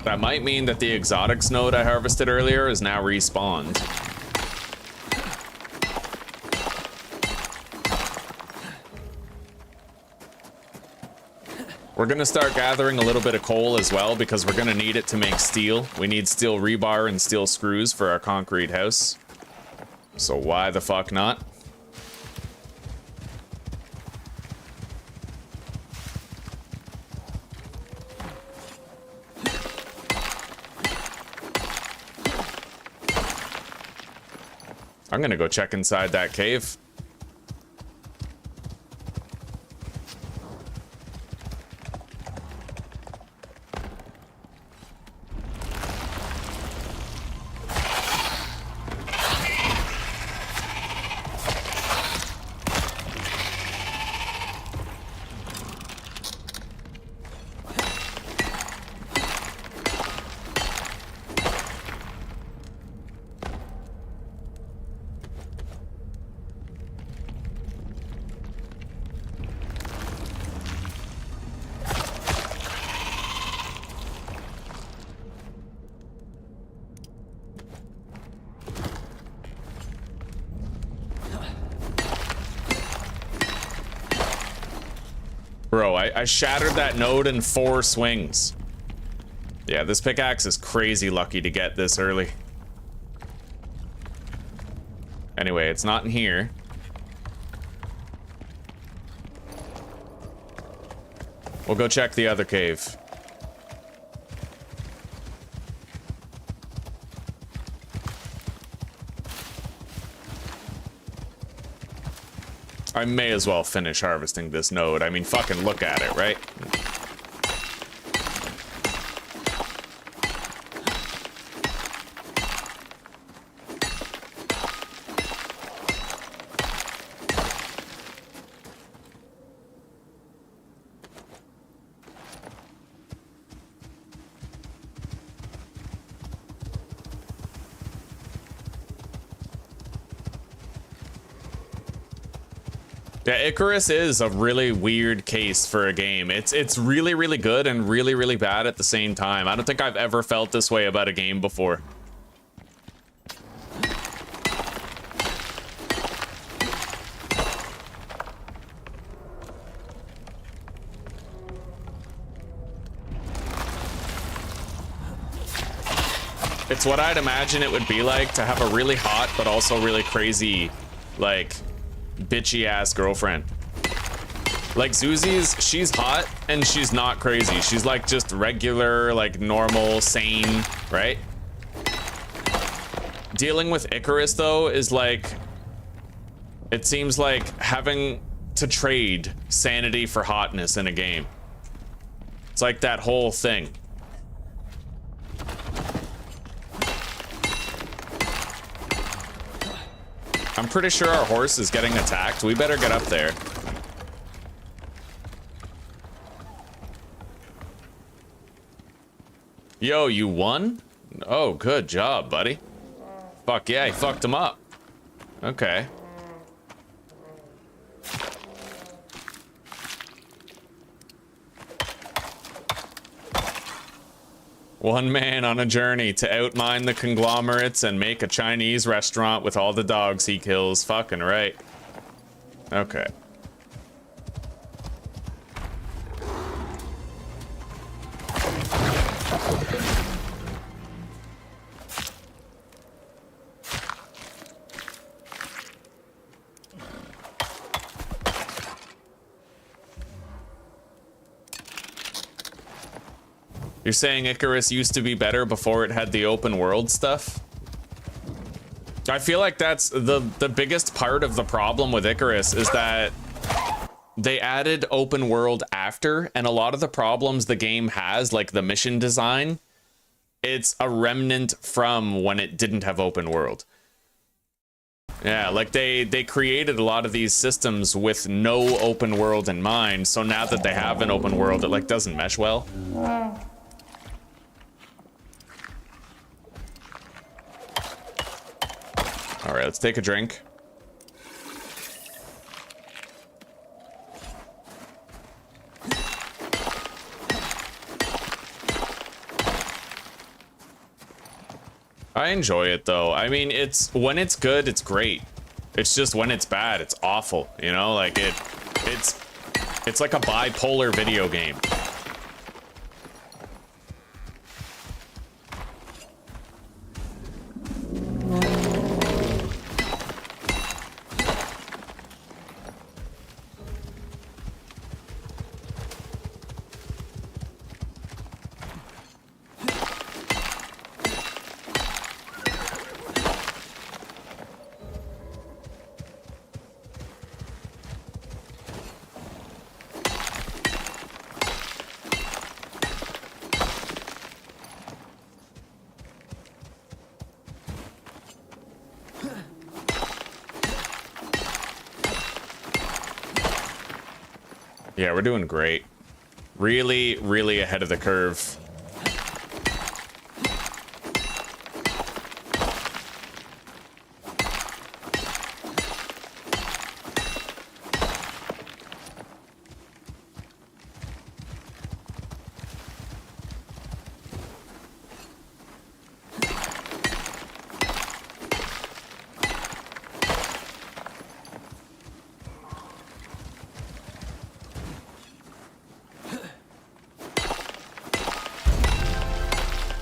That might mean that the exotics node I harvested earlier is now respawned. We're gonna start gathering a little bit of coal as well, because we're gonna need it to make steel. We need steel rebar and steel screws for our concrete house. So why the fuck not? I'm gonna go check inside that cave. Bro, I shattered that node in 4 swings. Yeah, this pickaxe is crazy lucky to get this early. Anyway, it's not in here. We'll go check the other cave. I may as well finish harvesting this node. I mean, fucking look at it, right? Yeah, Icarus is a really weird case for a game. It's really, really good and really, really bad at the same time. I don't think I've ever felt this way about a game before. It's what I'd imagine it would be like to have a really hot but also really crazy, like, bitchy ass girlfriend. Like Zuzi's, she's hot and she's not crazy. She's like just regular, like normal, sane, right? Dealing with Icarus though is like, it seems like having to trade sanity for hotness in a game. It's like that whole thing. I'm pretty sure our horse is getting attacked. We better get up there. Yo, you won? Oh, good job, buddy. Fuck yeah, he fucked him up. Okay. One man on a journey to outmine the conglomerates and make a Chinese restaurant with all the dogs he kills. Fucking right. Okay. You're saying Icarus used to be better before it had the open world stuff? I feel like that's the biggest part of the problem with Icarus is that they added open world after, and a lot of the problems the game has, like the mission design, it's a remnant from when it didn't have open world. Yeah, like they created a lot of these systems with no open world in mind, so now that they have an open world, it like doesn't mesh well. All right, let's take a drink. I enjoy it though. I mean, when it's good, it's great. It's just when it's bad, it's awful. You know, like it's like a bipolar video game. Yeah, we're doing great. Really, really ahead of the curve.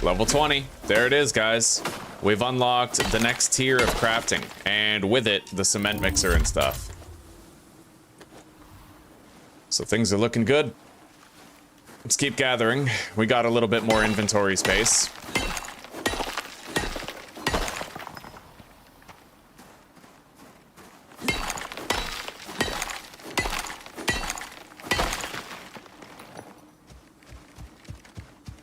Level 20. There it is, guys. We've unlocked the next tier of crafting, and with it, the cement mixer and stuff. So things are looking good. Let's keep gathering. We got a little bit more inventory space.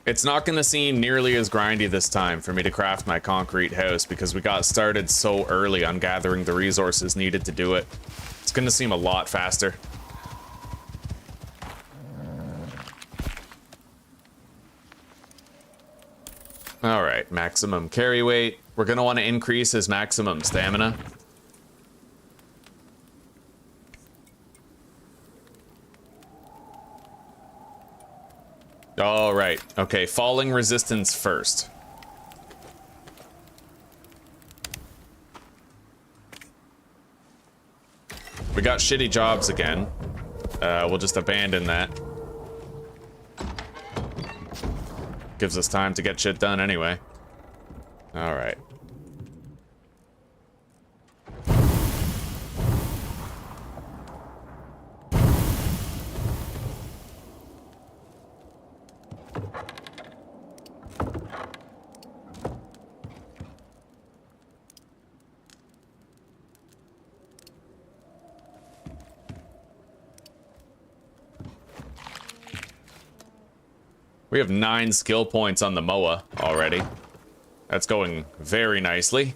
It's not going to seem nearly as grindy this time for me to craft my concrete house because we got started so early on gathering the resources needed to do it. It's going to seem a lot faster. All right, maximum carry weight. We're going to want to increase his maximum stamina. All right. Okay, falling resistance first. We got shitty jobs again. We'll just abandon that. Gives us time to get shit done anyway. All right. We have 9 skill points on the MOA already. That's going very nicely.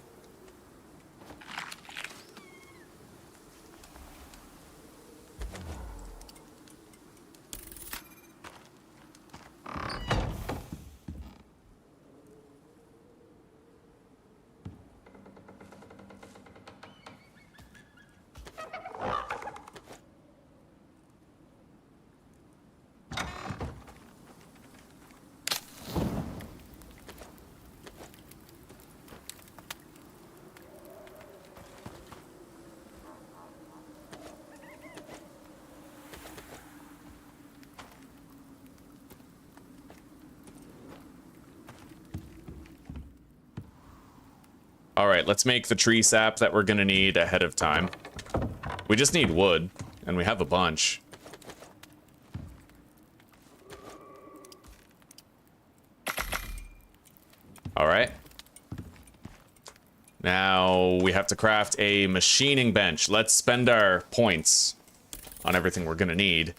All right, let's make the tree sap that we're gonna need ahead of time. We just need wood, and we have a bunch. All right. Now we have to craft a machining bench. Let's spend our points on everything we're gonna need.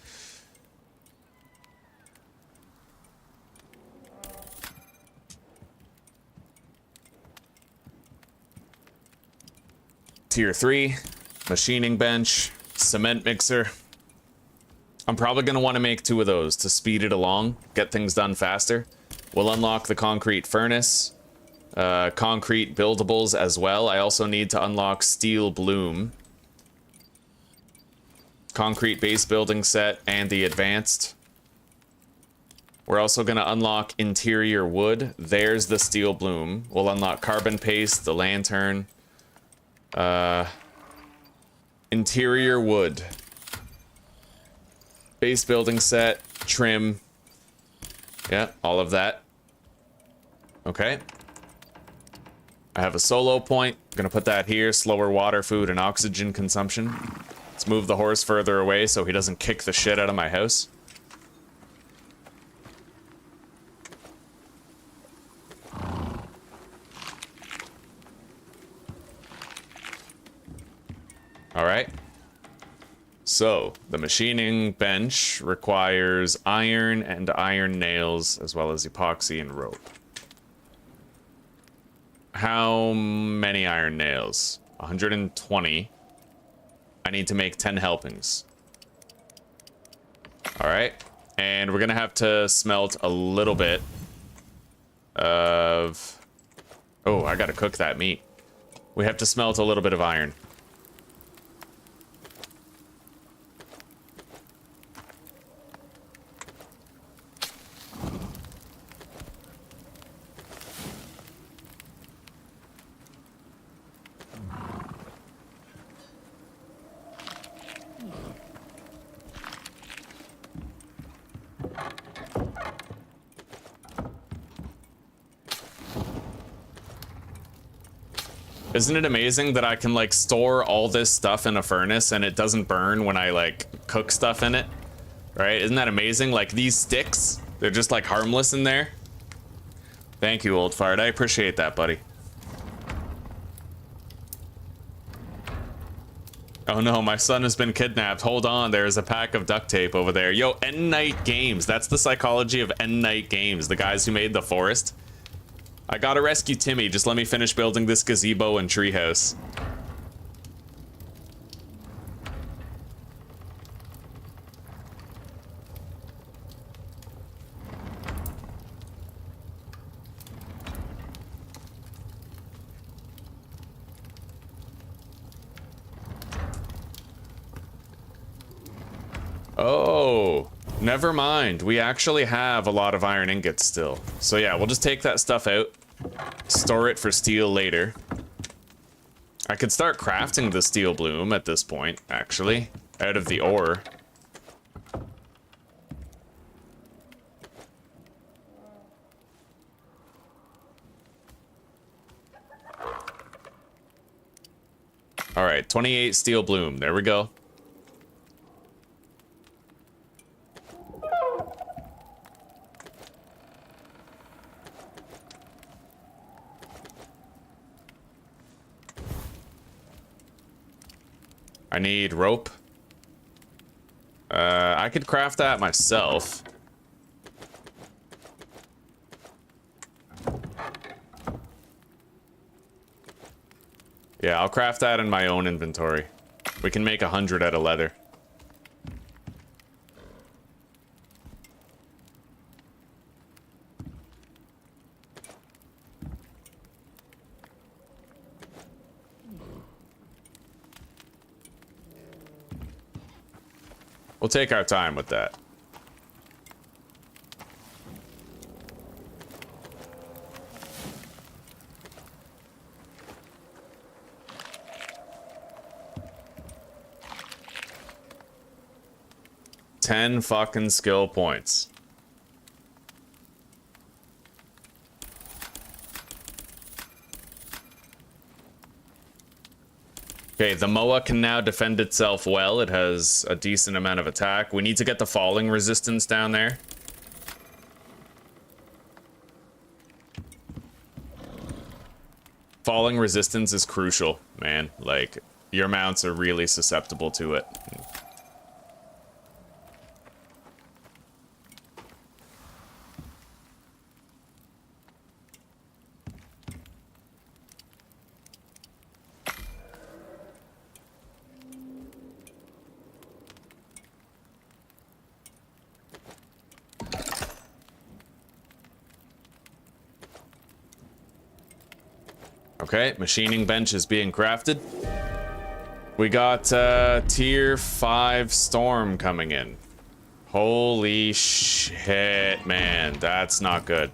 Tier 3, machining bench, cement mixer. I'm probably going to want to make 2 of those to speed it along, get things done faster. We'll unlock the concrete furnace, concrete buildables as well. I also need to unlock steel bloom, concrete base building set, and the advanced. We're also going to unlock interior wood. There's the steel bloom. We'll unlock carbon paste, the lantern. Interior wood, base building set, trim, yeah, all of that. Okay, I have a solo point. I'm gonna put that here. Slower water, food, and oxygen consumption. Let's move the horse further away so he doesn't kick the shit out of my house. All right. So the machining bench requires iron and iron nails, as well as epoxy and rope. How many iron nails? 120. I need to make 10 helpings. All right. And we're going to have to smelt a little bit of... Oh, I got to cook that meat. We have to smelt a little bit of iron. Isn't it amazing that I can like store all this stuff in a furnace and it doesn't burn when I like cook stuff in it? Right? Isn't that amazing? Like these sticks, they're just like harmless in there. Thank you, Old Fart. I appreciate that, buddy. Oh no, my son has been kidnapped. Hold on, there's a pack of duct tape over there. Yo, End Night Games. That's the psychology of End Night Games, the guys who made the forest. I gotta rescue Timmy. Just let me finish building this gazebo and treehouse. Oh, never mind. We actually have a lot of iron ingots still. So yeah, we'll just take that stuff out, store it for steel later. I could start crafting the steel bloom at this point, actually, out of the ore. All right, 28 steel bloom. There we go. I need rope. I could craft that myself. Yeah, I'll craft that in my own inventory. We can make 100 out of leather. We'll take our time with that. Ten fucking skill points. Okay, the Moa can now defend itself well. It has a decent amount of attack. We need to get the falling resistance down there. Falling resistance is crucial, man. Like, your mounts are really susceptible to it. Okay, machining bench is being crafted. We got tier 5 storm coming in. Holy shit, man. That's not good.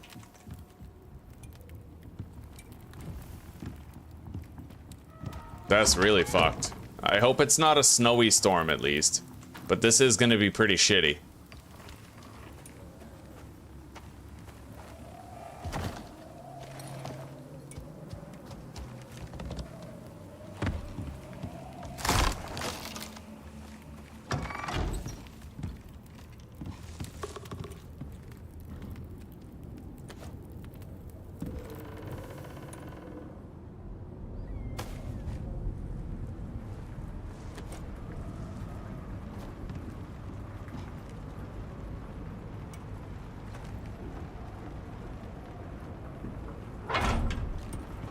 That's really fucked. I hope it's not a snowy storm at least. But this is gonna be pretty shitty.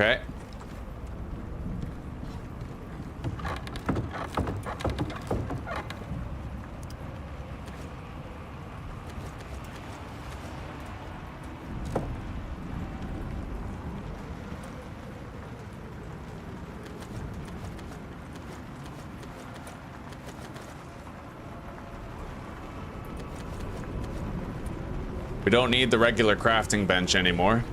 Okay. We don't need the regular crafting bench anymore.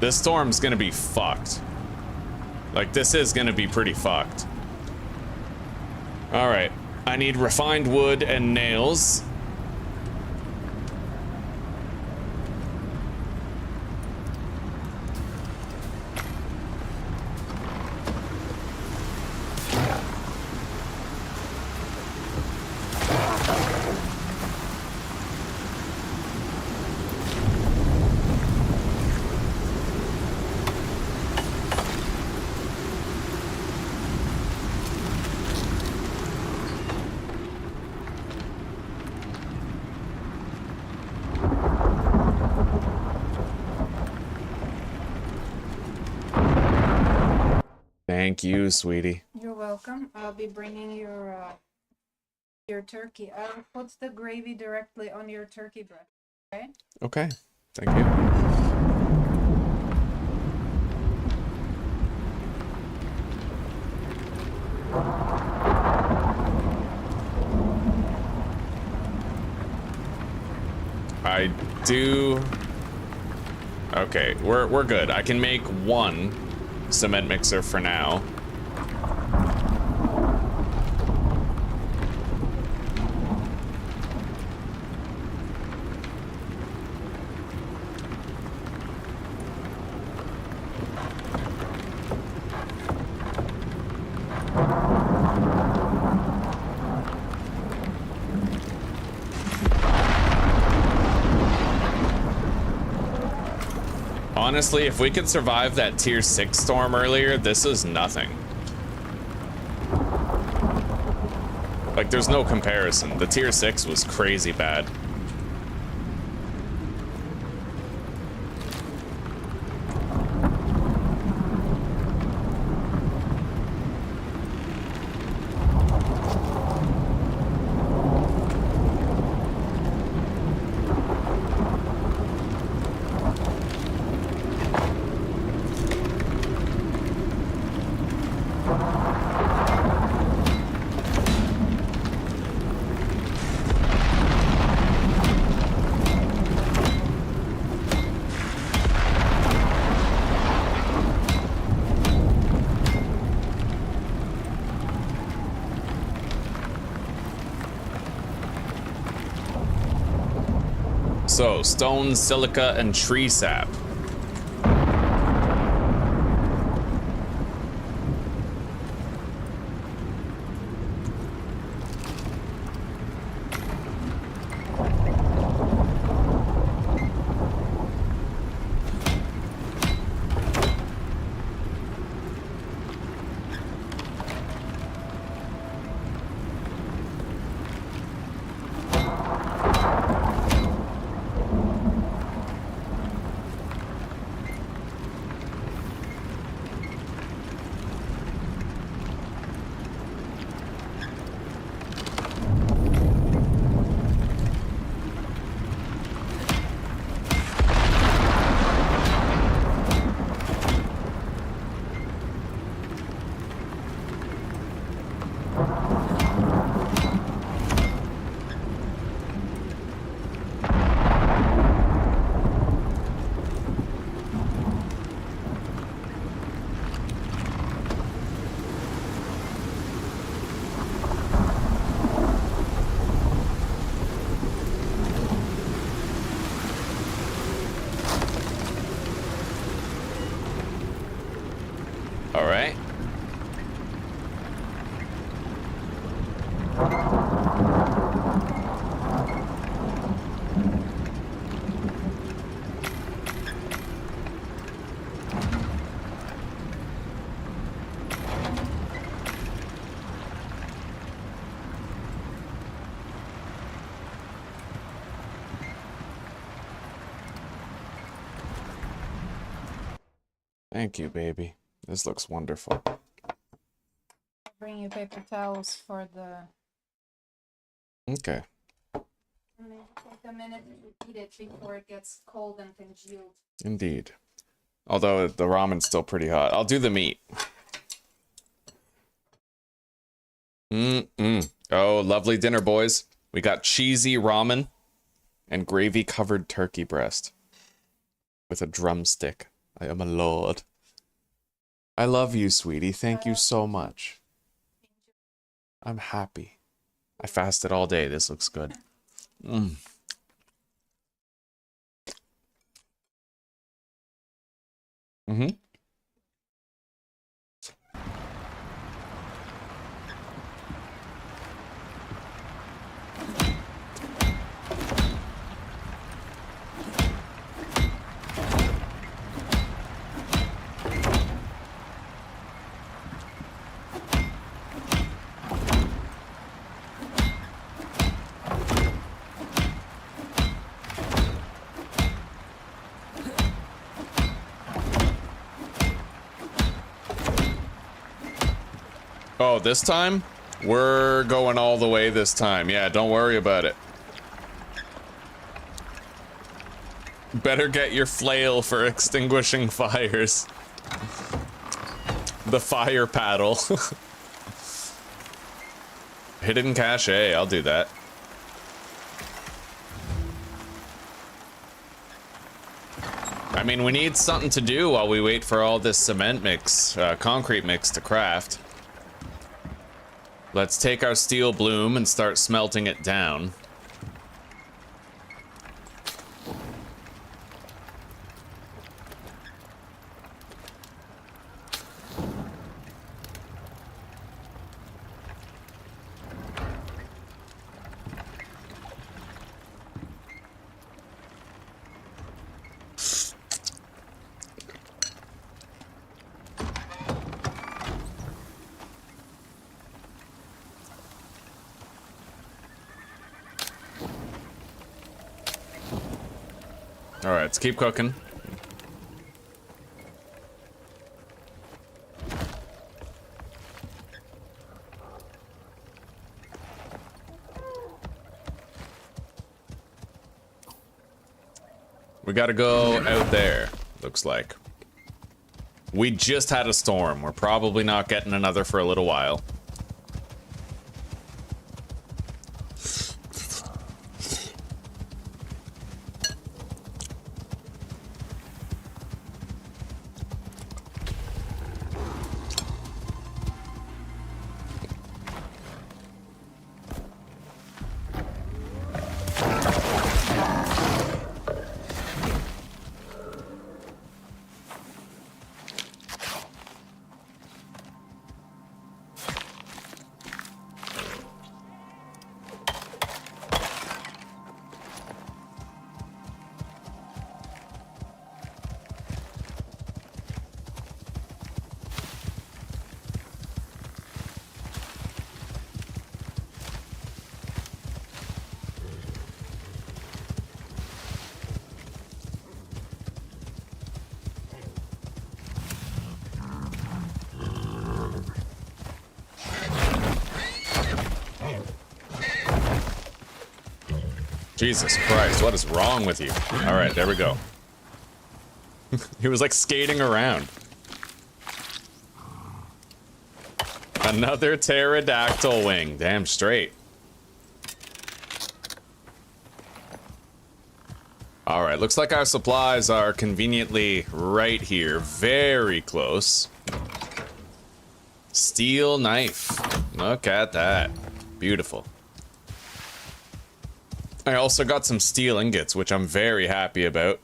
This storm's gonna be fucked. Like, this is gonna be pretty fucked. Alright. I need refined wood and nails. Thank you, sweetie. You're welcome. I'll be bringing your turkey. I'll put the gravy directly on your turkey breast. Okay? Okay. Thank you. I do. Okay, we're good. I can make one cement mixer for now. Honestly, if we could survive that tier 6 storm earlier, this is nothing. Like, there's no comparison. The tier 6 was crazy bad. So, stone, silica, and tree sap. All right. Thank you, baby. This looks wonderful. Bring you paper towels for the Okay. And then take a minute to eat it before it gets cold and congealed. Indeed. Although the ramen's still pretty hot. I'll do the meat. Oh, lovely dinner, boys. We got cheesy ramen and gravy-covered turkey breast with a drumstick. I am a lord. I love you, sweetie. Thank you so much. I'm happy. I fasted all day. This looks good. Oh, this time? We're going all the way this time. Yeah, don't worry about it. Better get your flail for extinguishing fires. The fire paddle. Hidden cache, I'll do that. I mean, we need something to do while we wait for all this cement mix, concrete mix to craft. Let's take our steel bloom and start smelting it down. Alright, let's keep cooking. We gotta go out there, looks like. We just had a storm. We're probably not getting another for a little while. Jesus Christ, what is wrong with you? Alright, there we go. He was like skating around. Another pterodactyl wing. Damn straight. Alright, looks like our supplies are conveniently right here. Very close. Steel knife. Look at that. Beautiful. I also got some steel ingots, which I'm very happy about.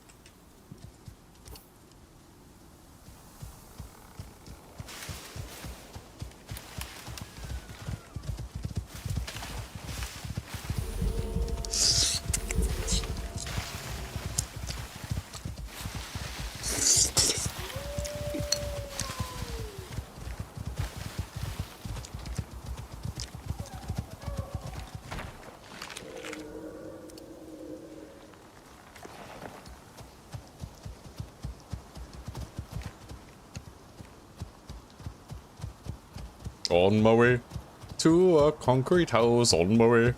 On my way to a concrete house, on my way.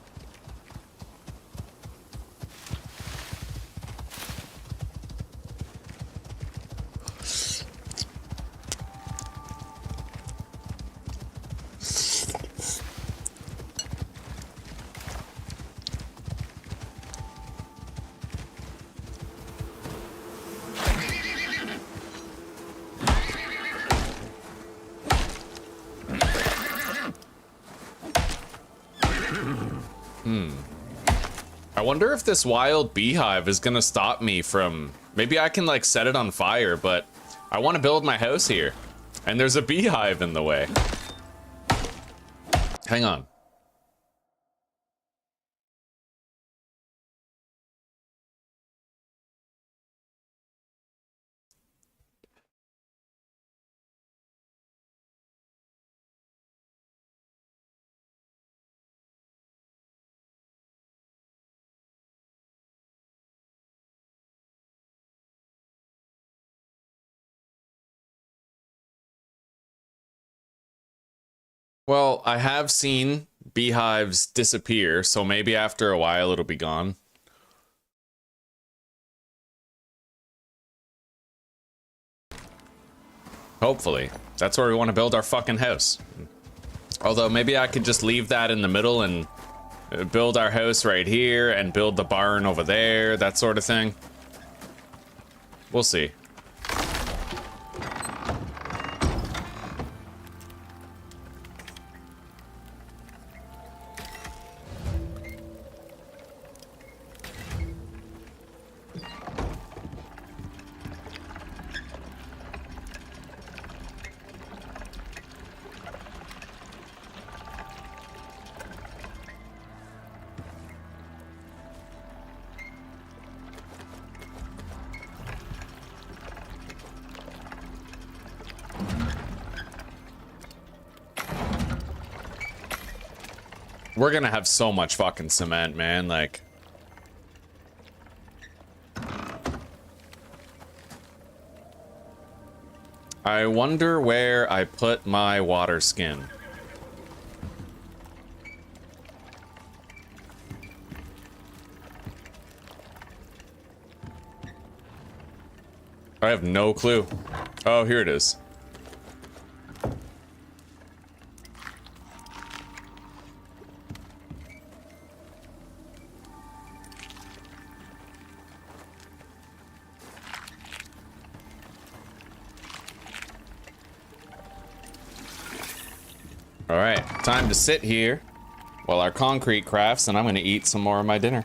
I wonder if this wild beehive is gonna stop me from... Maybe I can, like, set it on fire, but I want to build my house here. And there's a beehive in the way. Hang on. Well, I have seen beehives disappear, so maybe after a while it'll be gone. Hopefully. That's where we want to build our fucking house. Although maybe I could just leave that in the middle and build our house right here and build the barn over there, that sort of thing. We'll see. We're gonna have so much fucking cement, man, like... I wonder where I put my water skin. I have no clue. Oh, here it is. Alright, time to sit here while our concrete crafts, and I'm gonna eat some more of my dinner.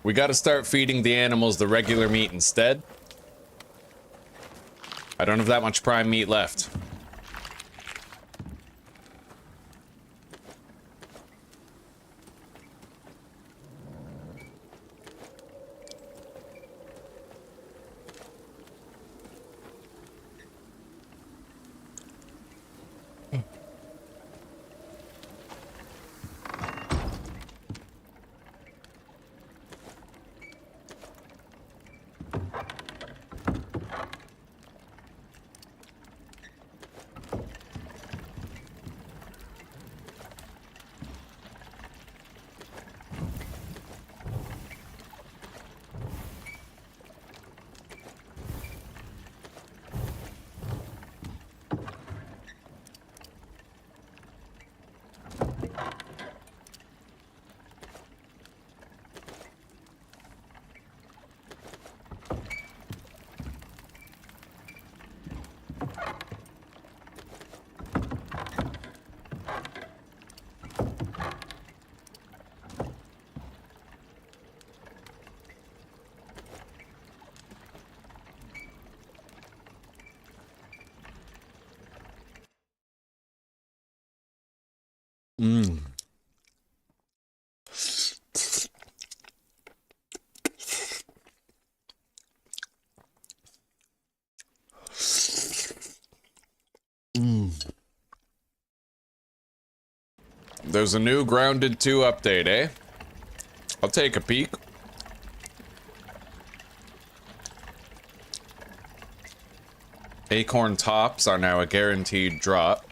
We gotta start feeding the animals the regular meat instead. I don't have that much prime meat left. There's a new Grounded 2 update, eh? I'll take a peek. Acorn tops are now a guaranteed drop.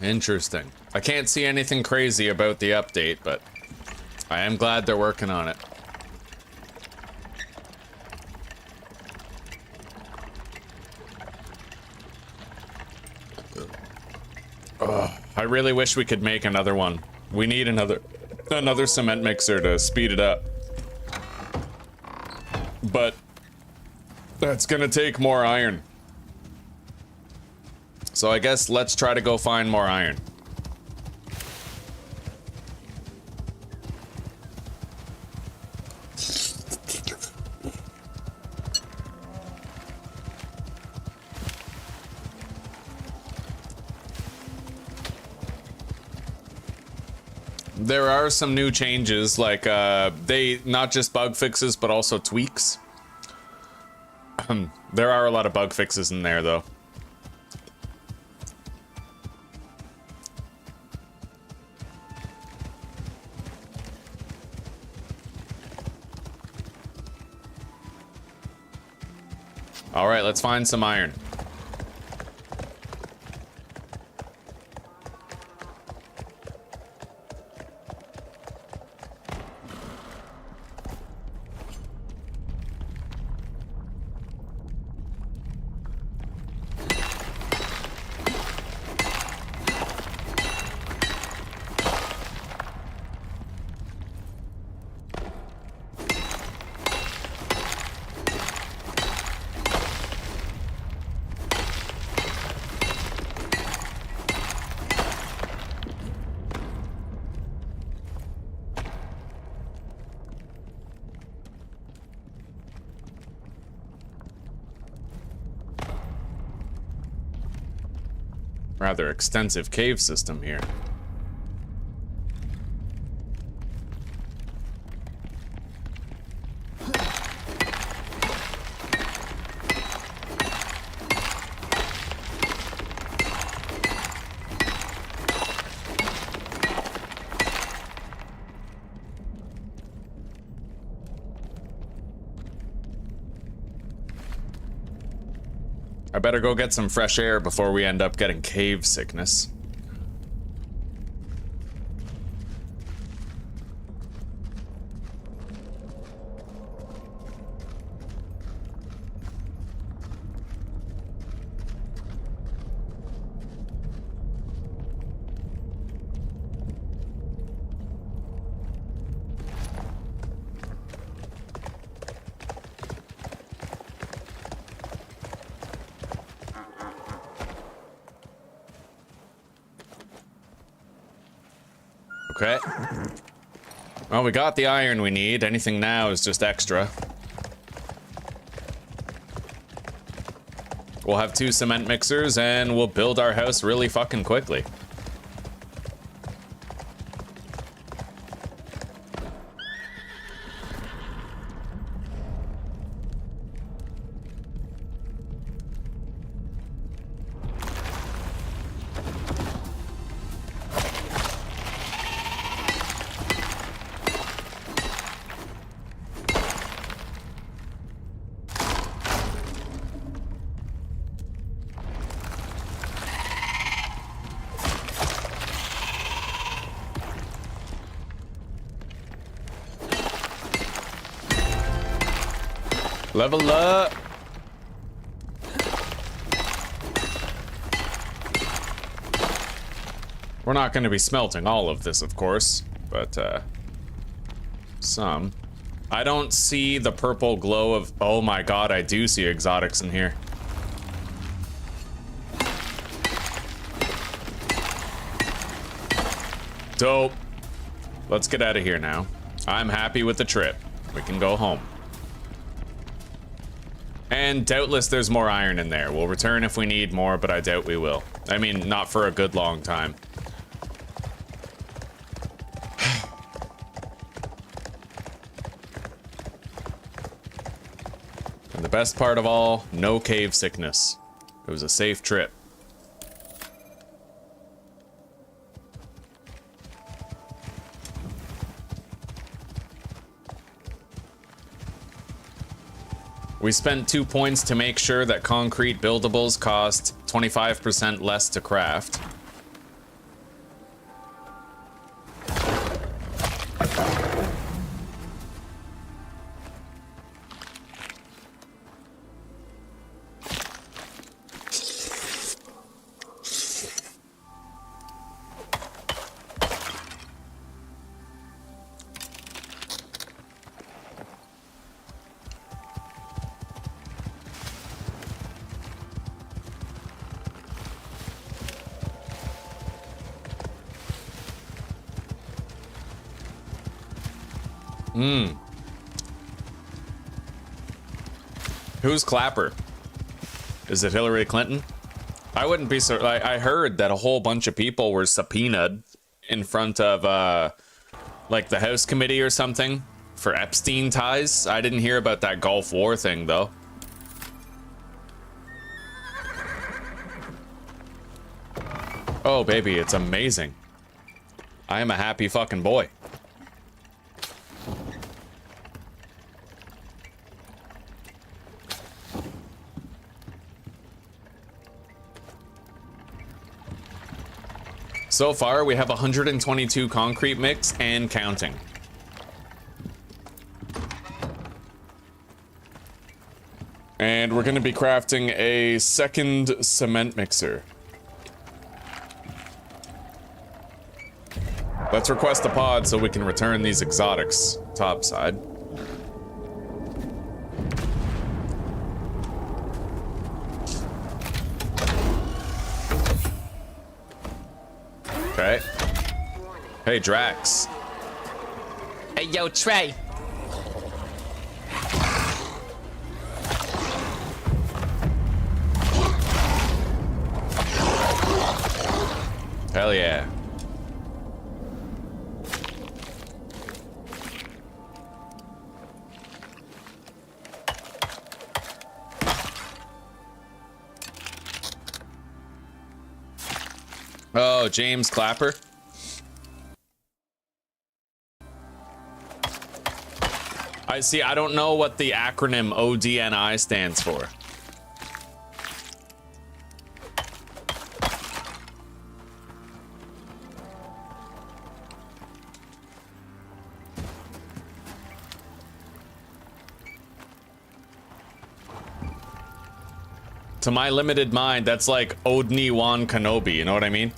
Interesting. I can't see anything crazy about the update, but I am glad they're working on it. I really wish we could make another one. We need another cement mixer to speed it up. But that's gonna take more iron. So I guess let's try to go find more iron. There are some new changes, like they not just bug fixes but also tweaks. There are a lot of bug fixes in there though. All right, let's find some iron. rather extensive cave system here. I better go get some fresh air before we end up getting cave sickness. Okay. Well, we got the iron we need. Anything now is just extra. We'll have 2 cement mixers and we'll build our house really fucking quickly. Level up. We're not going to be smelting all of this, of course, but some. I don't see the purple glow of... Oh my god, I do see exotics in here. Dope. Let's get out of here now. I'm happy with the trip. We can go home. And doubtless there's more iron in there. We'll return if we need more, but I doubt we will. I mean, not for a good long time. And the best part of all, no cave sickness. It was a safe trip. We spent 2 points to make sure that concrete buildables cost 25% less to craft. Who's Clapper? Is it Hillary Clinton? I wouldn't be so... I heard that a whole bunch of people were subpoenaed in front of, like, the House Committee or something for Epstein ties. I didn't hear about that Gulf War thing, though. Oh, baby, it's amazing. I am a happy fucking boy. So far, we have 122 concrete mix and counting. And we're going to be crafting a second cement mixer. Let's request a pod so we can return these exotics topside. Okay. Hey, Drax. Hey, yo, Trey. Hell yeah. Oh, James Clapper. I see. I don't know what the acronym ODNI stands for. To my limited mind, that's like Obi-Wan Kenobi, you know what I mean?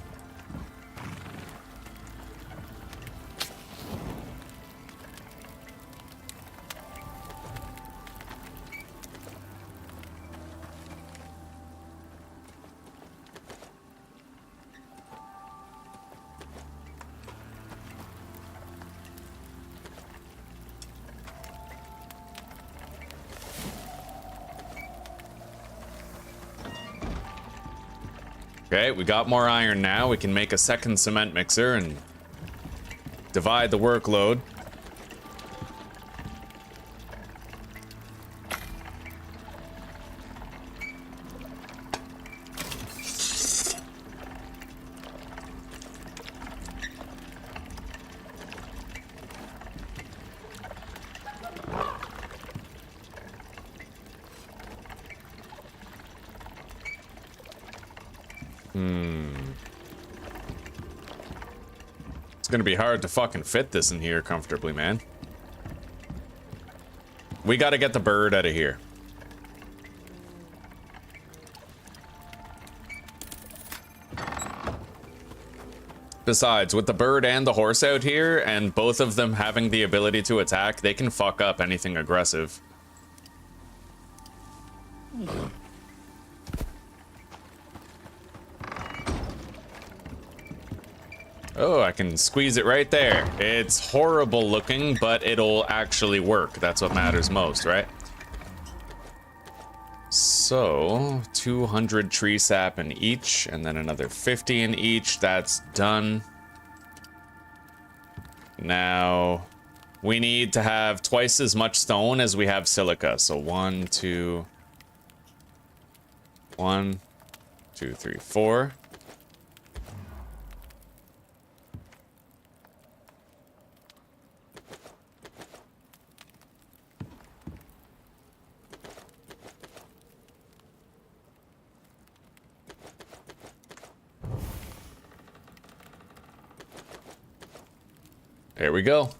Okay, we got more iron now. We can make a second cement mixer and divide the workload. It's gonna be hard to fucking fit this in here comfortably, man. We gotta get the bird out of here. Besides, with the bird and the horse out here, and both of them having the ability to attack, they can fuck up anything aggressive. Oh, I can squeeze it right there. It's horrible looking, but it'll actually work. That's what matters most, right? So, 200 tree sap in each, and then another 50 in each. That's done. Now, we need to have twice as much stone as we have silica. So 1, 2, 3, 4. There we go.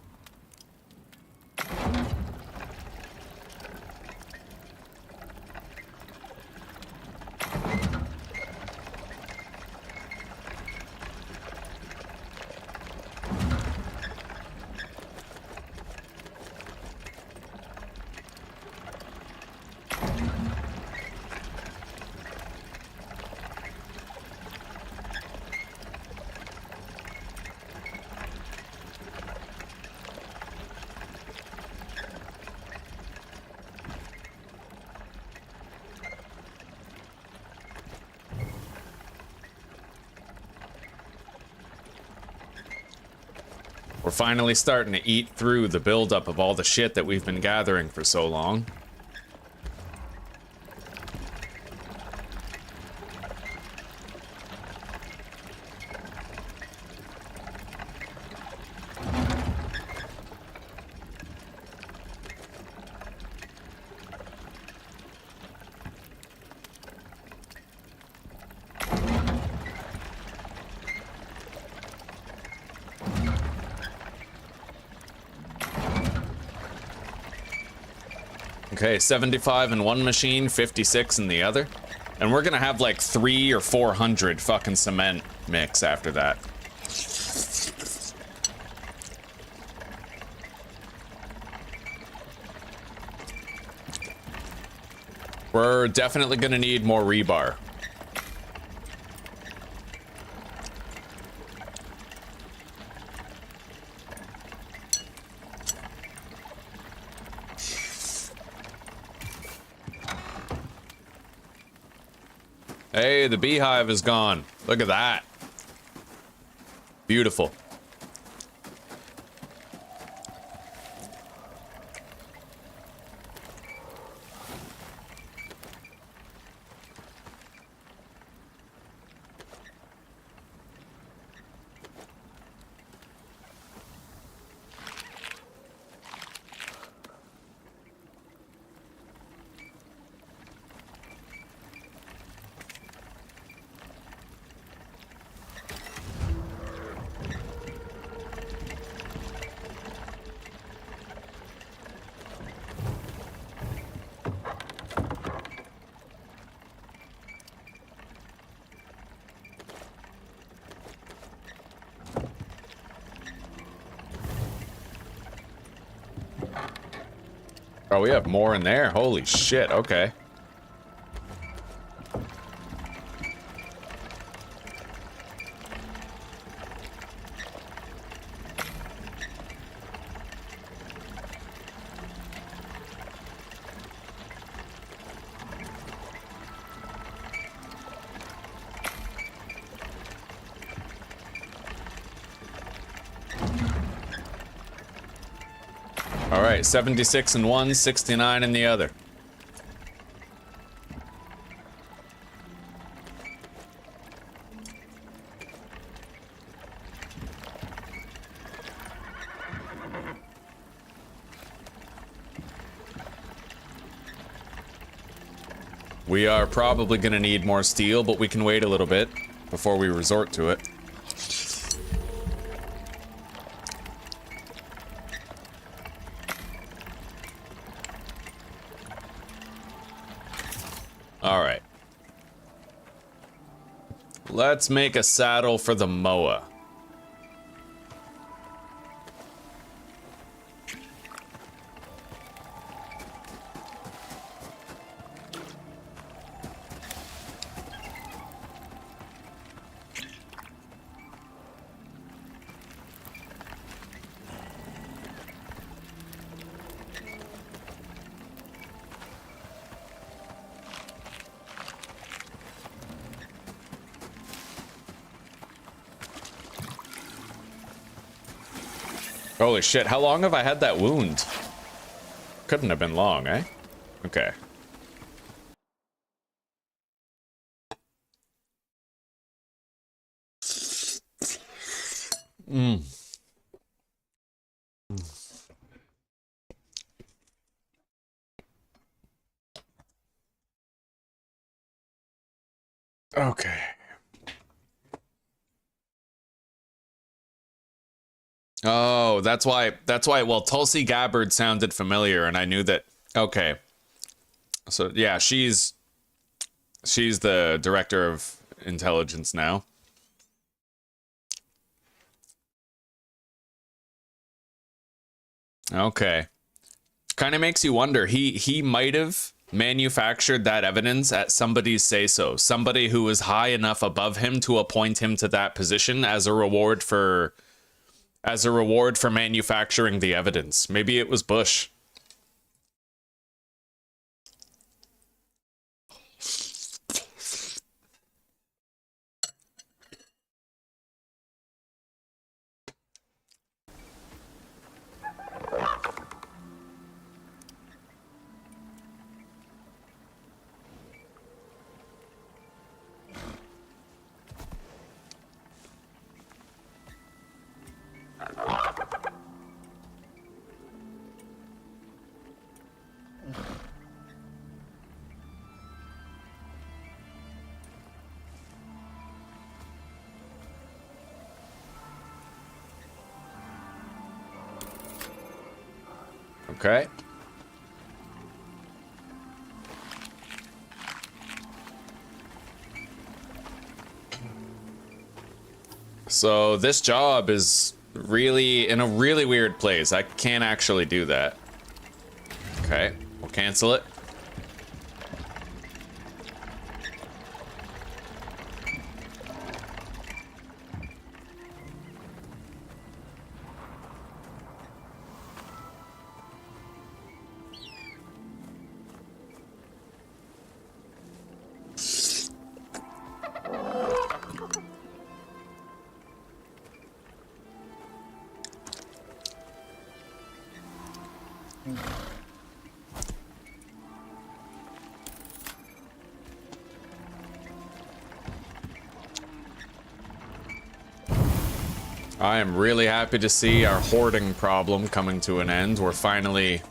We're finally starting to eat through the buildup of all the shit that we've been gathering for so long. Okay, 75 in one machine, 56 in the other. And we're gonna have like 300 or 400 fucking cement mix after that. We're definitely gonna need more rebar. Hey, the beehive is gone. Look at that. Beautiful. Oh, we have more in there. Holy shit. Okay. All right, 76 in one, 69 in the other. We are probably gonna need more steel, but we can wait a little bit before we resort to it. All right. Let's make a saddle for the moa. Holy shit, how long have I had that wound? Couldn't have been long, eh? Okay. Okay. Oh, that's why, well, Tulsi Gabbard sounded familiar, and I knew that, okay. So, yeah, she's the director of intelligence now. Okay. Kind of makes you wonder, he might have manufactured that evidence at somebody's say-so. Somebody who was high enough above him to appoint him to that position as a reward for manufacturing the evidence. Maybe it was Bush. Okay. So this job is really in a really weird place. I can't actually do that. Okay, we'll cancel it. I am really happy to see our hoarding problem coming to an end. We're finally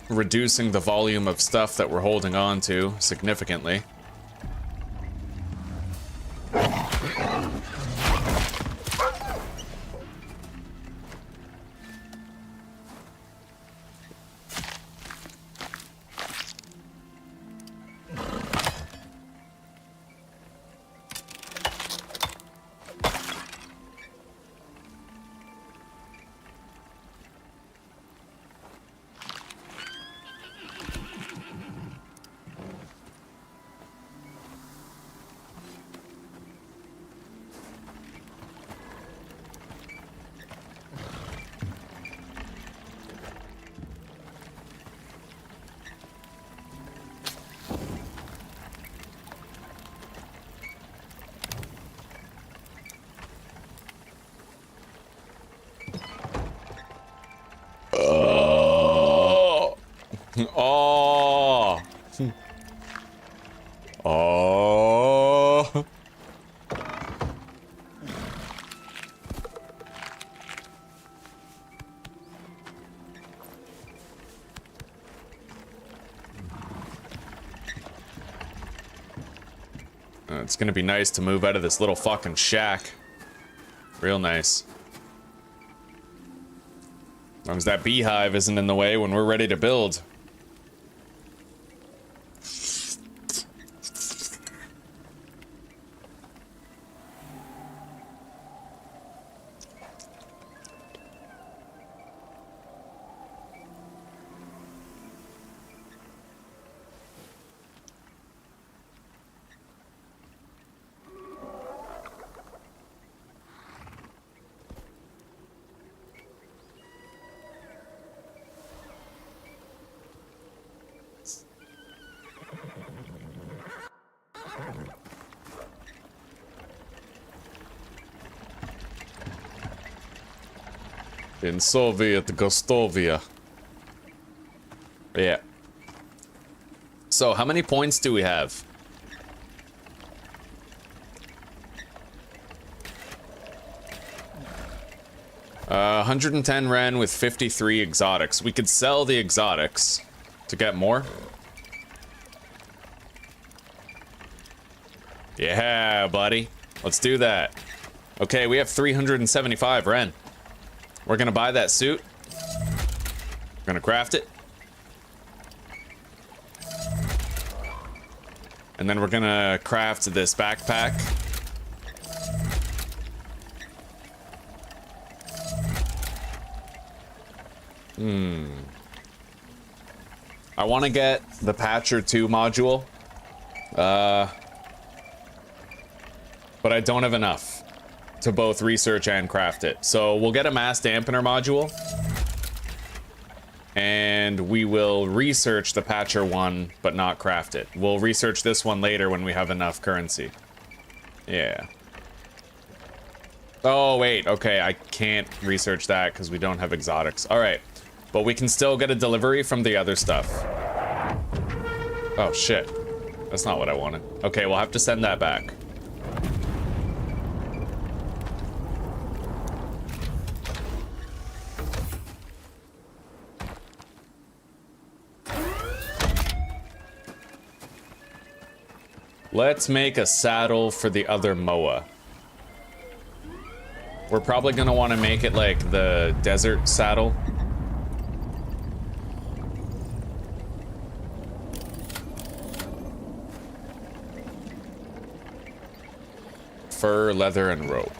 reducing the volume of stuff that we're holding on to significantly. Oh. Oh. It's gonna be nice to move out of this little fucking shack. Real nice. As long as that beehive isn't in the way when we're ready to build. In Soviet Gostovia. Yeah. So, how many points do we have? Uh, 110 Ren with 53 exotics. We could sell the exotics to get more. Yeah, buddy. Let's do that. Okay, we have 375 Ren. We're gonna buy that suit. We're gonna craft it. And then we're gonna craft this backpack. I want to get the Patcher 2 module. But I don't have enough to both research and craft it. So we'll get a mass dampener module. And we will research the Patcher one, but not craft it. We'll research this one later when we have enough currency. Yeah. Oh, wait. Okay, I can't research that because we don't have exotics. All right. But we can still get a delivery from the other stuff. Oh, shit. That's not what I wanted. Okay, we'll have to send that back. Let's make a saddle for the other Moa. We're probably gonna want to make it like the desert saddle. Fur, leather, and rope.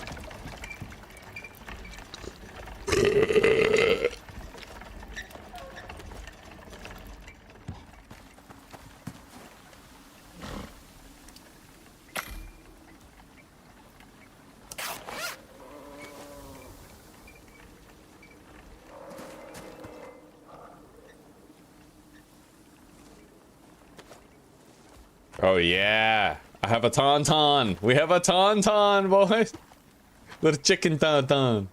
Oh yeah, I have a tauntaun. We have a tauntaun, boys. Little chicken tauntaun.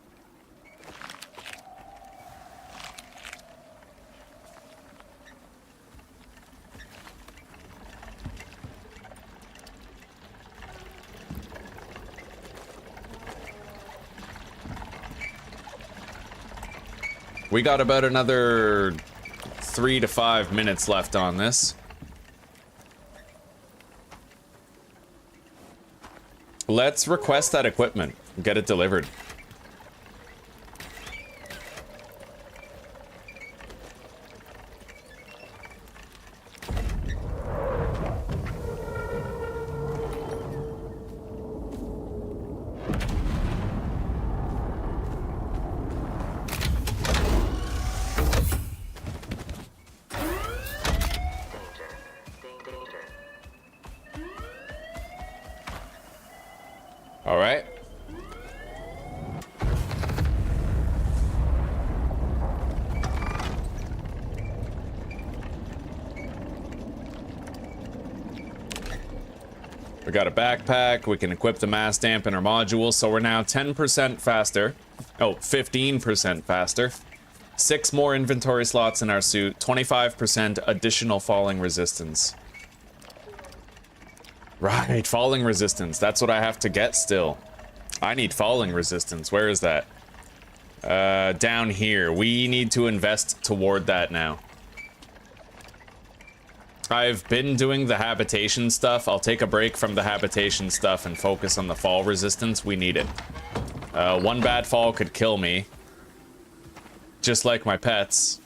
We got about another 3 to 5 minutes left on this. Let's request that equipment and get it delivered. All right. We got a backpack. We can equip the mass dampener module, so we're now 10% faster. Oh, 15% faster. 6 more inventory slots in our suit. 25% additional falling resistance. Right, falling resistance. That's what I have to get still. I need falling resistance. Where is that? Down here. We need to invest toward that now. I've been doing the habitation stuff. I'll take a break from the habitation stuff and focus on the fall resistance. We need it. One bad fall could kill me. Just like my pets.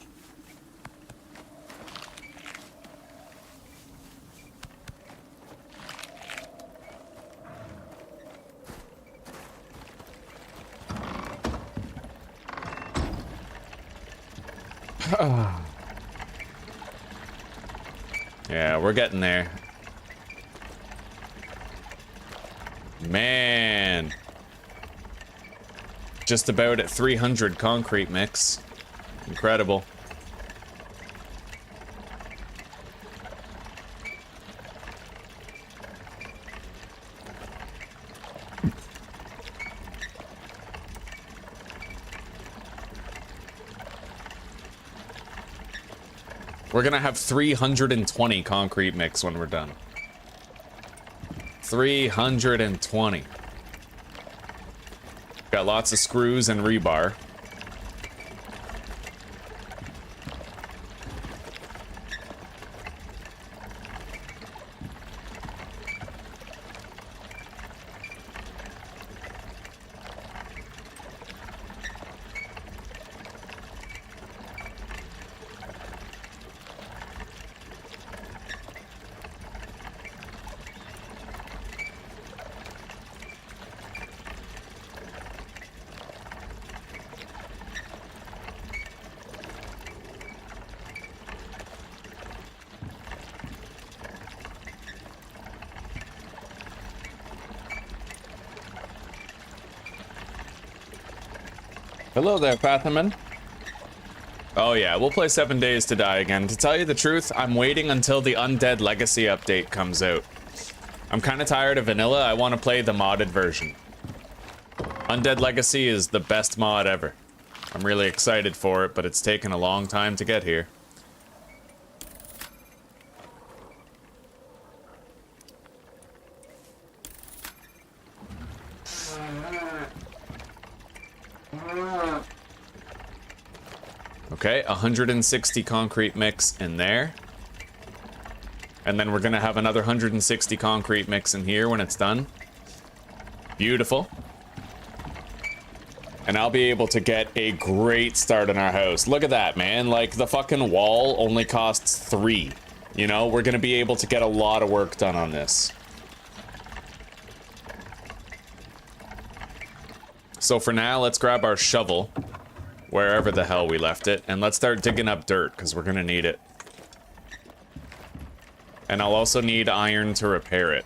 Yeah, we're getting there. Man. Just about at 300 concrete mix. Incredible. We're gonna have 320 concrete mix when we're done. 320. Got lots of screws and rebar. Hello there, Pathaman. Oh yeah, we'll play 7 Days to Die again. To tell you the truth, I'm waiting until the Undead Legacy update comes out. I'm kind of tired of vanilla. I want to play the modded version. Undead Legacy is the best mod ever. I'm really excited for it, but it's taken a long time to get here. Okay, 160 concrete mix in there. And then we're gonna have another 160 concrete mix in here when it's done. Beautiful. And I'll be able to get a great start on our house. Look at that, man. Like, the fucking wall only costs 3. You know, we're gonna be able to get a lot of work done on this. So for now, let's grab our shovel, wherever the hell we left it, and let's start digging up dirt, because we're gonna need it. And I'll also need iron to repair it.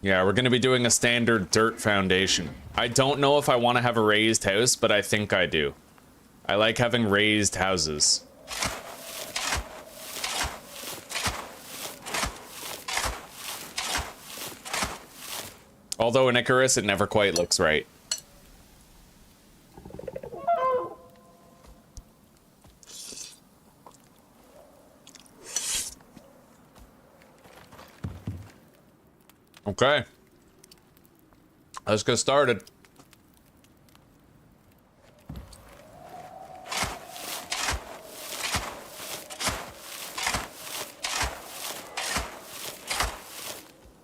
Yeah, we're gonna be doing a standard dirt foundation. I don't know if I want to have a raised house, but I think I do. I like having raised houses. Although in Icarus, it never quite looks right. Okay. Let's get started.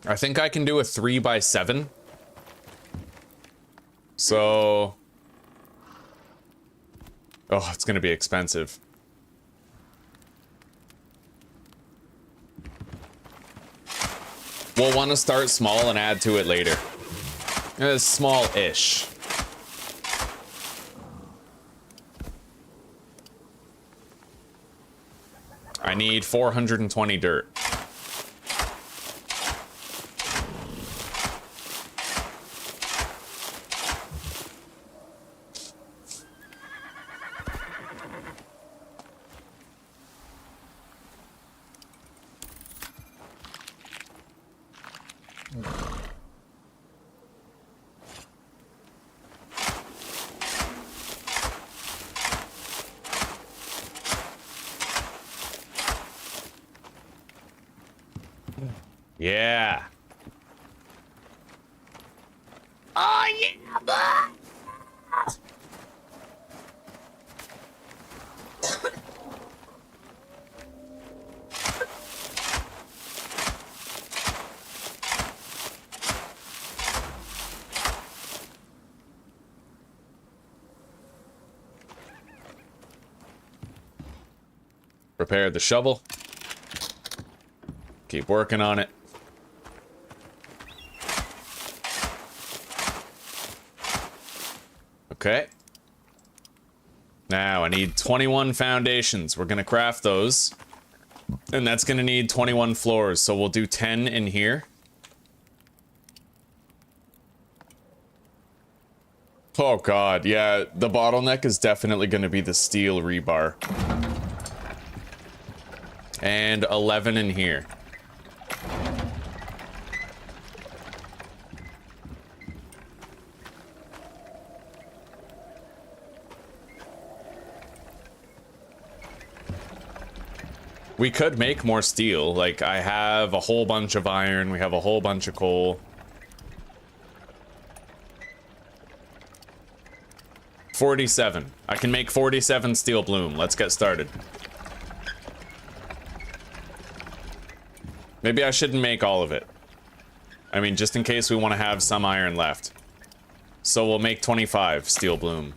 I think I can do a 3x7. So... oh, it's gonna be expensive. We'll want to start small and add to it later. Small-ish. I need 420 dirt. Yeah. Oh yeah, boy. Prepare the shovel. Keep working on it. Okay. Now I need 21 foundations. We're gonna craft those. And that's gonna need 21 floors, so we'll do 10 in here. Oh god, yeah, the bottleneck is definitely gonna be the steel rebar. And 11 in here. We could make more steel. Like, I have a whole bunch of iron, we have a whole bunch of coal. 47. I can make 47 steel bloom. Let's get started. Maybe I shouldn't make all of it. I mean, just in case we want to have some iron left. So we'll make 25 steel bloom.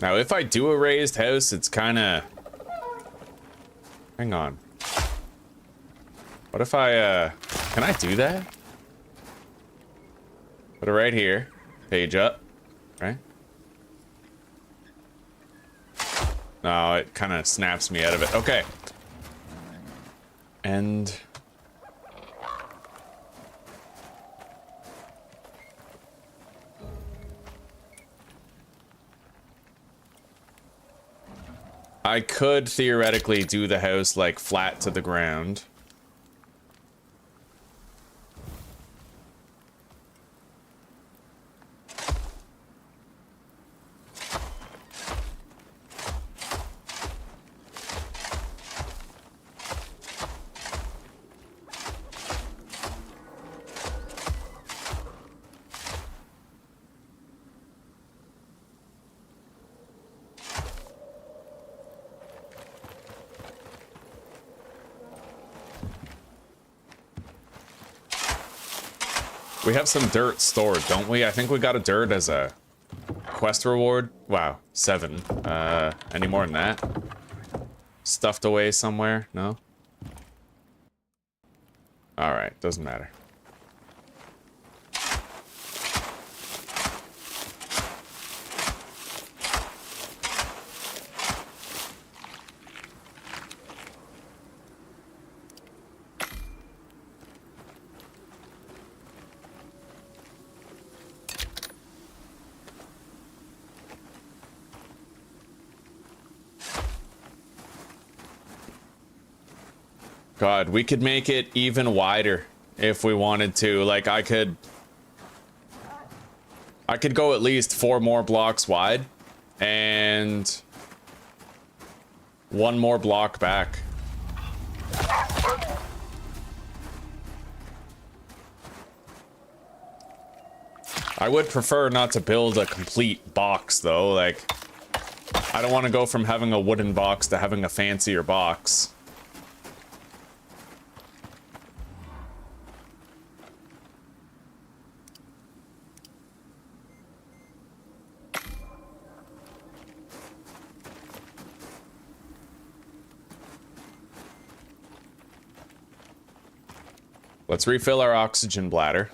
Now, if I do a raised house, it's kind of... hang on. What if I, can I do that? Put it right here. Page up. Right? No, it kind of snaps me out of it. Okay. And... I could theoretically do the house, like, flat to the ground. We have some dirt stored, don't we? I think we got a dirt as a quest reward. Wow, 7. Any more than that? Stuffed away somewhere? No? Alright, doesn't matter. God, we could make it even wider if we wanted to. Like, I could I could go at least 4 more blocks wide and 1 more block back. I would prefer not to build a complete box though, like I don't want to go from having a wooden box to having a fancier box. Let's refill our oxygen bladder.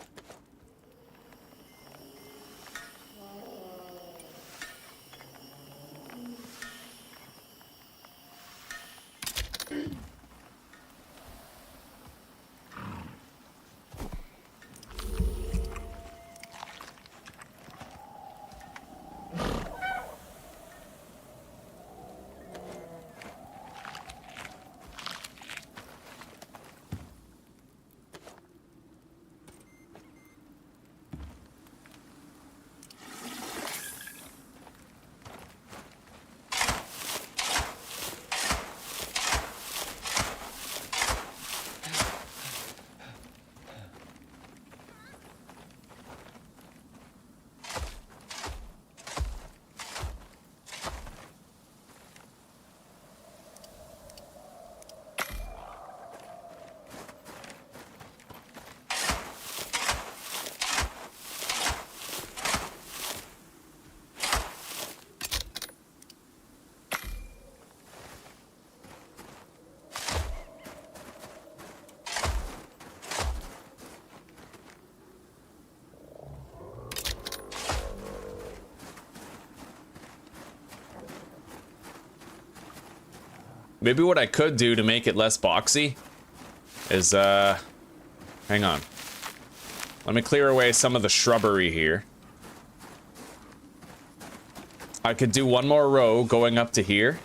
Maybe what I could do to make it less boxy is, hang on. Let me clear away some of the shrubbery here. I could do 1 more row going up to here,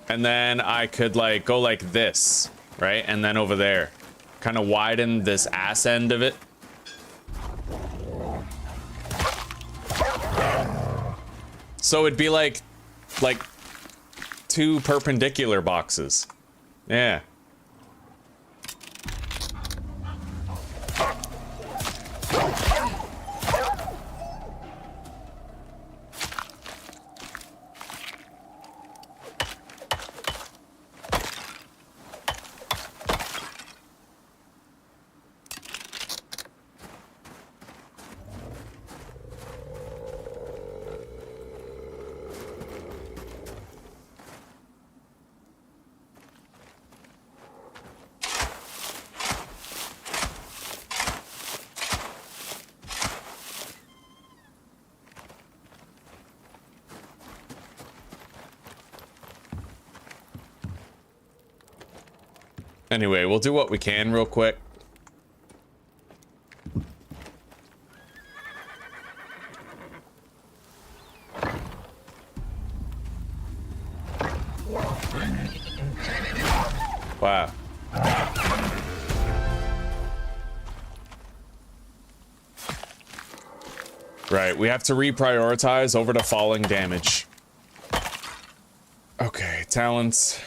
and then I could, like, go like this, right? And then over there. Kind of widen this ass end of it. So it'd be like 2 perpendicular boxes. Yeah. Anyway, we'll do what we can real quick. Wow. Right, we have to reprioritize over to falling damage. Okay, talents.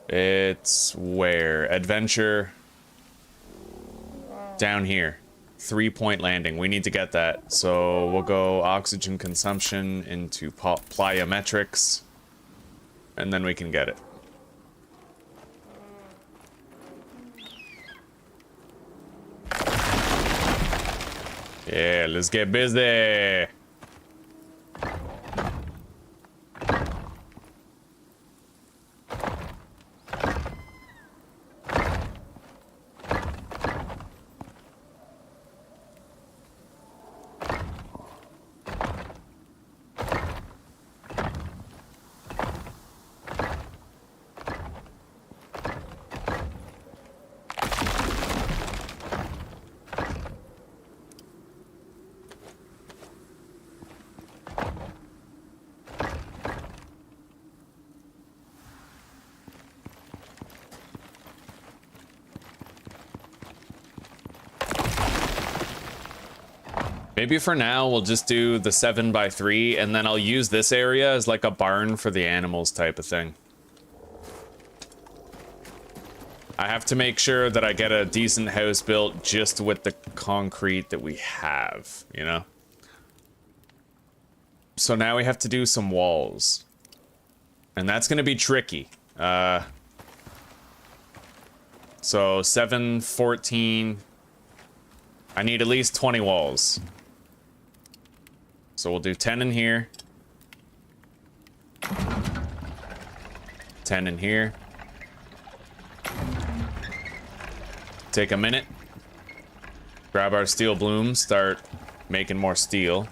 It's where? Adventure. Down here. 3-point landing. We need to get that. So we'll go oxygen consumption into plyometrics. And then we can get it. Yeah, let's get busy. Maybe for now we'll just do the 7x3, and then I'll use this area as like a barn for the animals type of thing. I have to make sure that I get a decent house built just with the concrete that we have, you know? So now we have to do some walls. And that's gonna be tricky. So 7, 14. I need at least 20 walls. So we'll do 10 in here. 10 in here. Take a minute. Grab our steel blooms, start making more steel.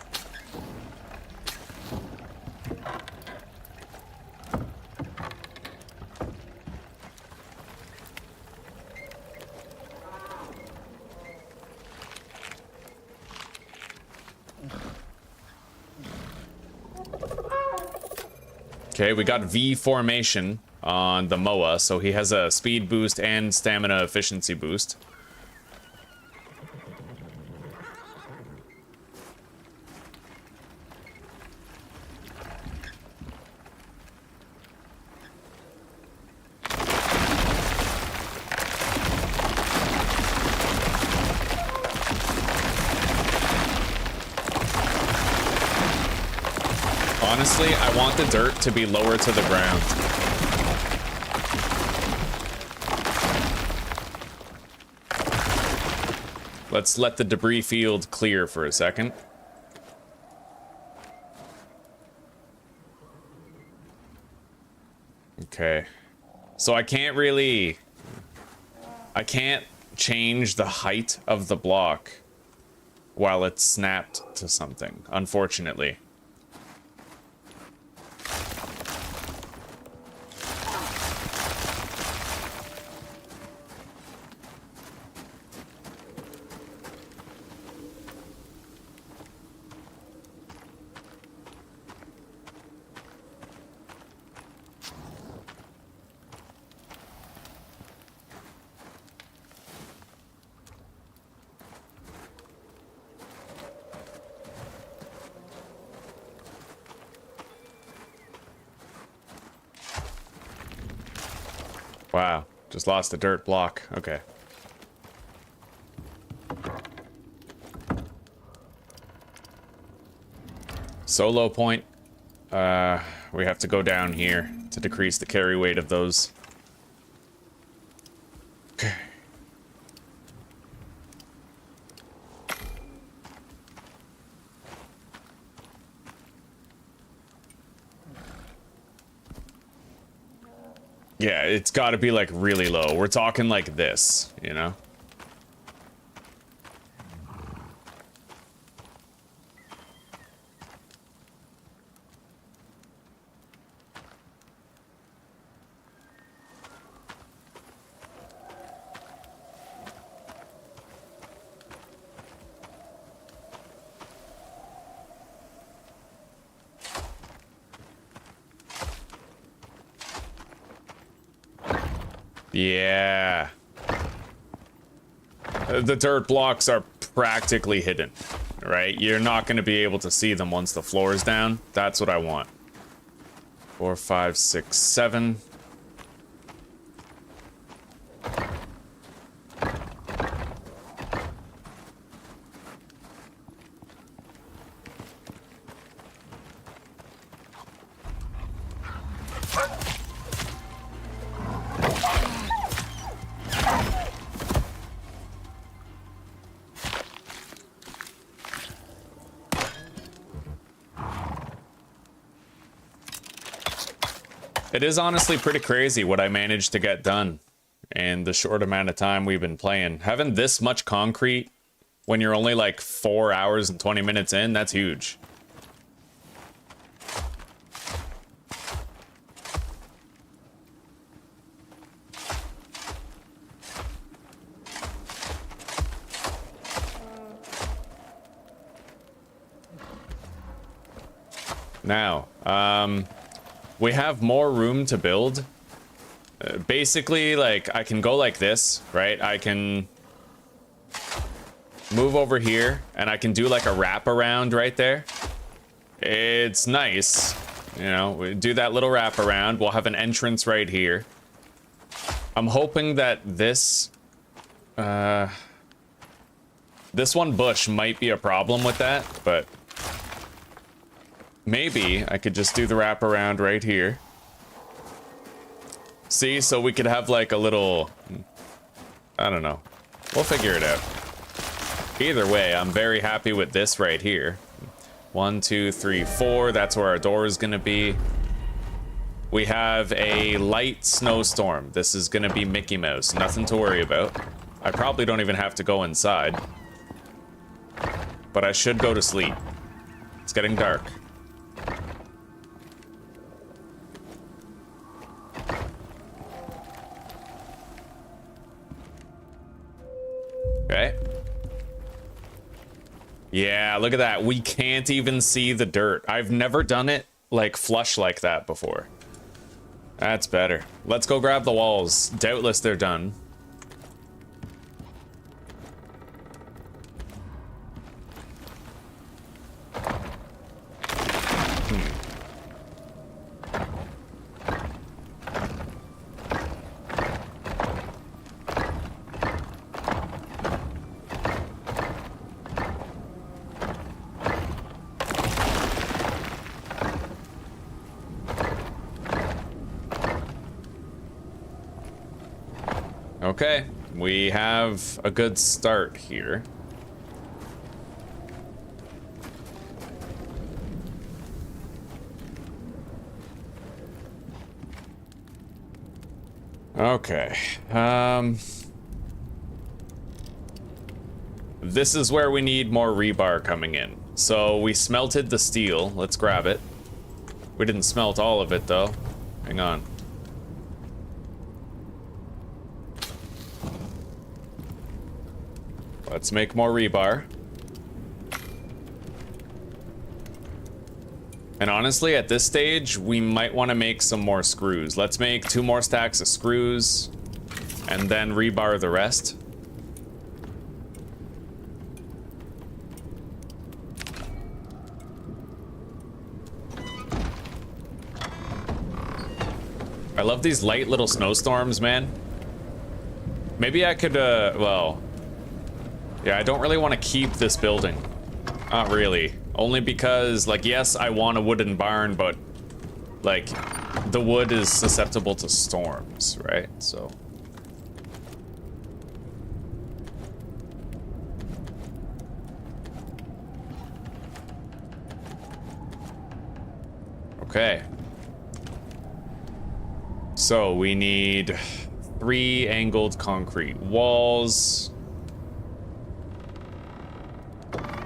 Okay, we got V formation on the Moa, so he has a speed boost and stamina efficiency boost. Honestly, I want the dirt to be lower to the ground. Let's let the debris field clear for a second. Okay. So I can't change the height of the block while it's snapped to something, unfortunately. Wow, just lost a dirt block. Okay. Solo point. We have to go down here to decrease the carry weight of those. Okay. Yeah, it's got to be like really low. We're talking like this, you know? Yeah. The dirt blocks are practically hidden, right? You're not going to be able to see them once the floor is down. That's what I want. 4, 5, 6, 7. It is honestly pretty crazy what I managed to get done in the short amount of time we've been playing. Having this much concrete when you're only like 4 hours and 20 minutes in, that's huge. Now, we have more room to build. Basically, like, I can go like this, right? I can move over here, and I can do like a wraparound right there. It's nice. You know, we do that little wraparound. We'll have an entrance right here. I'm hoping that this one bush might be a problem with that, but maybe I could just do the wraparound right here. See, so we could have like a little, I don't know. We'll figure it out. Either way, I'm very happy with this right here. 1, 2, 3, 4. That's where our door is gonna be. We have a light snowstorm. This is gonna be Mickey Mouse. Nothing to worry about. I probably don't even have to go inside. But I should go to sleep. It's getting dark. Okay. Yeah, look at that. We can't even see the dirt. I've never done it like flush like that before. That's better. Let's go grab the walls. Doubtless they're done. Okay, we have a good start here. Okay, this is where we need more rebar coming in. So we smelted the steel. Let's grab it. We didn't smelt all of it though. Hang on. Let's make more rebar. And honestly, at this stage, we might want to make some more screws. Let's make 2 more stacks of screws and then rebar the rest. I love these light little snowstorms, man. Maybe I could, well... Yeah, I don't really want to keep this building. Not really. Only because, like, yes, I want a wooden barn, but, like, the wood is susceptible to storms, right? So... Okay. So, we need 3 angled concrete walls.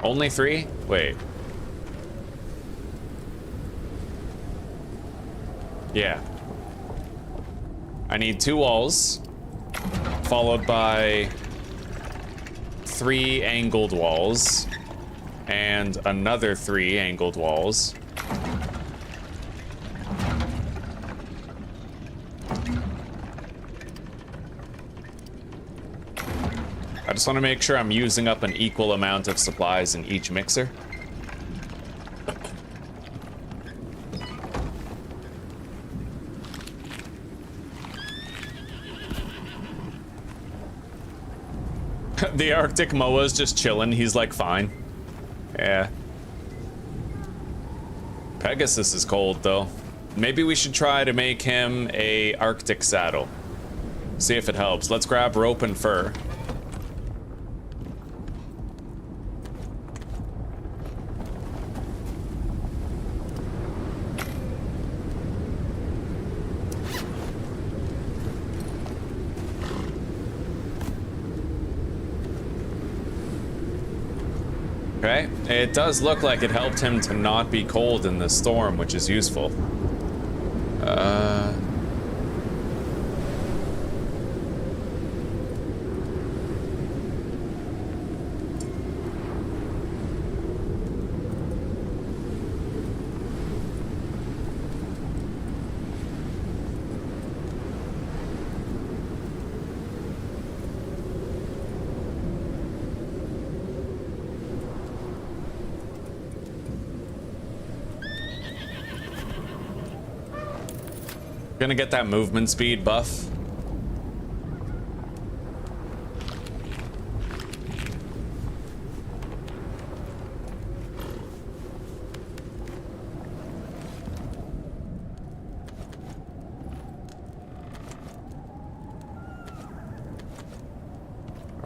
Only 3? Wait. Yeah. I need 2 walls, followed by 3 angled walls, and another 3 angled walls. I just want to make sure I'm using up an equal amount of supplies in each mixer. The Arctic Moa's just chilling. He's like, fine. Yeah. Pegasus is cold, though. Maybe we should try to make him a Arctic saddle. See if it helps. Let's grab rope and fur. Okay, it does look like it helped him to not be cold in the storm, which is useful. Gonna get that movement speed buff.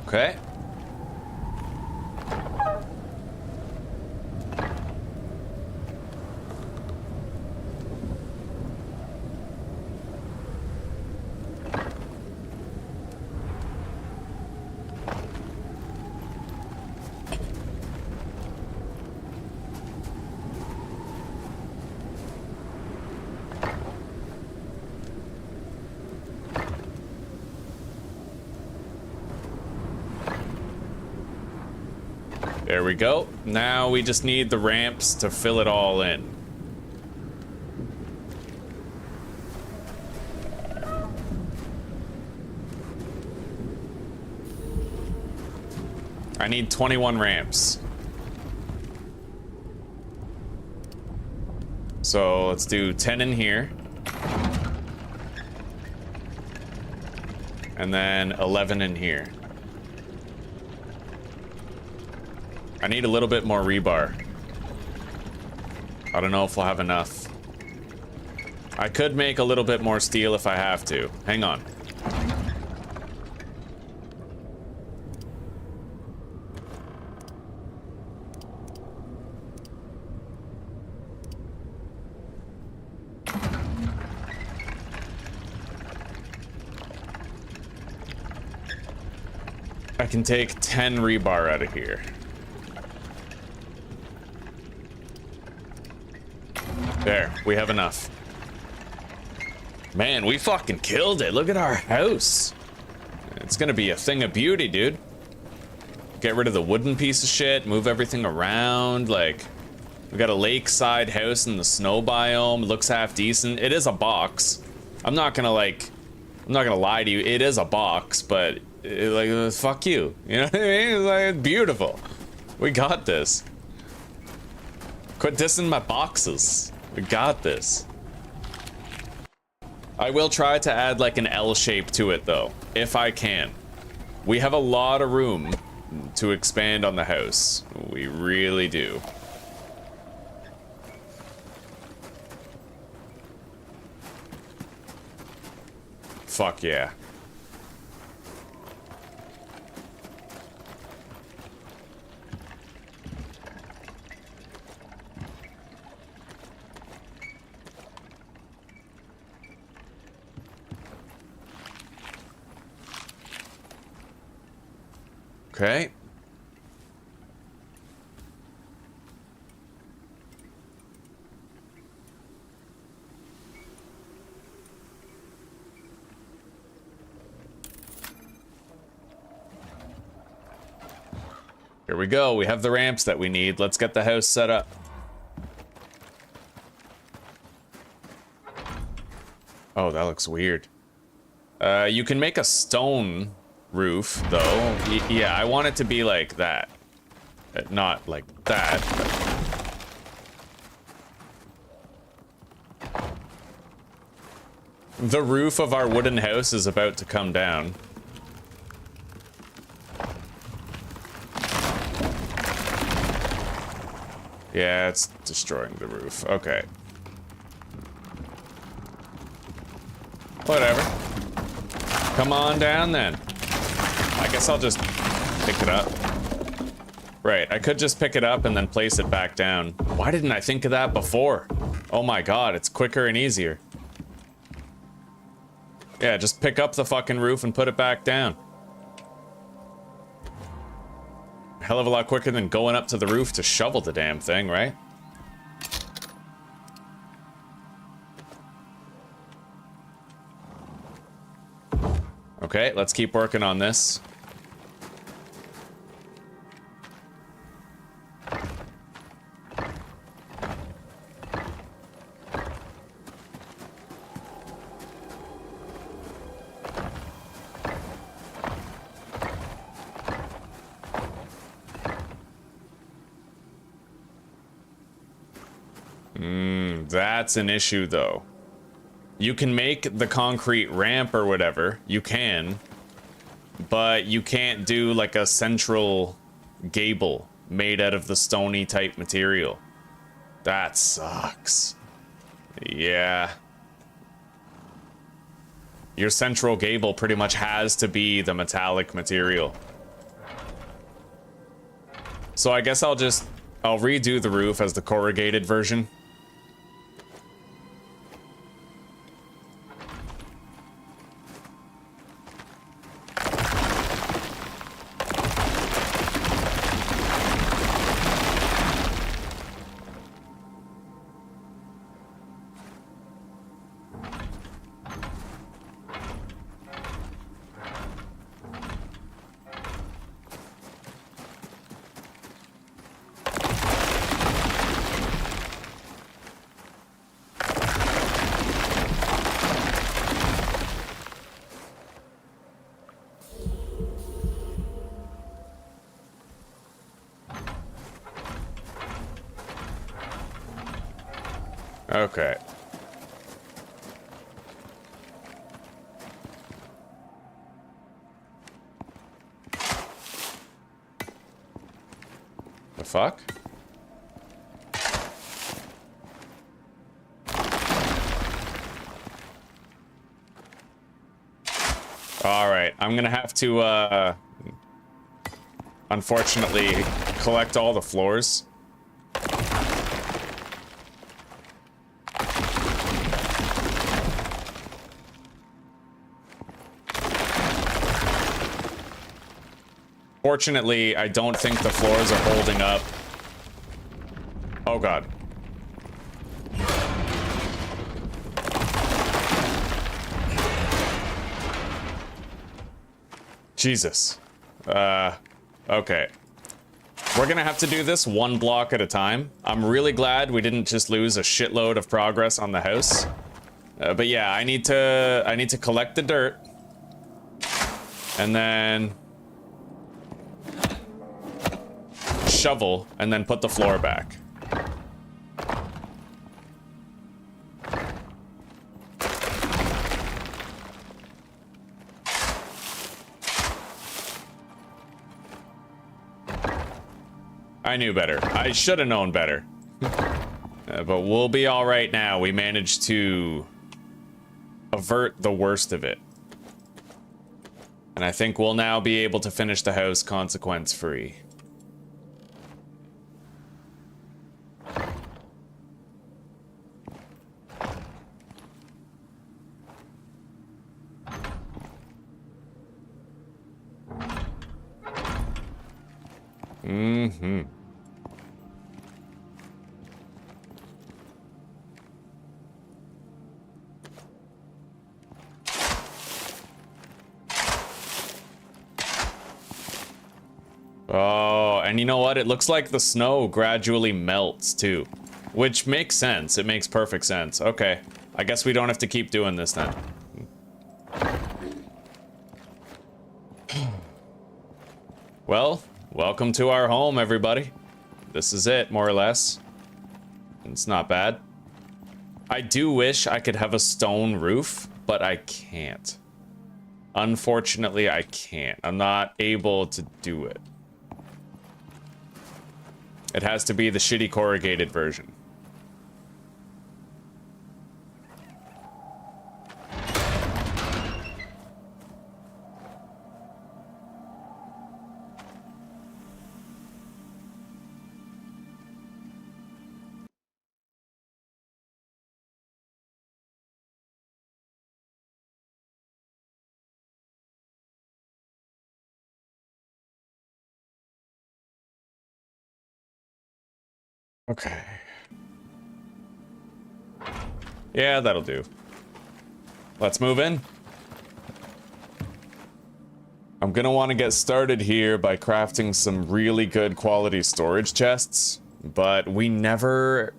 Okay. There we go. Now we just need the ramps to fill it all in. I need 21 ramps. So let's do 10 in here. And then 11 in here. I need a little bit more rebar. I don't know if we'll have enough. I could make a little bit more steel if I have to. Hang on. I can take 10 rebar out of here. There, we have enough. Man, we fucking killed it. Look at our house. It's gonna be a thing of beauty, dude. Get rid of the wooden piece of shit, move everything around. Like, we got a lakeside house in the snow biome. Looks half decent. It is a box. I'm not gonna lie to you. It is a box, but fuck you. You know what I mean? It's like, beautiful. We got this. Quit dissing my boxes. We got this. I will try to add like an L shape to it though, if I can. We have a lot of room to expand on the house. We really do. Fuck yeah. Okay. Here we go. We have the ramps that we need. Let's get the house set up. Oh, that looks weird. You can make a stone roof, though. Yeah, I want it to be like that. Not like that. The roof of our wooden house is about to come down. Yeah, it's destroying the roof. Okay. Whatever. Come on down then. I guess I'll just pick it up. Right, I could just pick it up and then place it back down. Why didn't I think of that before? Oh my god, it's quicker and easier. Yeah, just pick up the fucking roof and put it back down. Hell of a lot quicker than going up to the roof to shovel the damn thing, right? Okay, let's keep working on this. That's an issue, though. You can make the concrete ramp or whatever. You can. But you can't do like a central gable made out of the stony type material. That sucks. Yeah. Your central gable pretty much has to be the metallic material. So I guess I'll redo the roof as the corrugated version. Okay. The fuck? All right, I'm gonna have to, unfortunately, collect all the floors. Fortunately, I don't think the floors are holding up. Oh god. Jesus. Okay. We're gonna have to do this one block at a time. I'm really glad we didn't just lose a shitload of progress on the house. But yeah, I need to collect the dirt. And then shovel, and then put the floor back. I knew better. I should have known better. But we'll be all right now. We managed to avert the worst of it. And I think we'll now be able to finish the house consequence-free. Mm-hmm. Oh, and you know what? It looks like the snow gradually melts too, which makes sense. It makes perfect sense. Okay, I guess we don't have to keep doing this then. Well, welcome to our home, everybody. This is it, more or less. It's not bad. I do wish I could have a stone roof, but I can't. Unfortunately, I can't. I'm not able to do it. It has to be the shitty corrugated version. Okay. Yeah, that'll do. Let's move in. I'm gonna want to get started here by crafting some really good quality storage chests, but we never...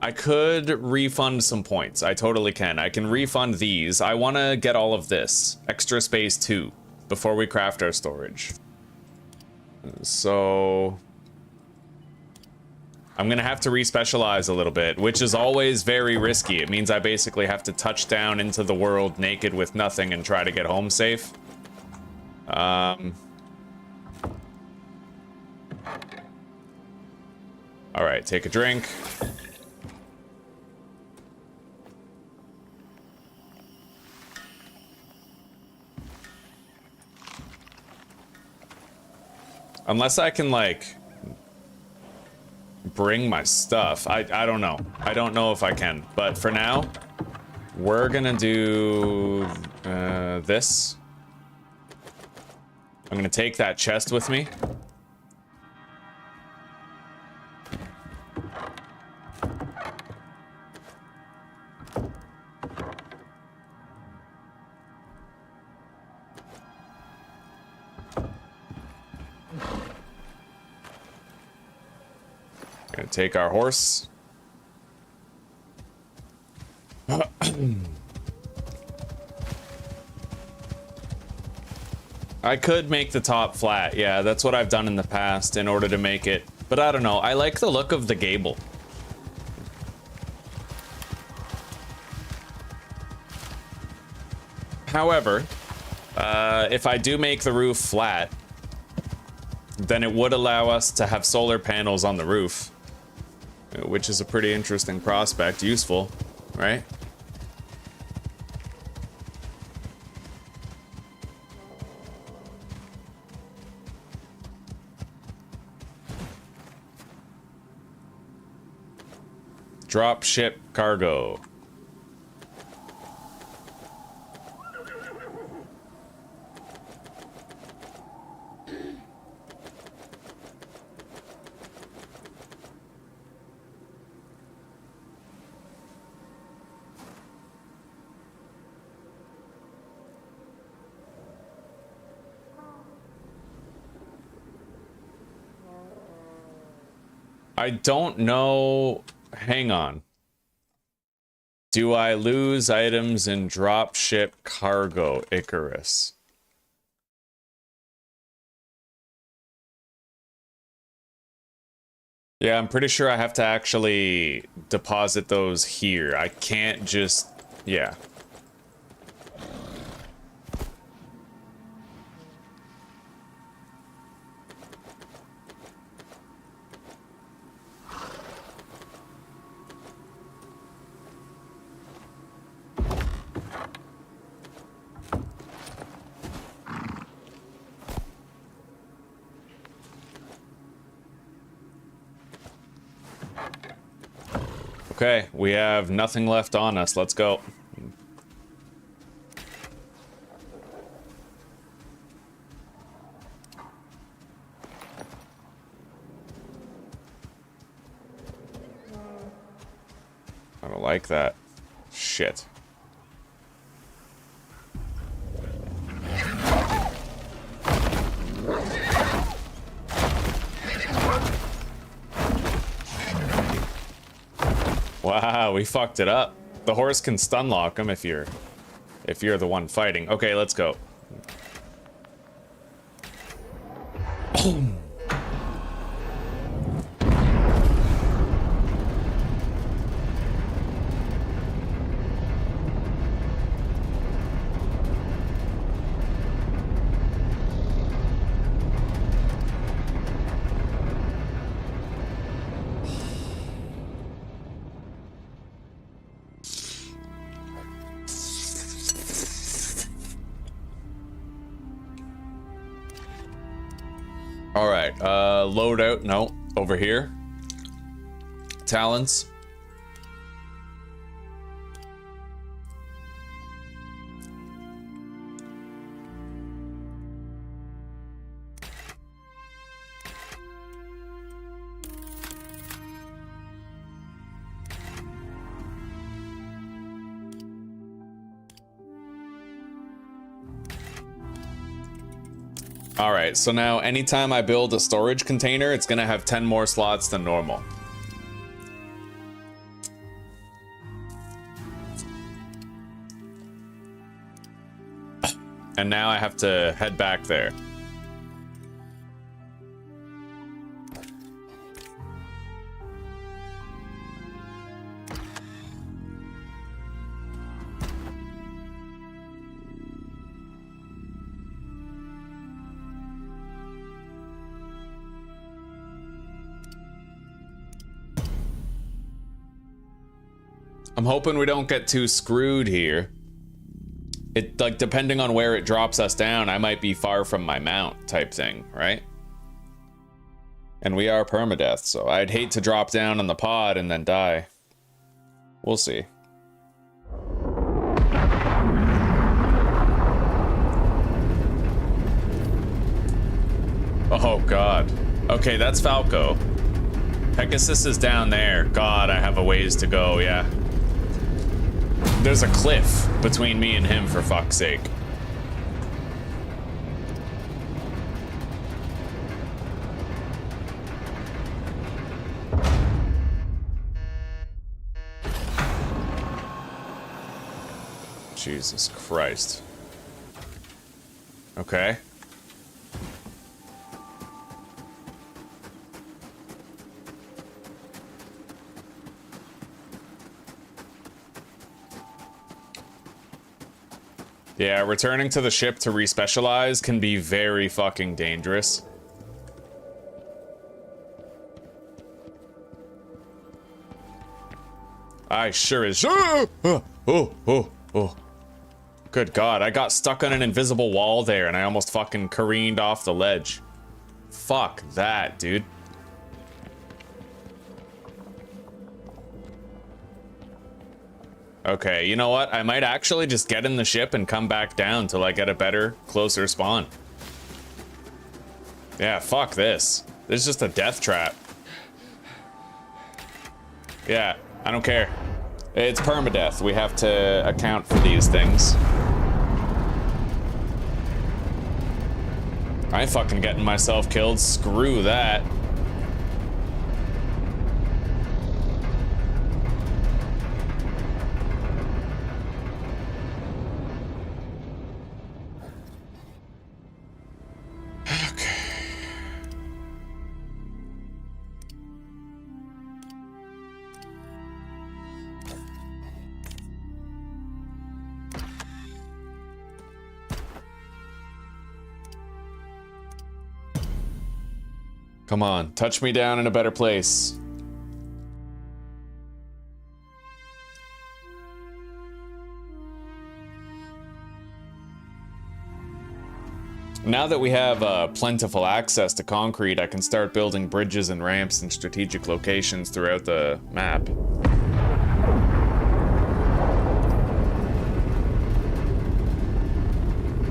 I could refund some points. I totally can. I can refund these. I want to get all of this. Extra space too, before we craft our storage. So... I'm gonna have to respecialize a little bit, which is always very risky. It means I basically have to touch down into the world naked with nothing and try to get home safe. All right, take a drink. Unless I can, like, bring my stuff. I don't know. I don't know if I can. But for now, we're gonna do this. I'm gonna take that chest with me. Gonna take our horse. I could make the top flat. Yeah, that's what I've done in the past in order to make it. But I don't know. I like the look of the gable. However, if I do make the roof flat, then it would allow us to have solar panels on the roof, which is a pretty interesting prospect. Useful, right? Drop ship cargo. I don't know. Hang on. Do I lose items in drop ship cargo, Icarus? Yeah, I'm pretty sure I have to actually deposit those here. I can't just... yeah. Okay, we have nothing left on us. Let's go. I don't like that. Shit. Wow, we fucked it up. The horse can stun lock him if you're the one fighting. Okay, let's go. All right, loadout, no, over here. Talents. All right, so now anytime I build a storage container, it's gonna have 10 more slots than normal. And now I have to head back there. I'm hoping we don't get too screwed here. It, like, depending on where it drops us down, I might be far from my mount type thing, right? And we are permadeath, so I'd hate to drop down on the pod and then die. We'll see. Oh god. Okay, that's Falco. Pegasus is down there. God, I have a ways to go, yeah. There's a cliff between me and him, for fuck's sake. Jesus Christ. Okay. Yeah, returning to the ship to respecialize can be very fucking dangerous. I sure is. Oh. Good God, I got stuck on an invisible wall there and I almost fucking careened off the ledge. Fuck that, dude. Okay, you know what? I might actually just get in the ship and come back down till I get a better, closer spawn. Yeah, fuck this. This is just a death trap. Yeah, I don't care. It's permadeath. We have to account for these things. I ain't fucking getting myself killed. Screw that. Come on, touch me down in a better place. Now that we have plentiful access to concrete, I can start building bridges and ramps in strategic locations throughout the map.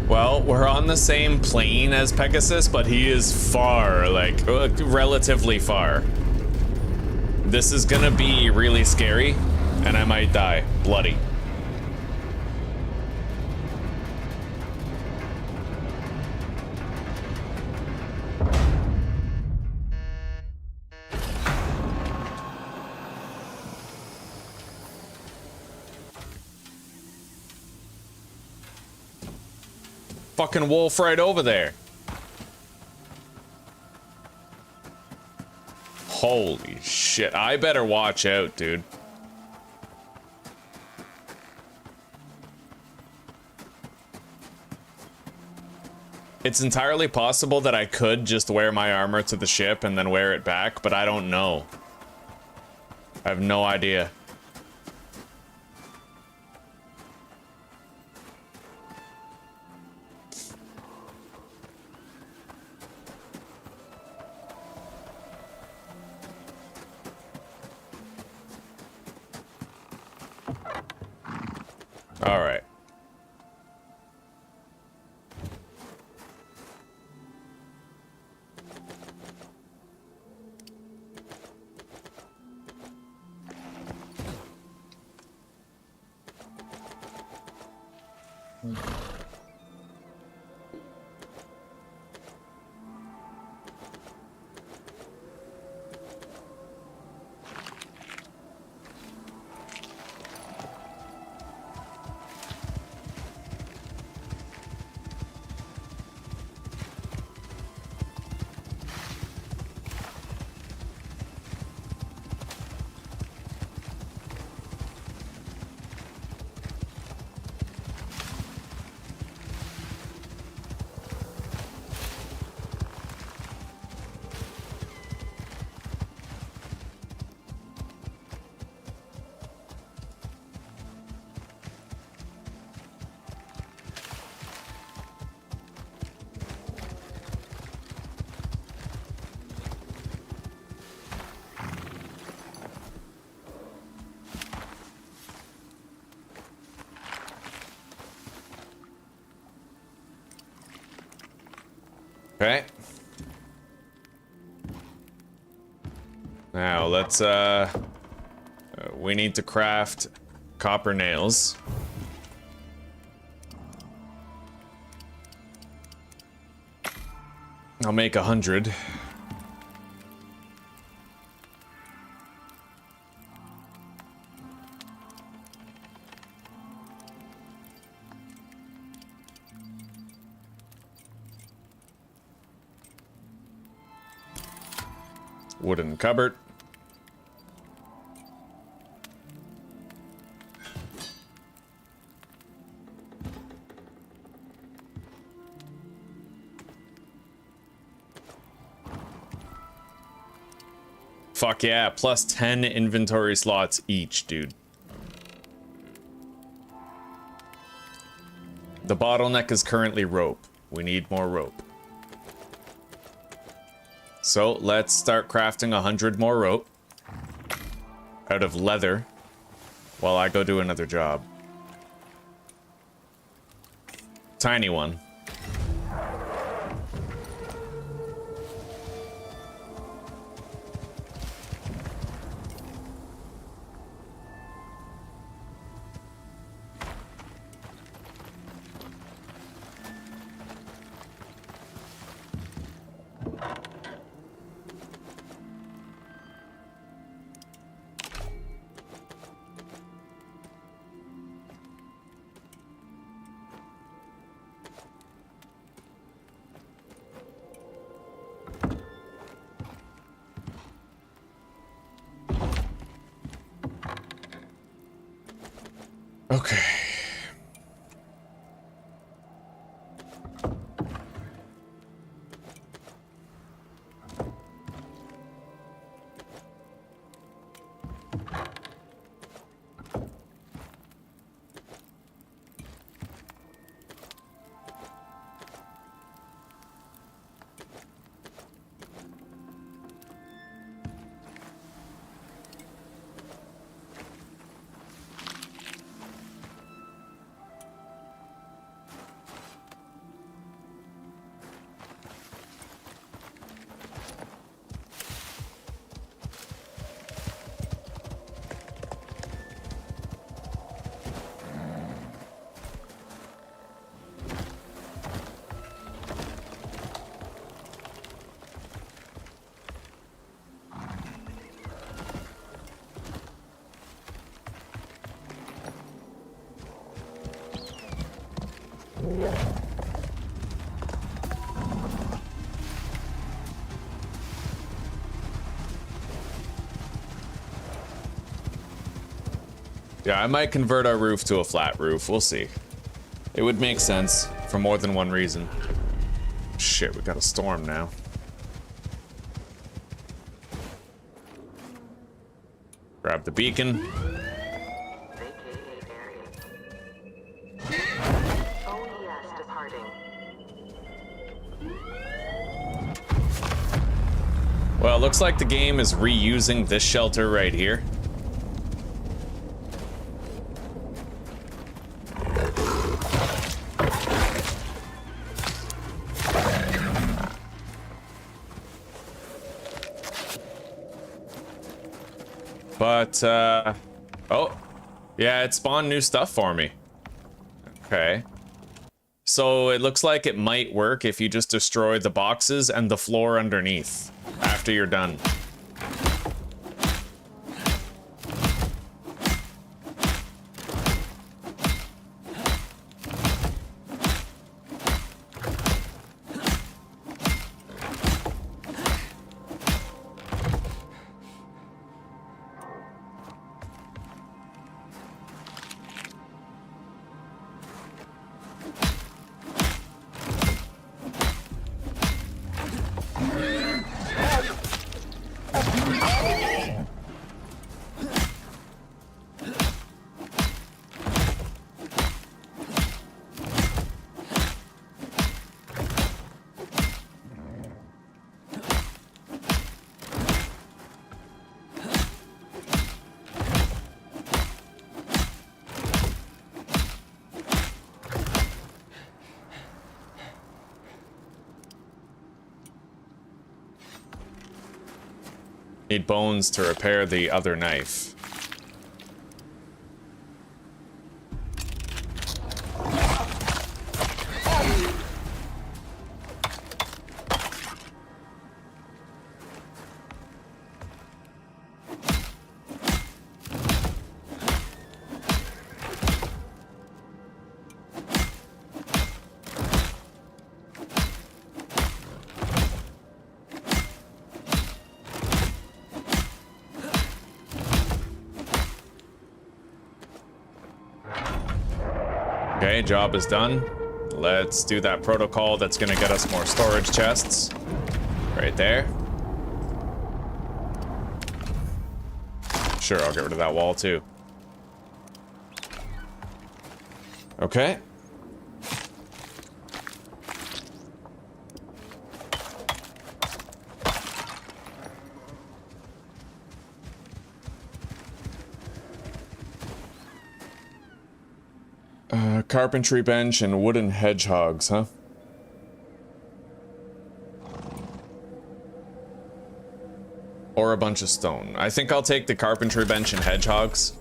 Well, we're on the same plane as Pegasus, but he is far, like, relatively far. This is gonna be really scary, and I might die bloody. Fucking wolf right over there. Holy shit. I better watch out, dude. It's entirely possible that I could just wear my armor to the ship and then wear it back, but I don't know. I have no idea. All right. Okay. Now let's we need to craft copper nails. I'll make 100. Wooden cupboard. Fuck yeah, plus 10 inventory slots each, dude. The bottleneck is currently rope. We need more rope. So let's start crafting 100 more rope out of leather while I go do another job. Tiny one. Okay. Yeah, I might convert our roof to a flat roof. We'll see. It would make sense for more than one reason. Shit, we got a storm now. Grab the beacon. Vacate area. OES departing. Well, it looks like the game is reusing this shelter right here. But, oh, yeah, it spawned new stuff for me. Okay. So it looks like it might work if you just destroy the boxes and the floor underneath after you're done. Need bones to repair the other knife. Okay, job is done. Let's do that protocol that's gonna get us more storage chests. Right there. Sure, I'll get rid of that wall too. Okay. Carpentry bench and wooden hedgehogs, huh? Or a bunch of stone. I think I'll take the carpentry bench and hedgehogs.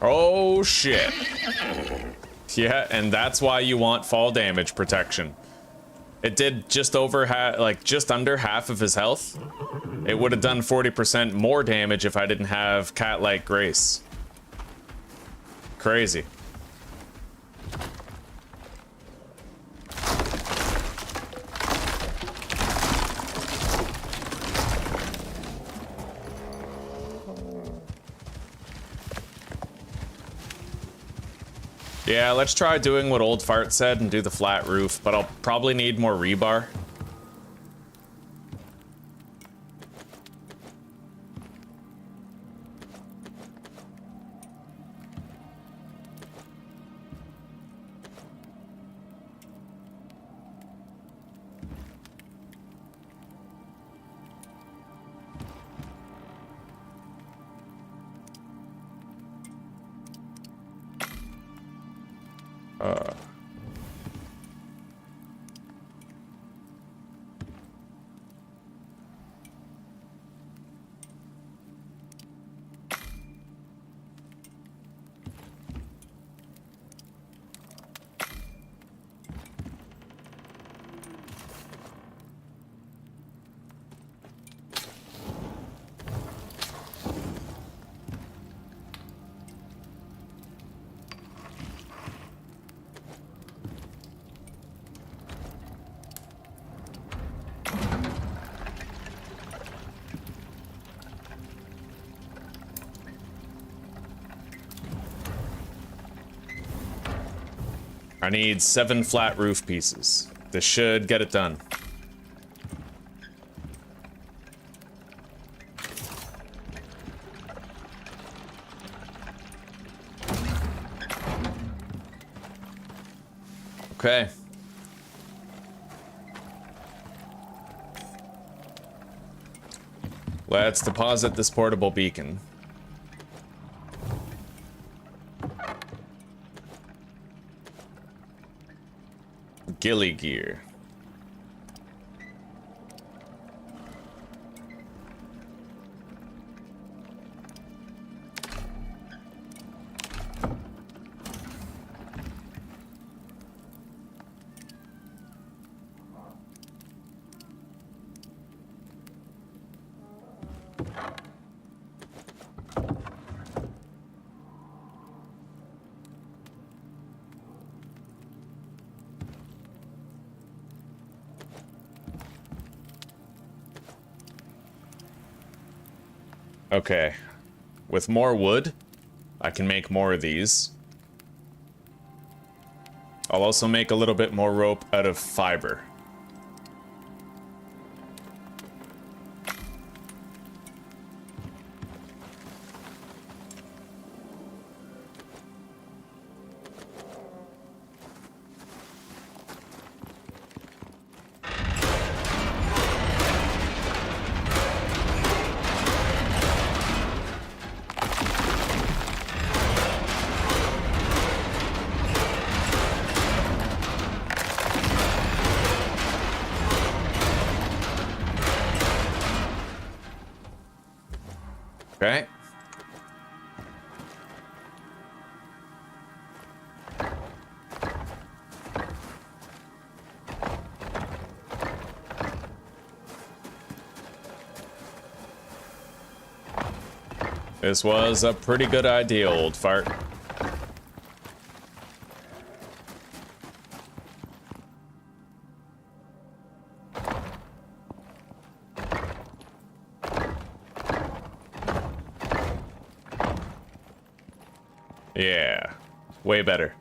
Oh shit. Yeah, and that's why you want fall damage protection. It did just over just under half of his health. It would have done 40% more damage if I didn't have cat-like grace. Crazy. Yeah, let's try doing what Old Fart said and do the flat roof, but I'll probably need more rebar. I need 7 flat roof pieces. This should get it done. Okay. Let's deposit this portable beacon. Ghillie gear. Okay, with more wood, I can make more of these. I'll also make a little bit more rope out of fiber. Okay. This was a pretty good idea, old fart. Yeah, way better.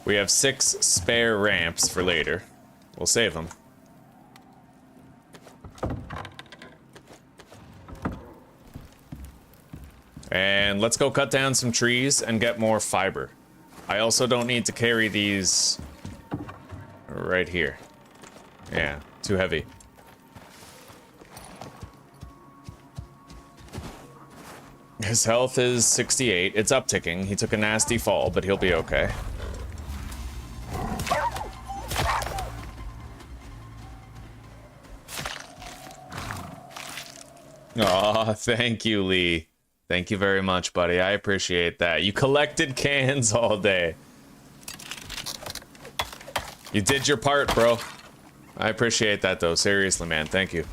We have 6 spare ramps for later. We'll save them. And let's go cut down some trees and get more fiber. I also don't need to carry these right here. Yeah, too heavy. His health is 68. It's upticking. He took a nasty fall, but he'll be okay. Aw, thank you, Lee. Thank you very much, buddy. I appreciate that. You collected cans all day. You did your part, bro. I appreciate that, though. Seriously, man. Thank you.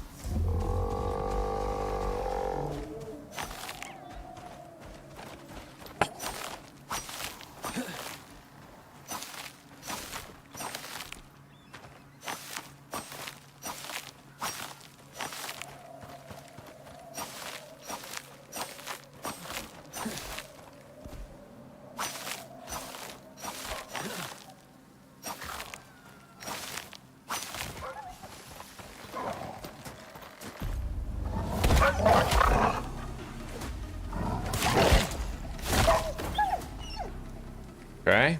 Okay.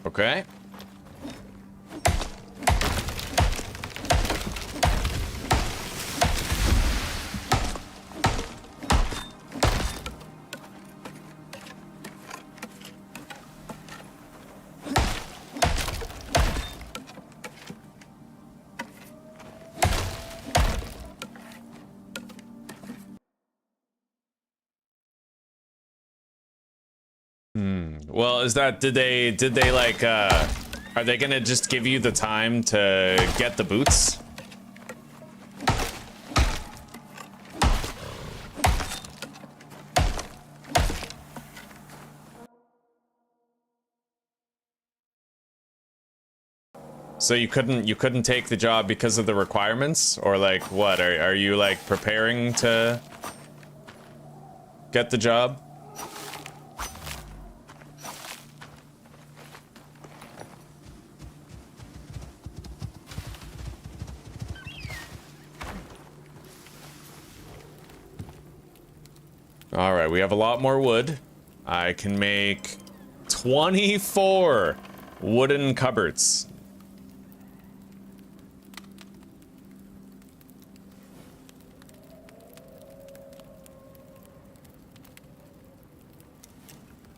Okay. Well, is that, did they like, are they gonna just give you the time to get the boots? So you couldn't take the job because of the requirements? Or like what? Are you like preparing to get the job? Alright, we have a lot more wood. I can make 24 wooden cupboards.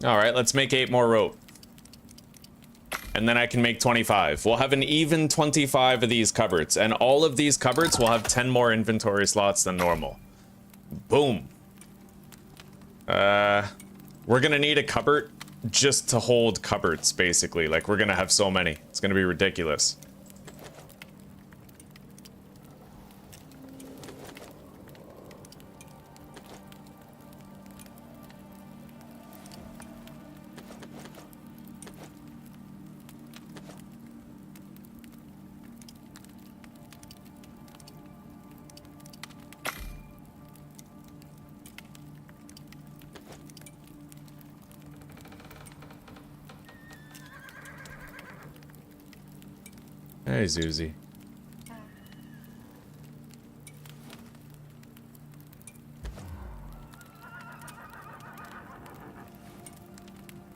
Alright, let's make 8 more rope. And then I can make 25. We'll have an even 25 of these cupboards. And all of these cupboards will have 10 more inventory slots than normal. Boom. We're gonna need a cupboard just to hold cupboards, basically. Like, we're gonna have so many. It's gonna be ridiculous. Hey, Zuzi.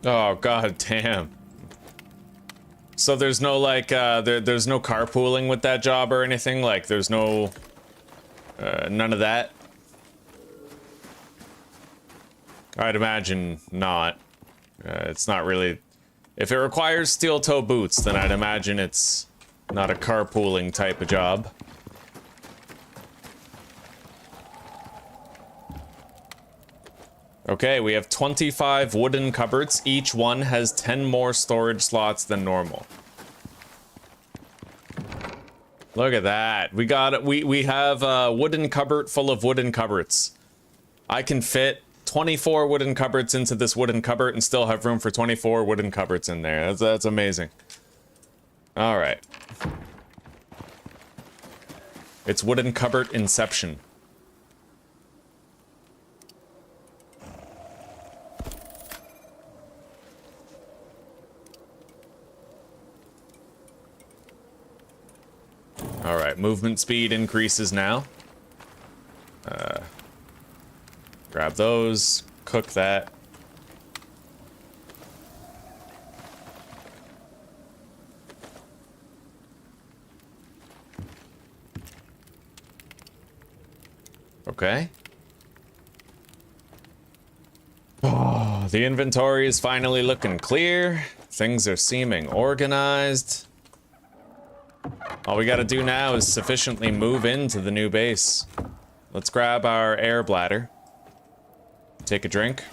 Oh, god damn. So there's no, like, there's no carpooling with that job or anything? Like, there's no... none of that? I'd imagine not. It's not really... If it requires steel-toe boots, then I'd imagine it's... not a carpooling type of job. Okay, we have 25 wooden cupboards. Each one has 10 more storage slots than normal. Look at that. We have a wooden cupboard full of wooden cupboards. I can fit 24 wooden cupboards into this wooden cupboard and still have room for 24 wooden cupboards in there. That's amazing. All right. It's wooden cupboard inception. All right, movement speed increases now. Grab those, cook that. Okay. Oh, the inventory is finally looking clear. Things are seeming organized. All we gotta do now is sufficiently move into the new base. Let's grab our air bladder. Take a drink.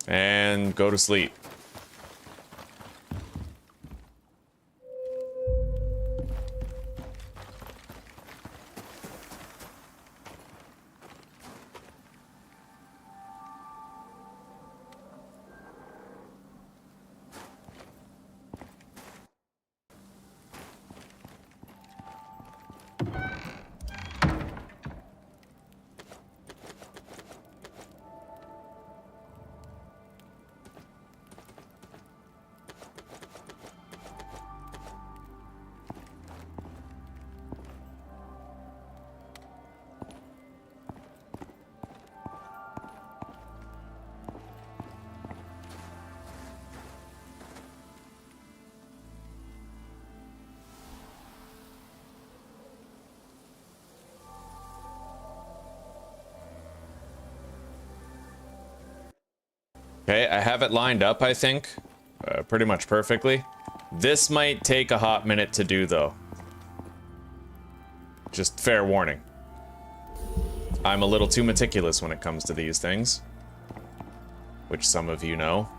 And go to sleep. Okay, I have it lined up, I think. Pretty much perfectly. This might take a hot minute to do, though. Just fair warning. I'm a little too meticulous when it comes to these things. Which some of you know.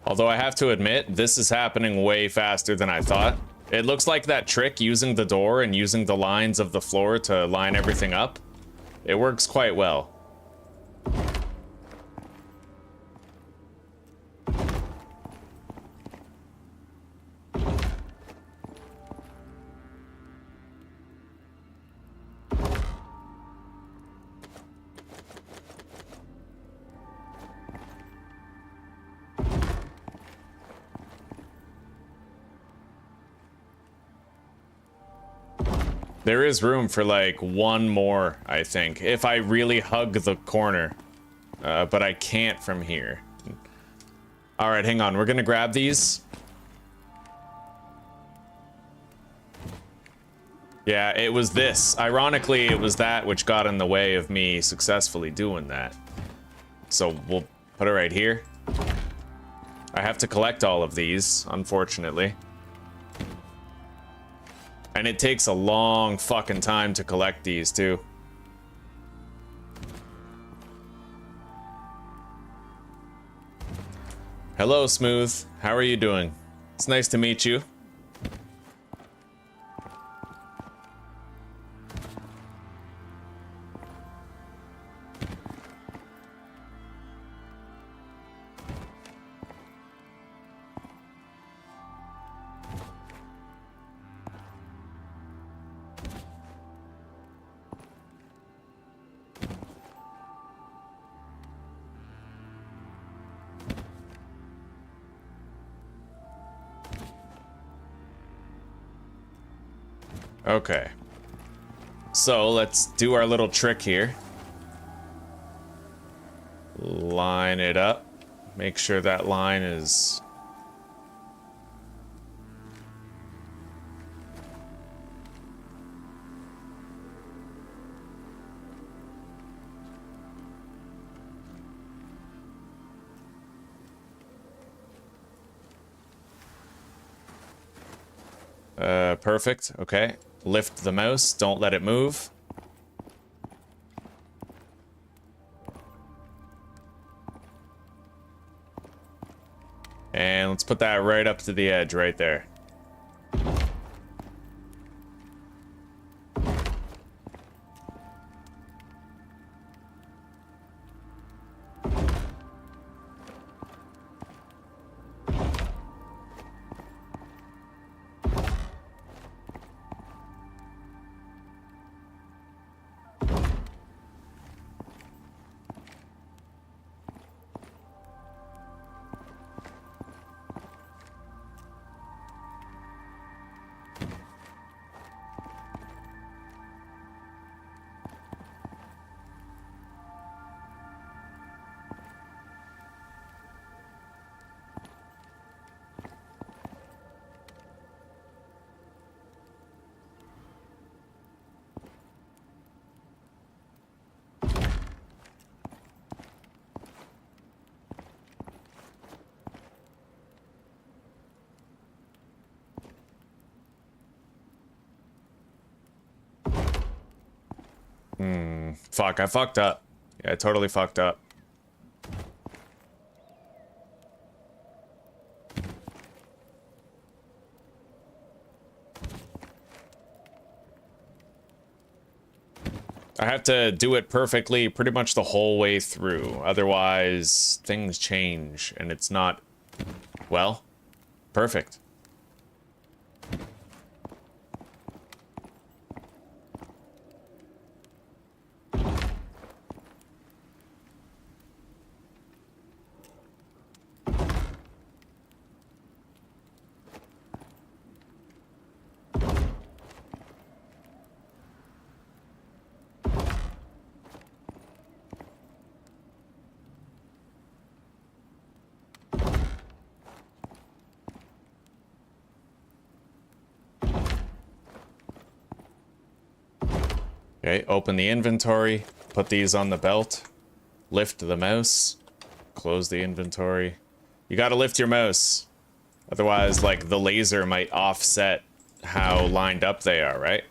Although I have to admit, this is happening way faster than I thought. It looks like that trick using the door and using the lines of the floor to line everything up, it works quite well. There is room for like one more, I think, if I really hug the corner. But I can't from here. All right, hang on. We're gonna grab these. Yeah, it was this. Ironically, it was that which got in the way of me successfully doing that. So we'll put it right here. I have to collect all of these, unfortunately. And it takes a long fucking time to collect these, too. Hello, Smooth. How are you doing? It's nice to meet you. Okay. So let's do our little trick here. Line it up. Make sure that line is... perfect. Okay. Lift the mouse. Don't let it move. And let's put that right up to the edge right there. Fuck, I fucked up. Yeah, I totally fucked up. I have to do it perfectly pretty much the whole way through. Otherwise, things change and it's not, well, perfect. Okay, open the inventory, put these on the belt, lift the mouse, close the inventory. You gotta lift your mouse. Otherwise, like, the laser might offset how lined up they are, right?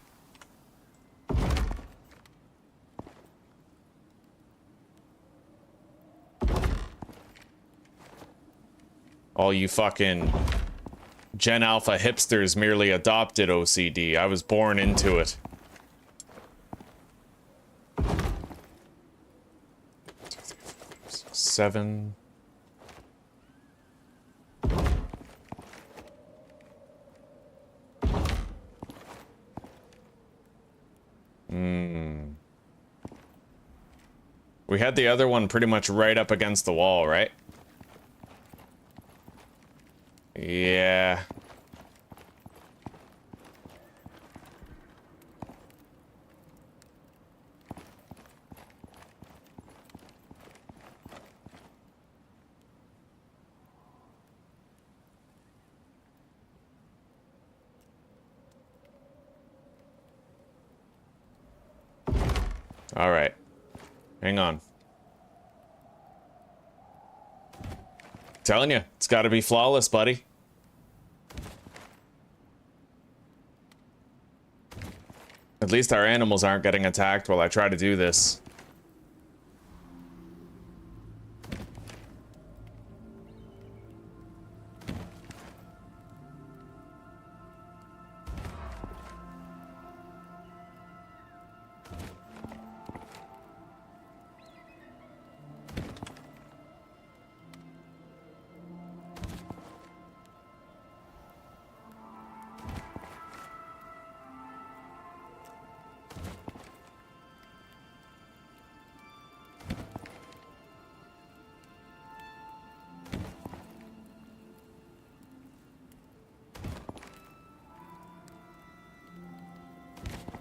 All you fucking Gen Alpha hipsters merely adopted OCD. I was born into it. Seven. We had the other one pretty much right up against the wall, right? Yeah. All right. Hang on. Telling you, it's got to be flawless, buddy. At least our animals aren't getting attacked while I try to do this.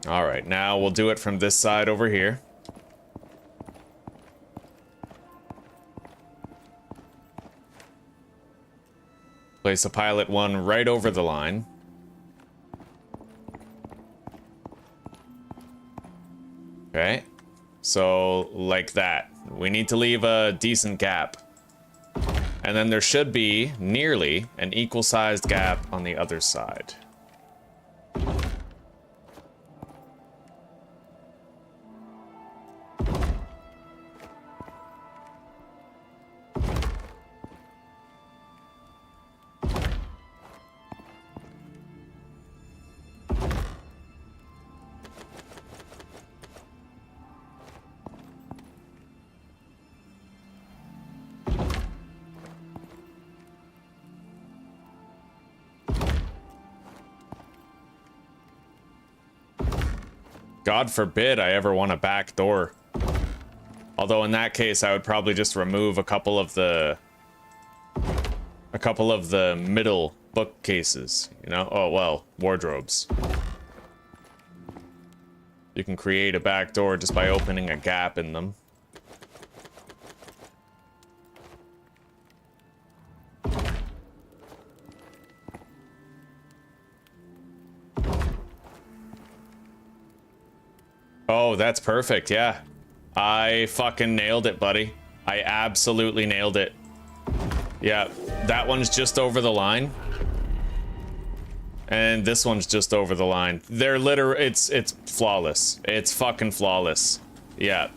All right, now we'll do it from this side over here. Place a pilot one right over the line. Okay, so like that. We need to leave a decent gap. And then there should be nearly an equal-sized gap on the other side. God forbid I ever want a back door. Although in that case, I would probably just remove a couple of the middle bookcases, you know? Oh, well, wardrobes. You can create a back door just by opening a gap in them. Oh, that's perfect, yeah. I fucking nailed it, buddy. I absolutely nailed it. Yeah, that one's just over the line. And this one's just over the line. They're it's flawless. It's fucking flawless. Yeah.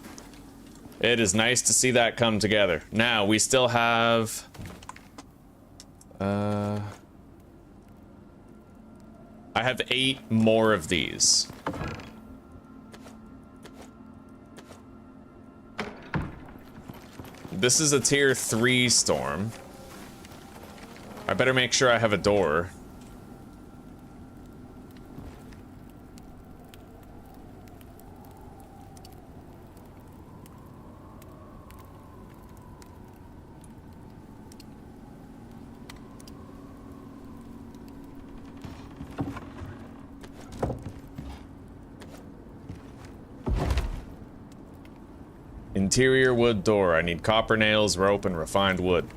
It is nice to see that come together. Now, we still have... I have 8 more of these. This is a tier 3 storm. I better make sure I have a door. Interior wood door. I need copper nails, rope, and refined wood.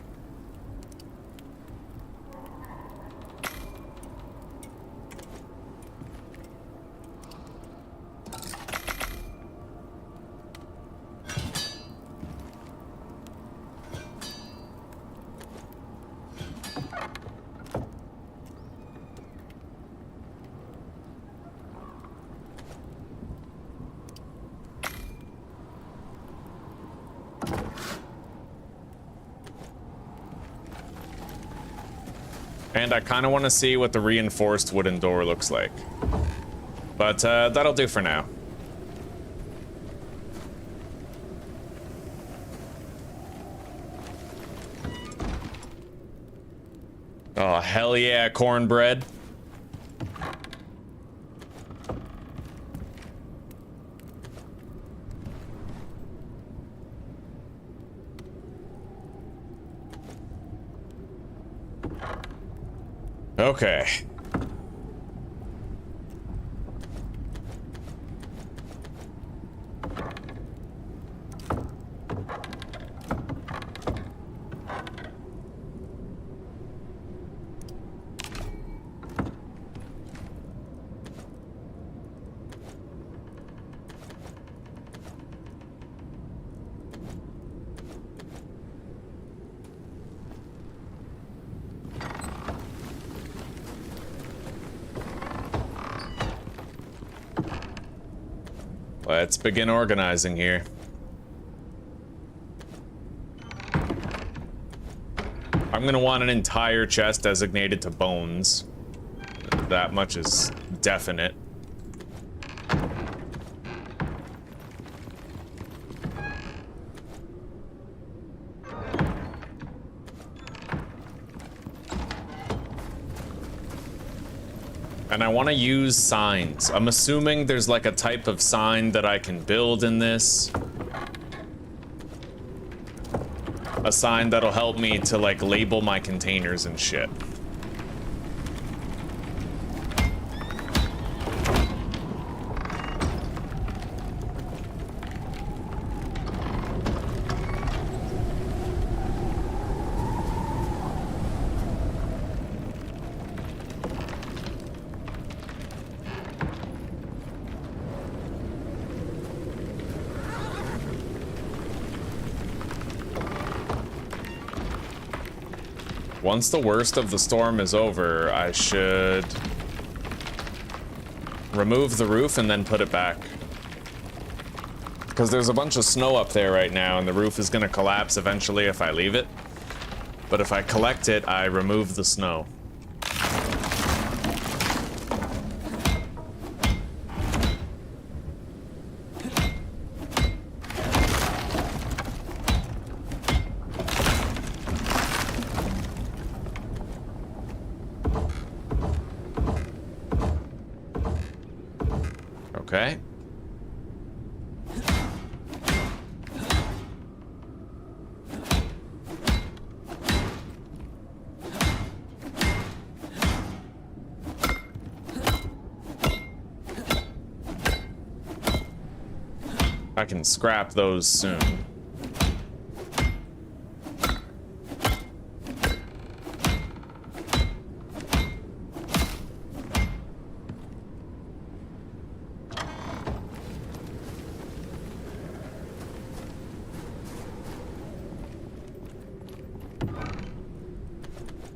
And I kind of want to see what the reinforced wooden door looks like. But that'll do for now. Oh, hell yeah, cornbread. Okay. Let's begin organizing here. I'm gonna want an entire chest designated to bones. That much is definite. And I want to use signs. I'm assuming there's like a type of sign that I can build in this. A sign that'll help me to like label my containers and shit. Once the worst of the storm is over, I should remove the roof and then put it back. Because there's a bunch of snow up there right now, and the roof is going to collapse eventually if I leave it. But if I collect it, I remove the snow. Okay. I can scrap those soon.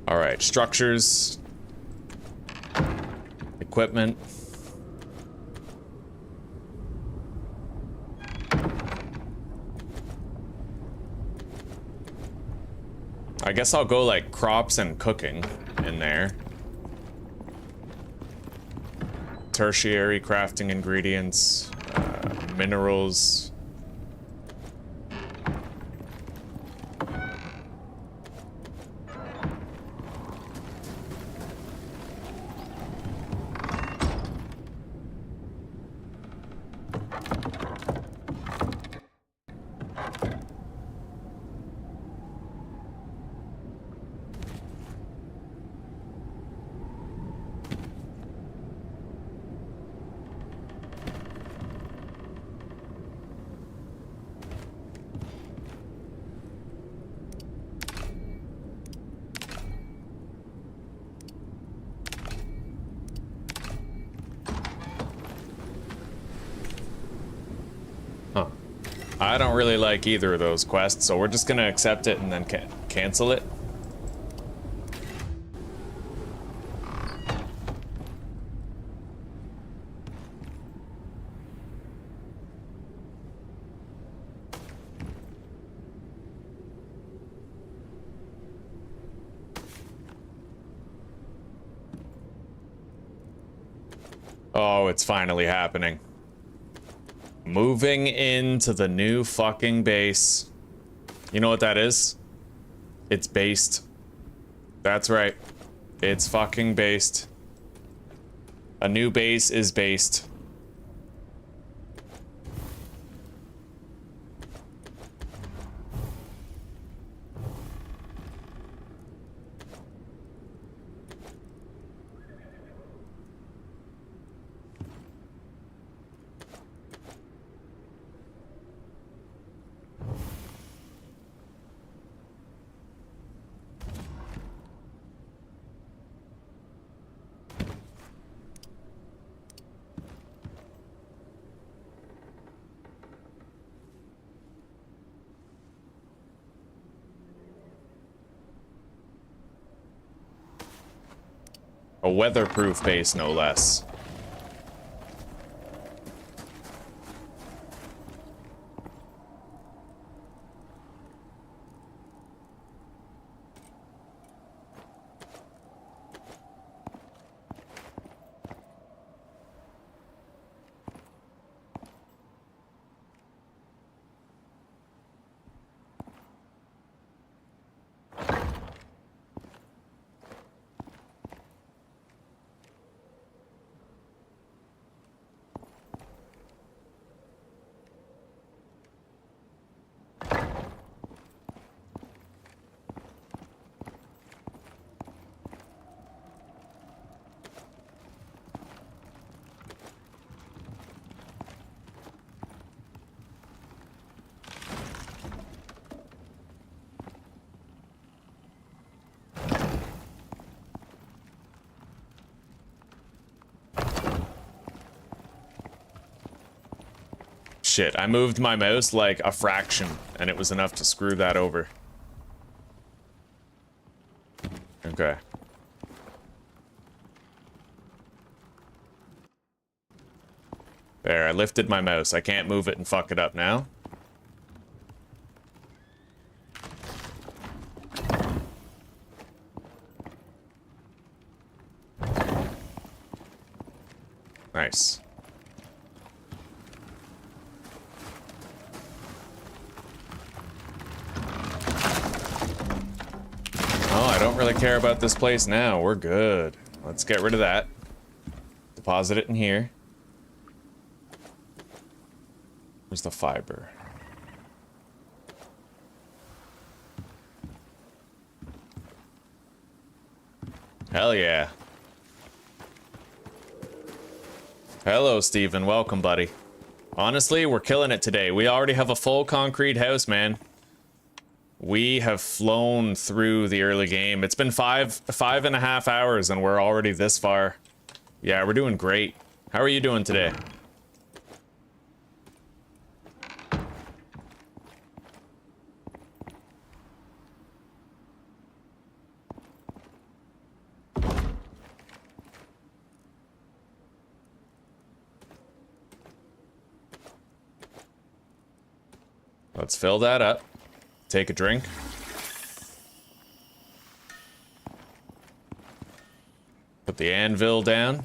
All right, structures, equipment. I guess I'll go like crops and cooking in there. Tertiary crafting ingredients, minerals. I don't really like either of those quests, so we're just gonna accept it and then cancel it. Oh, it's finally happening. Moving into the new fucking base. You know what that is? It's based. That's right. It's fucking based. A new base is based. A weatherproof base, no less. Shit, I moved my mouse like a fraction, and it was enough to screw that over. Okay. There, I lifted my mouse. I can't move it and fuck it up now. Nice. I don't really care about this place now. We're good. Let's get rid of that. Deposit it in here. Where's the fiber? Hell yeah. Hello, Steven. Welcome, buddy. Honestly, we're killing it today. We already have a full concrete house, man. We have flown through the early game. It's been five and a half hours and we're already this far. Yeah, we're doing great. How are you doing today? Let's fill that up. Take a drink. Put the anvil down.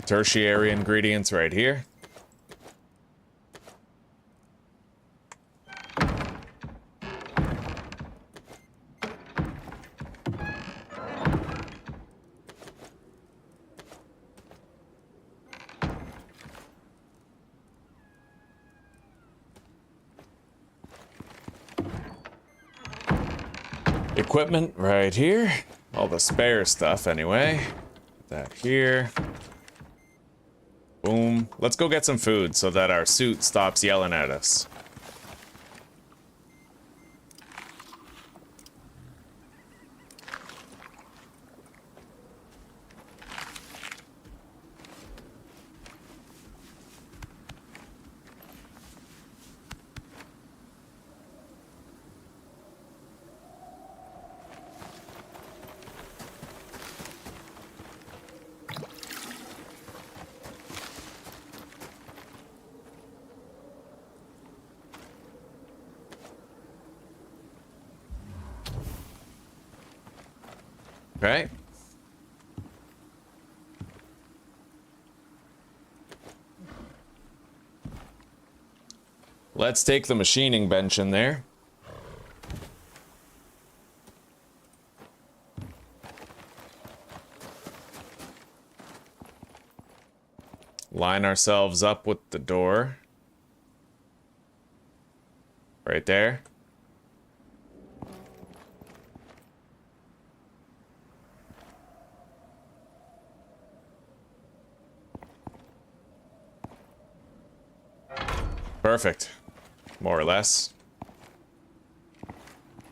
Tertiary ingredients right here. Equipment right here. All the spare stuff anyway. That here. Boom. Let's go get some food so that our suit stops yelling at us. Okay. Let's take the machining bench in there. Line ourselves up with the door. Right there. Perfect. More or less.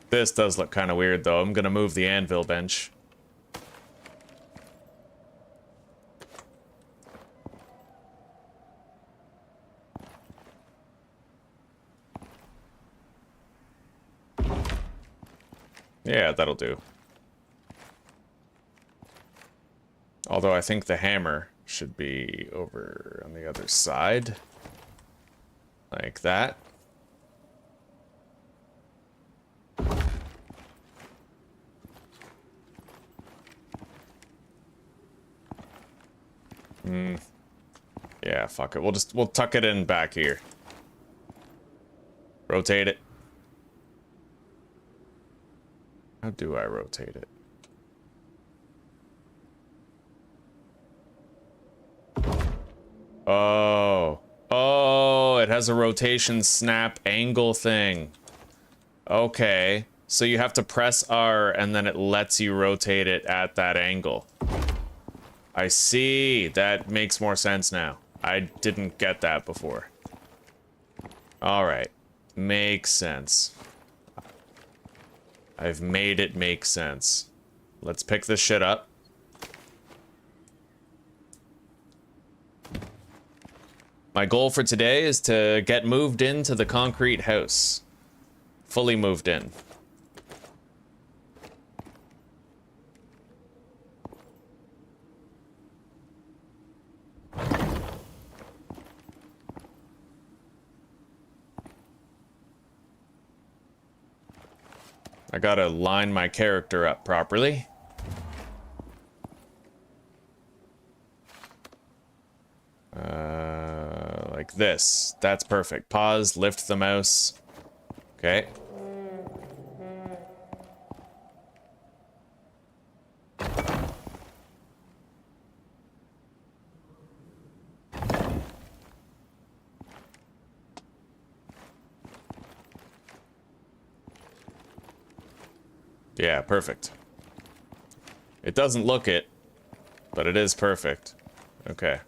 This does look kind of weird, though. I'm gonna move the anvil bench. Yeah, that'll do. Although I think the hammer should be over on the other side. Like that. Yeah, fuck it. We'll tuck it in back here. Rotate it. How do I rotate it? Oh. Oh, it has a rotation snap angle thing. Okay. So you have to press R and then it lets you rotate it at that angle. I see. That makes more sense now. I didn't get that before. Alright. Makes sense. I've made it make sense. Let's pick this shit up. My goal for today is to get moved into the concrete house. Fully moved in. I gotta line my character up properly. Like this. That's perfect. Pause, lift the mouse. Okay. Yeah, perfect. It doesn't look it, but it is perfect. Okay.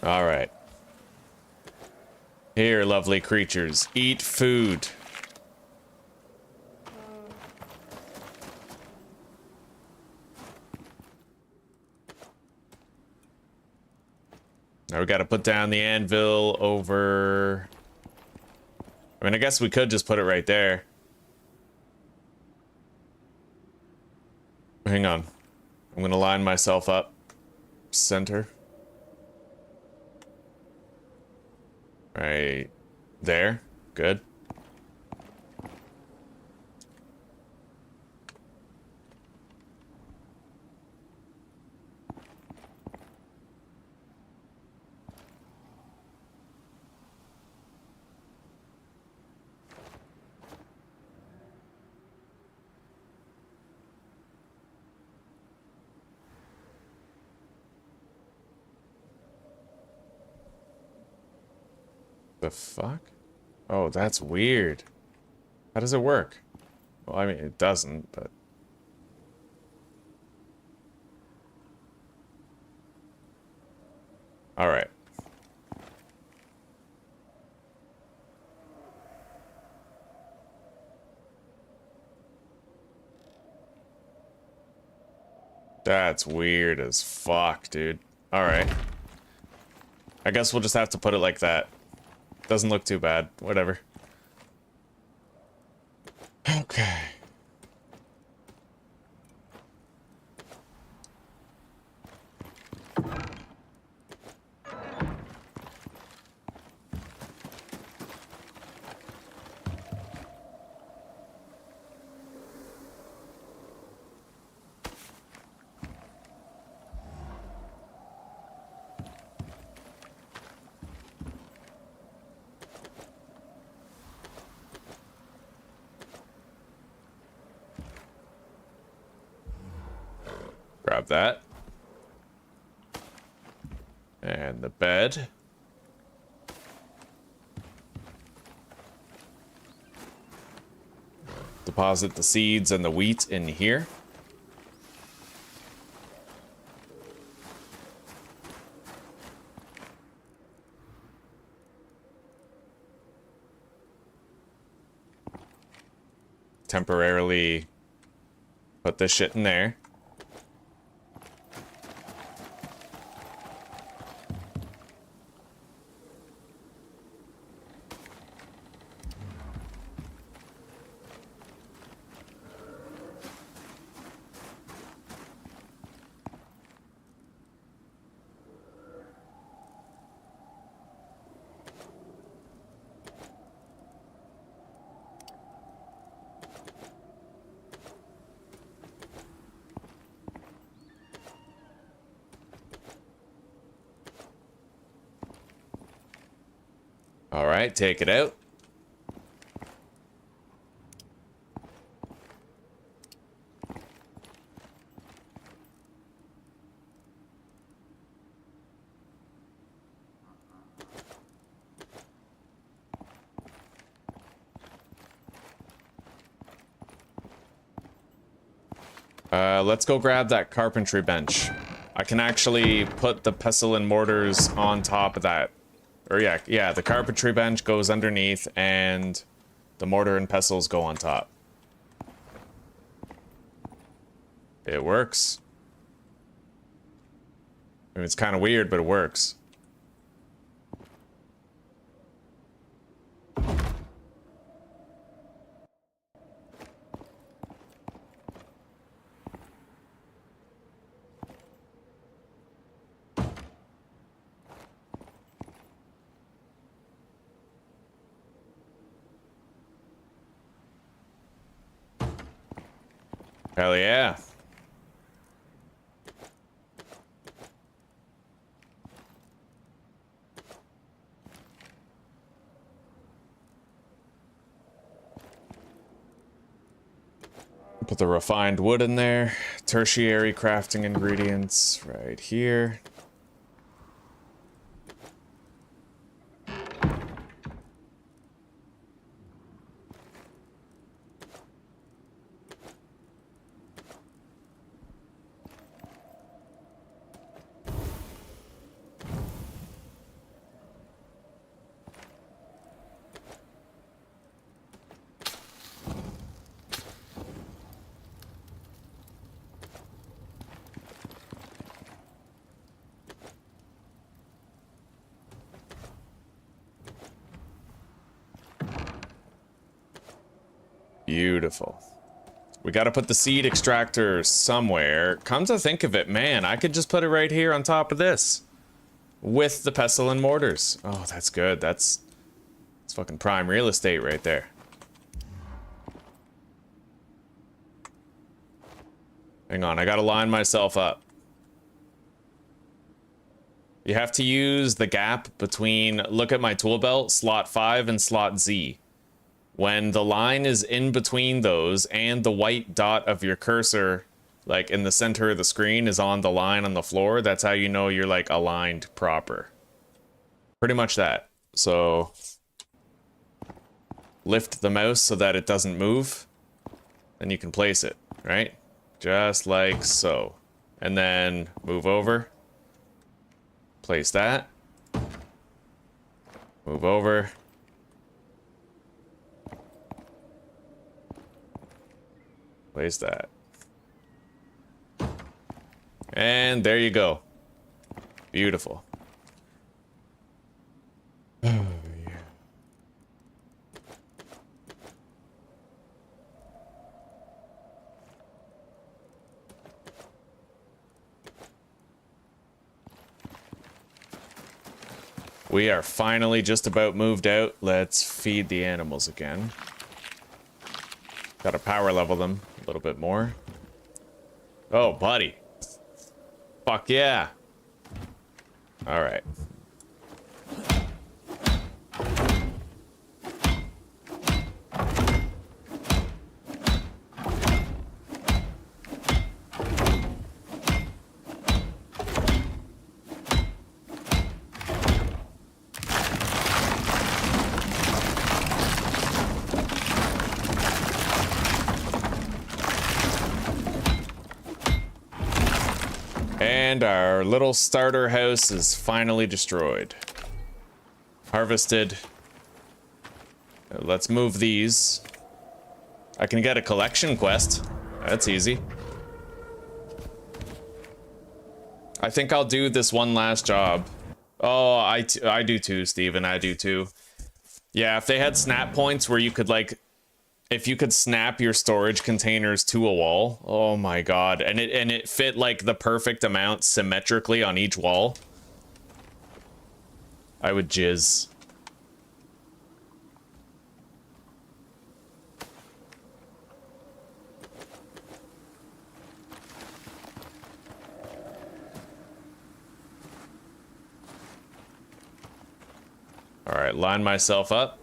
All right. Here, lovely creatures, eat food. Now we gotta put down the anvil over... I mean, I guess we could just put it right there. Hang on. I'm gonna line myself up. Center. Right there. Good. The fuck? Oh, that's weird. How does it work? Well, I mean, it doesn't, but... Alright. That's weird as fuck, dude. Alright. I guess we'll just have to put it like that. Doesn't look too bad. Whatever. Okay. grab that. And the bed. Deposit the seeds and the wheat in here. Temporarily put this shit in there. All right, take it out. Let's go grab that carpentry bench. I can actually put the pestle and mortars on top of that. Or yeah, the carpentry bench goes underneath and the mortar and pestles go on top. It works. I mean, it's kind of weird, but it works. Hell yeah. Put the refined wood in there. Tertiary crafting ingredients right here. Beautiful. We gotta put the seed extractor somewhere. Come to think of it, man, I could just put it right here on top of this. With the pestle and mortars. Oh, that's good. That's fucking prime real estate right there. Hang on, I gotta line myself up. You have to use the gap between, look at my tool belt, slot 5 and slot Z. When the line is in between those and the white dot of your cursor, like in the center of the screen, is on the line on the floor, that's how you know you're like aligned proper. Pretty much that. So lift the mouse so that it doesn't move, and you can place it, right? Just like so. And then move over. Place that. Move over. Place that. And there you go. Beautiful. Oh, yeah. We are finally just about moved out. Let's feed the animals again. Gotta power level them a little bit more. Oh, buddy. Fuck yeah. All right. And our little starter house is finally destroyed. Harvested. Let's move these. I can get a collection quest. That's easy. I think I'll do this one last job. Oh, I do too, Steven. I do too. Yeah, if they had snap points where you could, like, if you could snap your storage containers to a wall, oh my god, and it fit like the perfect amount symmetrically on each wall, I would jizz. All right, line myself up.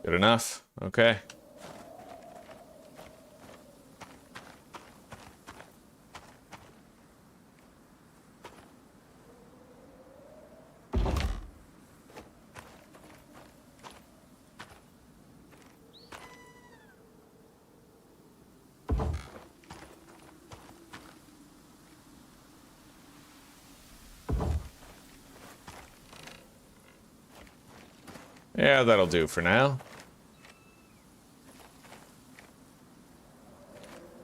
Good enough. Okay. Yeah, that'll do for now.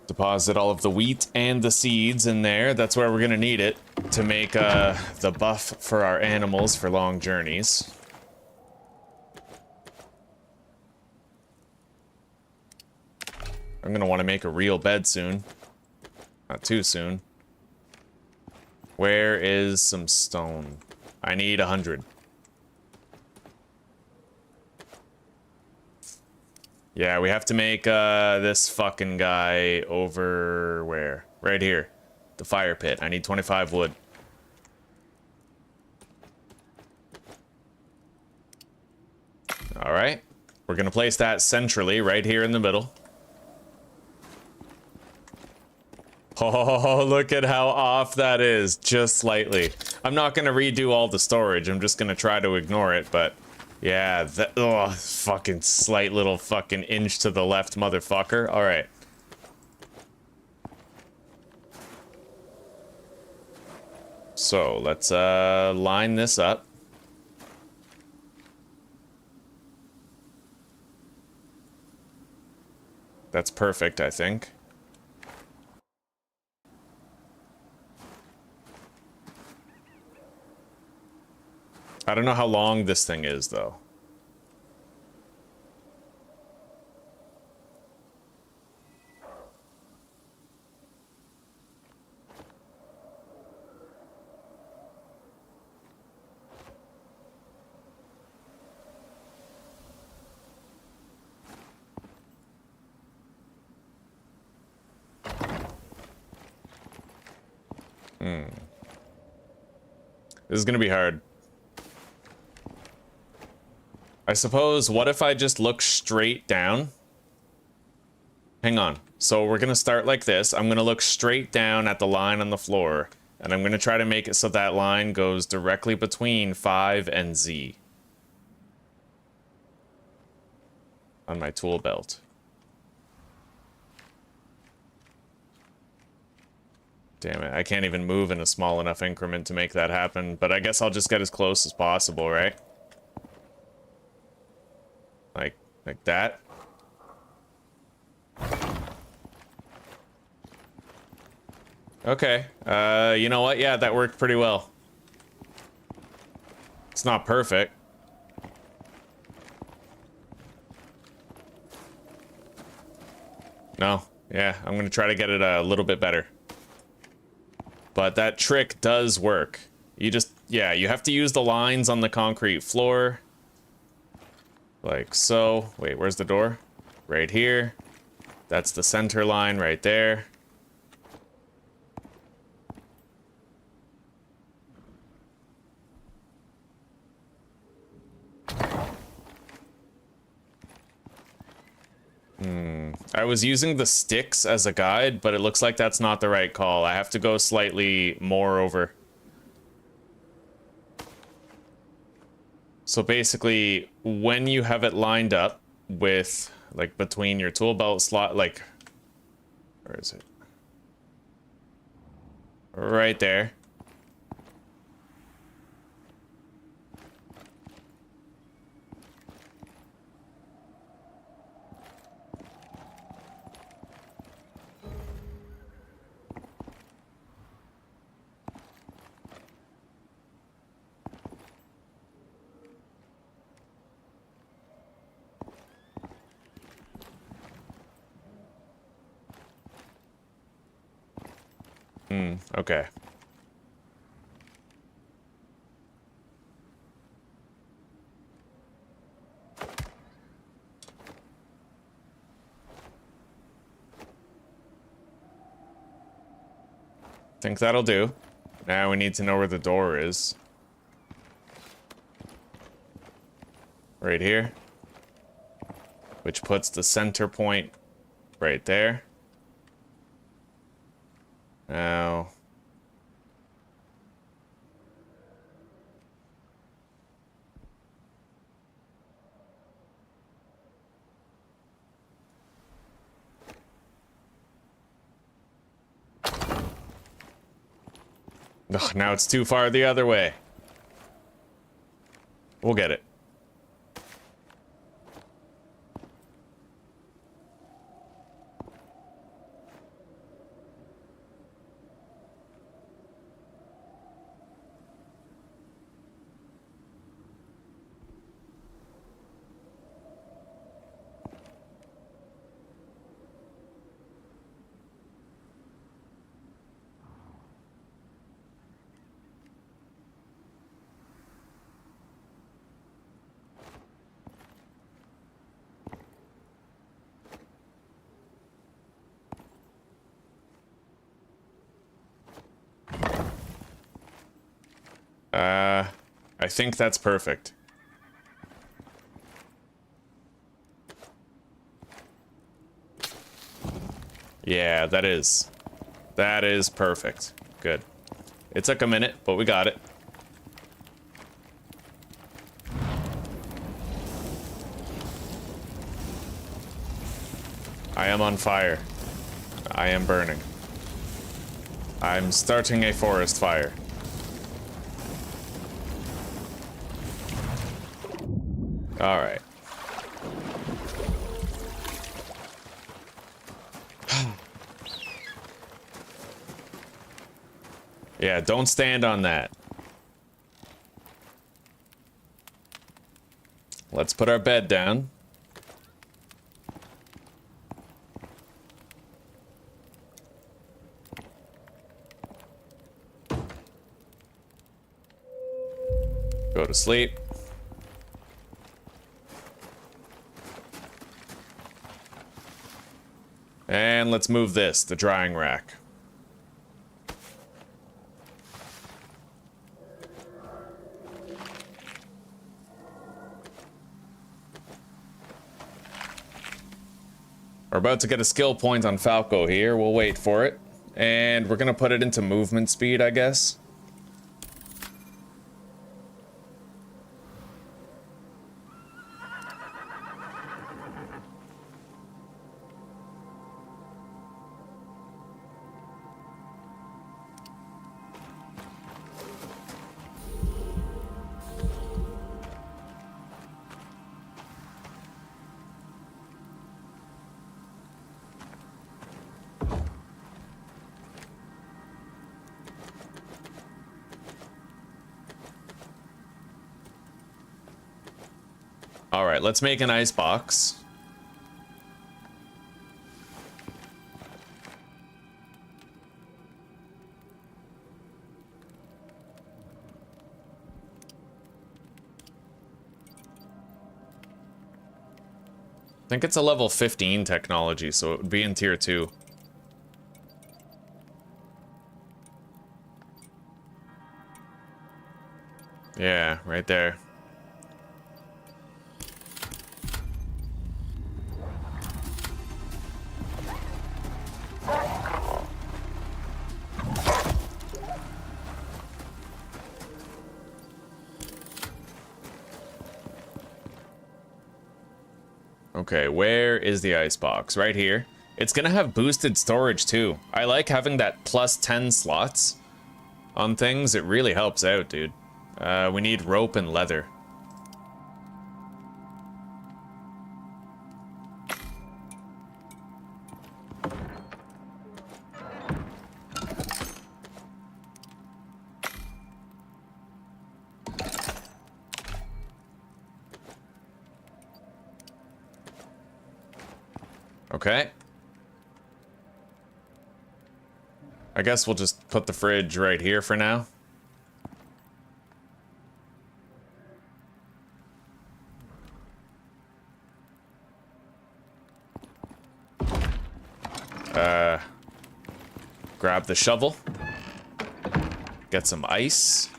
Deposit all of the wheat and the seeds in there. That's where we're gonna need it to make the buff for our animals for long journeys. I'm gonna want to make a real bed soon. Not too soon. Where is some stone? I need 100. Yeah, we have to make this fucking guy over where? Right here. The fire pit. I need 25 wood. All right. We're going to place that centrally right here in the middle. Oh, look at how off that is. Just slightly. I'm not going to redo all the storage. I'm just going to try to ignore it, but... yeah, that, oh, fucking slight little fucking inch to the left, motherfucker. All right. So, let's line this up. That's perfect, I think. I don't know how long this thing is, though. This is gonna be hard. I suppose, what if I just look straight down? Hang on. So we're gonna start like this. I'm gonna look straight down at the line on the floor, and I'm gonna try to make it so that line goes directly between 5 and Z. On my tool belt. Damn it, I can't even move in a small enough increment to make that happen, but I guess I'll just get as close as possible, right? Like that. Okay, you know what? Yeah, that worked pretty well. It's not perfect. No, yeah, I'm gonna try to get it a little bit better. But that trick does work. You just, yeah, you have to use the lines on the concrete floor. Like so. Wait, where's the door? Right here. That's the center line right there. I was using the sticks as a guide, but it looks like that's not the right call. I have to go slightly more over. So basically, when you have it lined up with, like, between your tool belt slot, like, where is it? Right there. Okay. Think that'll do. Now we need to know where the door is. Right here. Which puts the center point right there. Now... Ugh, now it's too far the other way. We'll get it. I think that's perfect. Yeah, that is. That is perfect. Good. It took a minute, but we got it. I am on fire. I am burning. I'm starting a forest fire. All right. Yeah, don't stand on that. Let's put our bed down. Go to sleep. And let's move this, the drying rack. We're about to get a skill point on Falco here. We'll wait for it. And we're gonna put it into movement speed, I guess. Alright, let's make an ice box. I think it's a level 15 technology, so it would be in tier 2. Yeah, right there. Okay, where is the icebox? Right here. It's gonna have boosted storage too. I like having that plus 10 slots on things. It really helps out, dude. We need rope and leather. Okay. I guess we'll just put the fridge right here for now. Grab the shovel. Get some ice.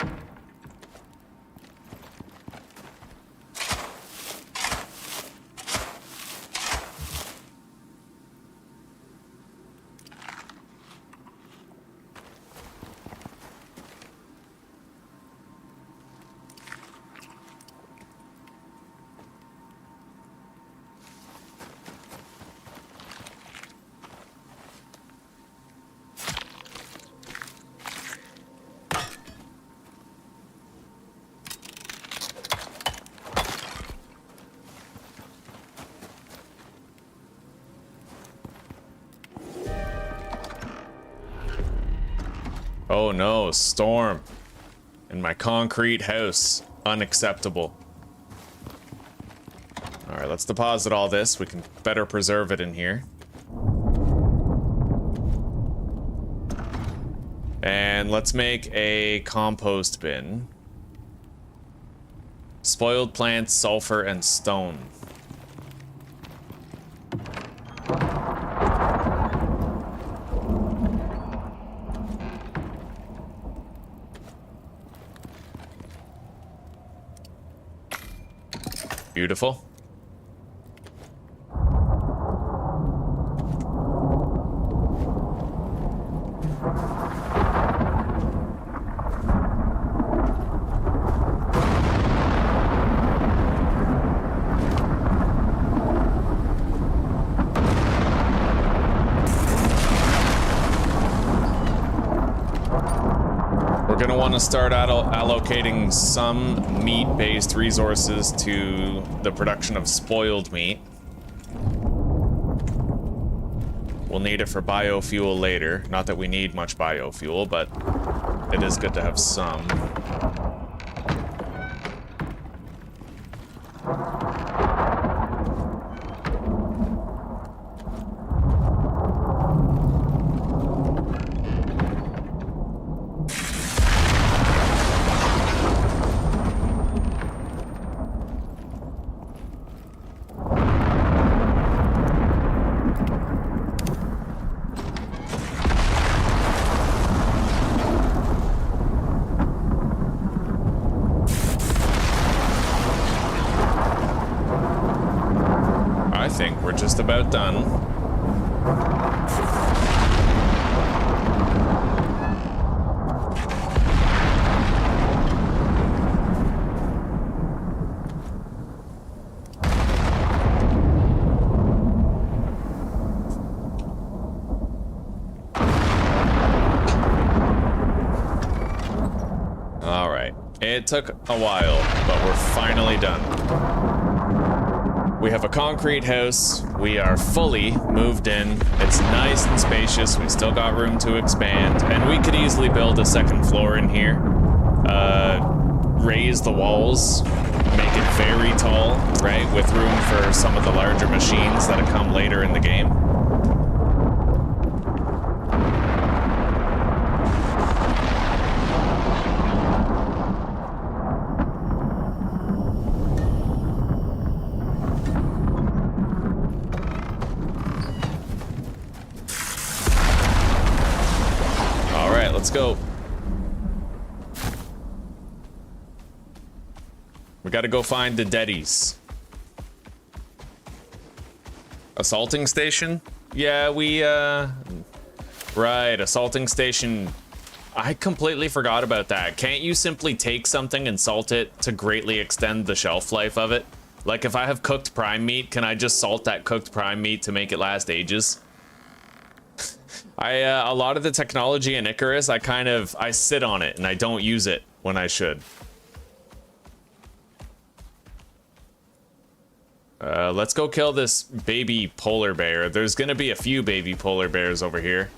Oh no, storm. In my concrete house. Unacceptable. Alright, let's deposit all this. We can better preserve it in here. And let's make a compost bin. Spoiled plants, sulfur, and stone. Beautiful. We're going to want to start allocating some meat-based resources to the production of spoiled meat. We'll need it for biofuel later. Not that we need much biofuel, but it is good to have some. Just about done. All right. It took a while, but we're finally done. We have a concrete house. We are fully moved in. It's nice and spacious. We still got room to expand, and we could easily build a second floor in here. Raise the walls, make it very tall, right? With room for some of the larger machines that come later in the game. Let's go. We gotta go find the deadies. Assaulting station? Yeah, right, assaulting station. I completely forgot about that. Can't you simply take something and salt it to greatly extend the shelf life of it? Like, if I have cooked prime meat, can I just salt that cooked prime meat to make it last ages? A lot of the technology in Icarus, I sit on it and I don't use it when I should. Let's go kill this baby polar bear. There's gonna be a few baby polar bears over here.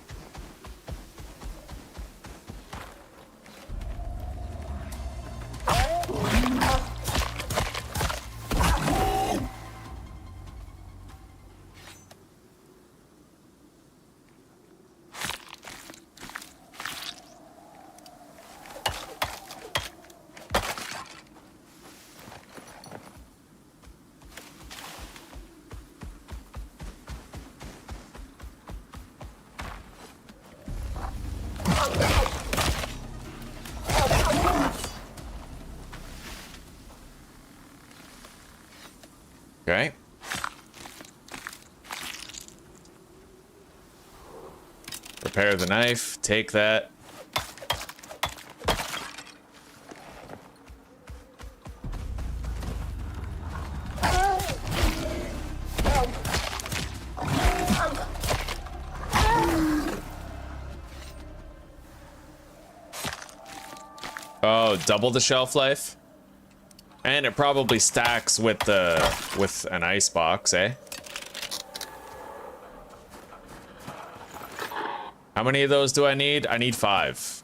Okay. Repair the knife, take that. Oh, double the shelf life? And it probably stacks with an ice box, eh? How many of those do I need? I need 5.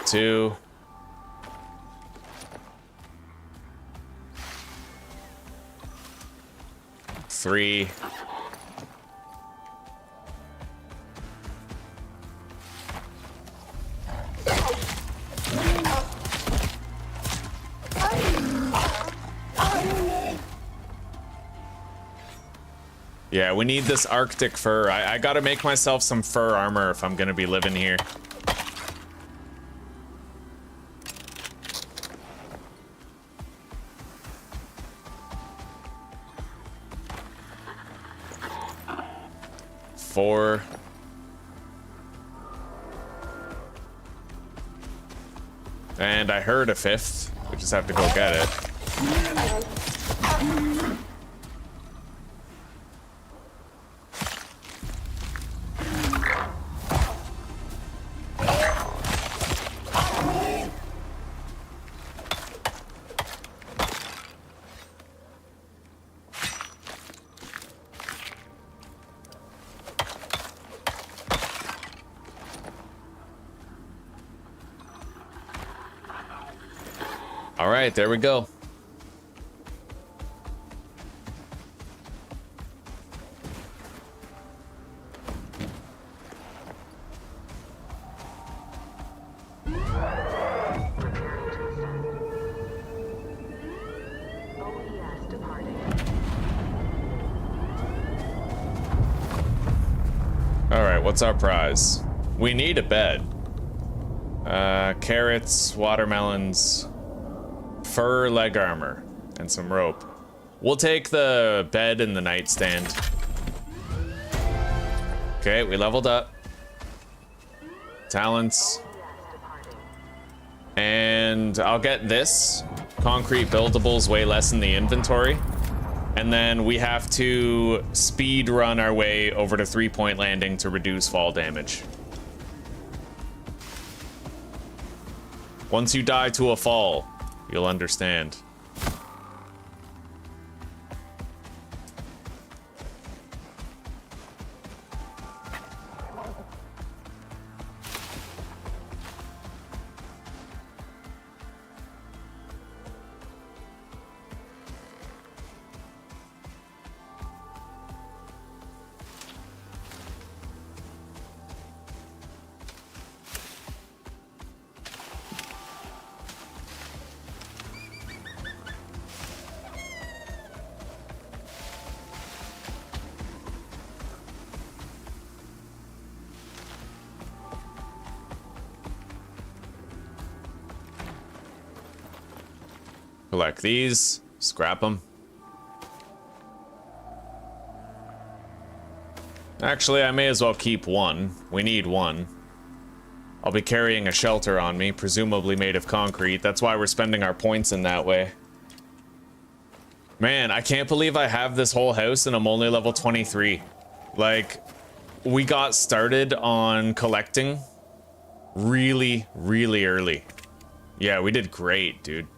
Two. Three. Yeah, we need this Arctic fur. I gotta make myself some fur armor if I'm gonna be living here. Four. And I heard a 5th. We just have to go get it. All right, there we go. OES departing. All right, what's our prize? We need a bed. Carrots, watermelons, fur leg armor, and some rope. We'll take the bed and the nightstand. Okay, we leveled up. Talents. And I'll get this. Concrete buildables way less in the inventory. And then we have to speed run our way over to 3-point landing to reduce fall damage. Once you die to a fall, you'll understand. Collect these. Scrap them. Actually, I may as well keep one. We need one. I'll be carrying a shelter on me, presumably made of concrete. That's why we're spending our points in that way. Man, I can't believe I have this whole house and I'm only level 23. Like, we got started on collecting really, really early. Yeah, we did great, dude.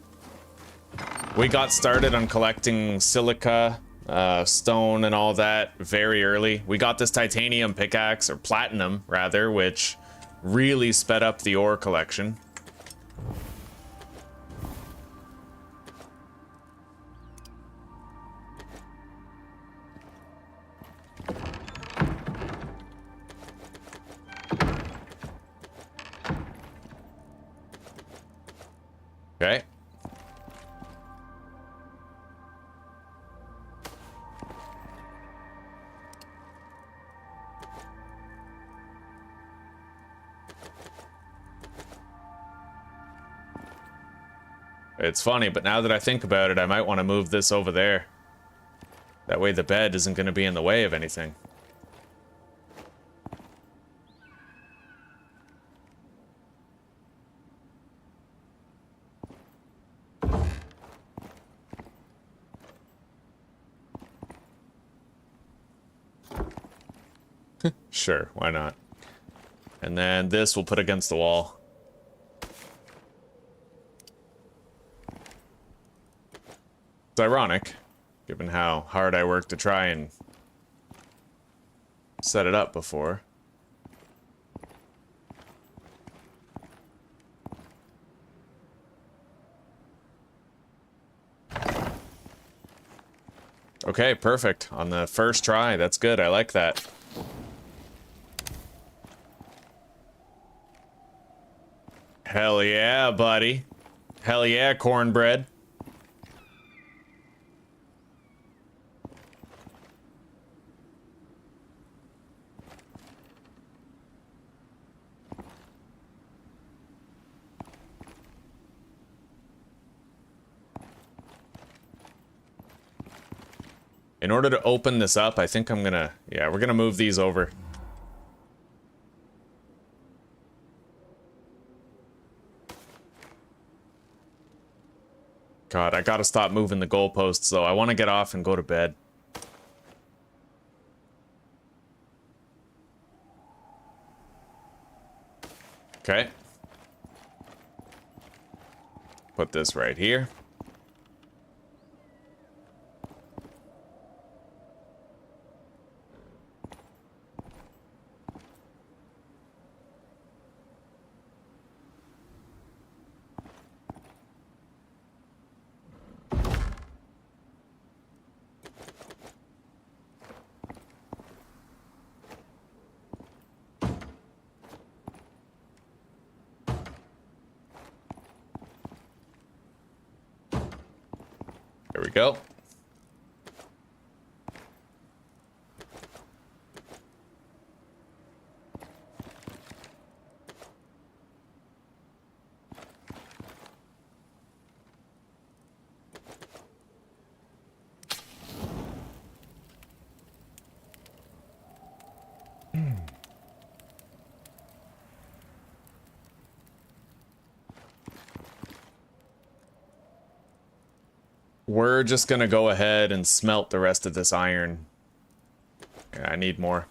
We got started on collecting silica, stone and all that very early. We got this titanium pickaxe, or platinum rather, which really sped up the ore collection. Okay. It's funny, but now that I think about it, I might want to move this over there. That way the bed isn't going to be in the way of anything. Sure, why not? And then this we'll put against the wall. It's ironic, given how hard I worked to try and set it up before. Okay, perfect. On the first try, that's good. I like that. Hell yeah, buddy. Hell yeah, cornbread. In order to open this up, I think I'm gonna... Yeah, we're gonna move these over. God, I gotta stop moving the goalposts, though. I want to get off and go to bed. Okay. Put this right here. There we go. We're just gonna go ahead and smelt the rest of this iron. Yeah, I need more.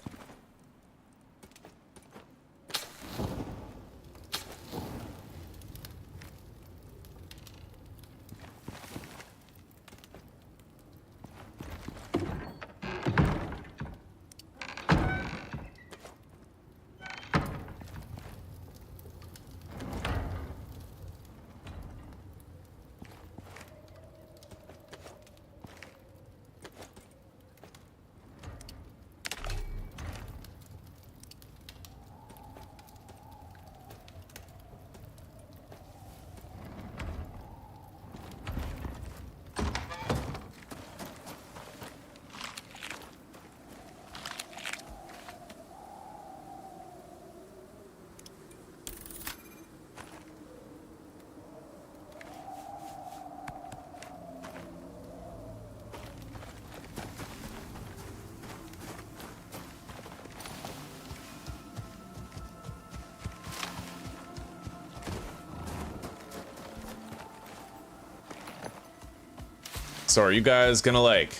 So are you guys gonna like...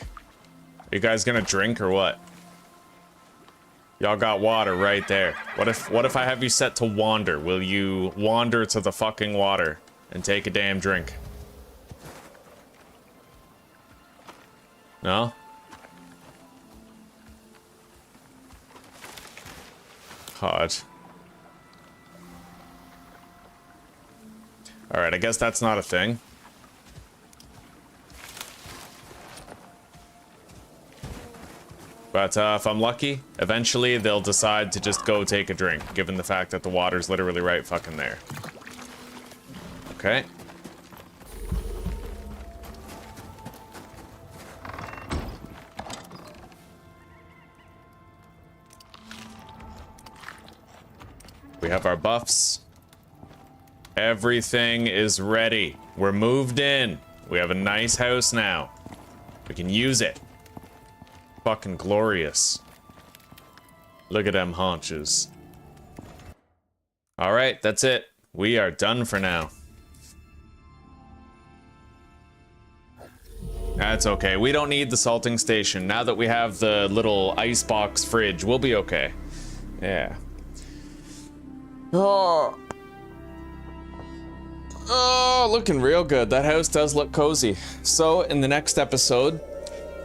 Are you guys gonna drink or what? Y'all got water right there. What if I have you set to wander? Will you wander to the fucking water and take a damn drink? No? Hot. Alright, I guess that's not a thing. But if I'm lucky, eventually they'll decide to just go take a drink, given the fact that the water's literally right fucking there. Okay. We have our buffs. Everything is ready. We're moved in. We have a nice house now. We can use it. Fucking glorious. Look at them haunches. Alright, that's it. We are done for now. That's okay. We don't need the salting station. Now that we have the little icebox fridge, we'll be okay. Yeah. Oh. Oh, looking real good. That house does look cozy. So, in the next episode,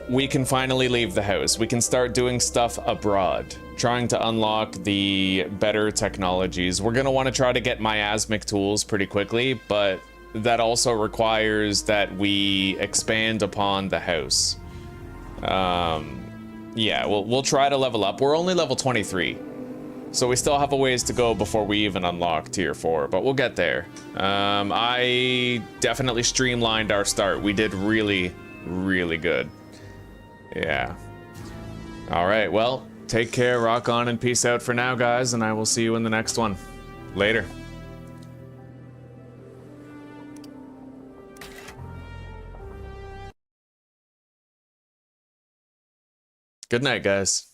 we can finally leave the house. We can start doing stuff abroad, trying to unlock the better technologies. We're gonna want to try to get miasmic tools pretty quickly, but that also requires that we expand upon the house. Yeah, we'll try to level up. We're only level 23, so we still have a ways to go before we even unlock tier 4, but we'll get there. I definitely streamlined our start. We did really, really good. Yeah. All right, well, take care, rock on, and peace out for now, guys, and I will see you in the next one. Later. Good night, guys.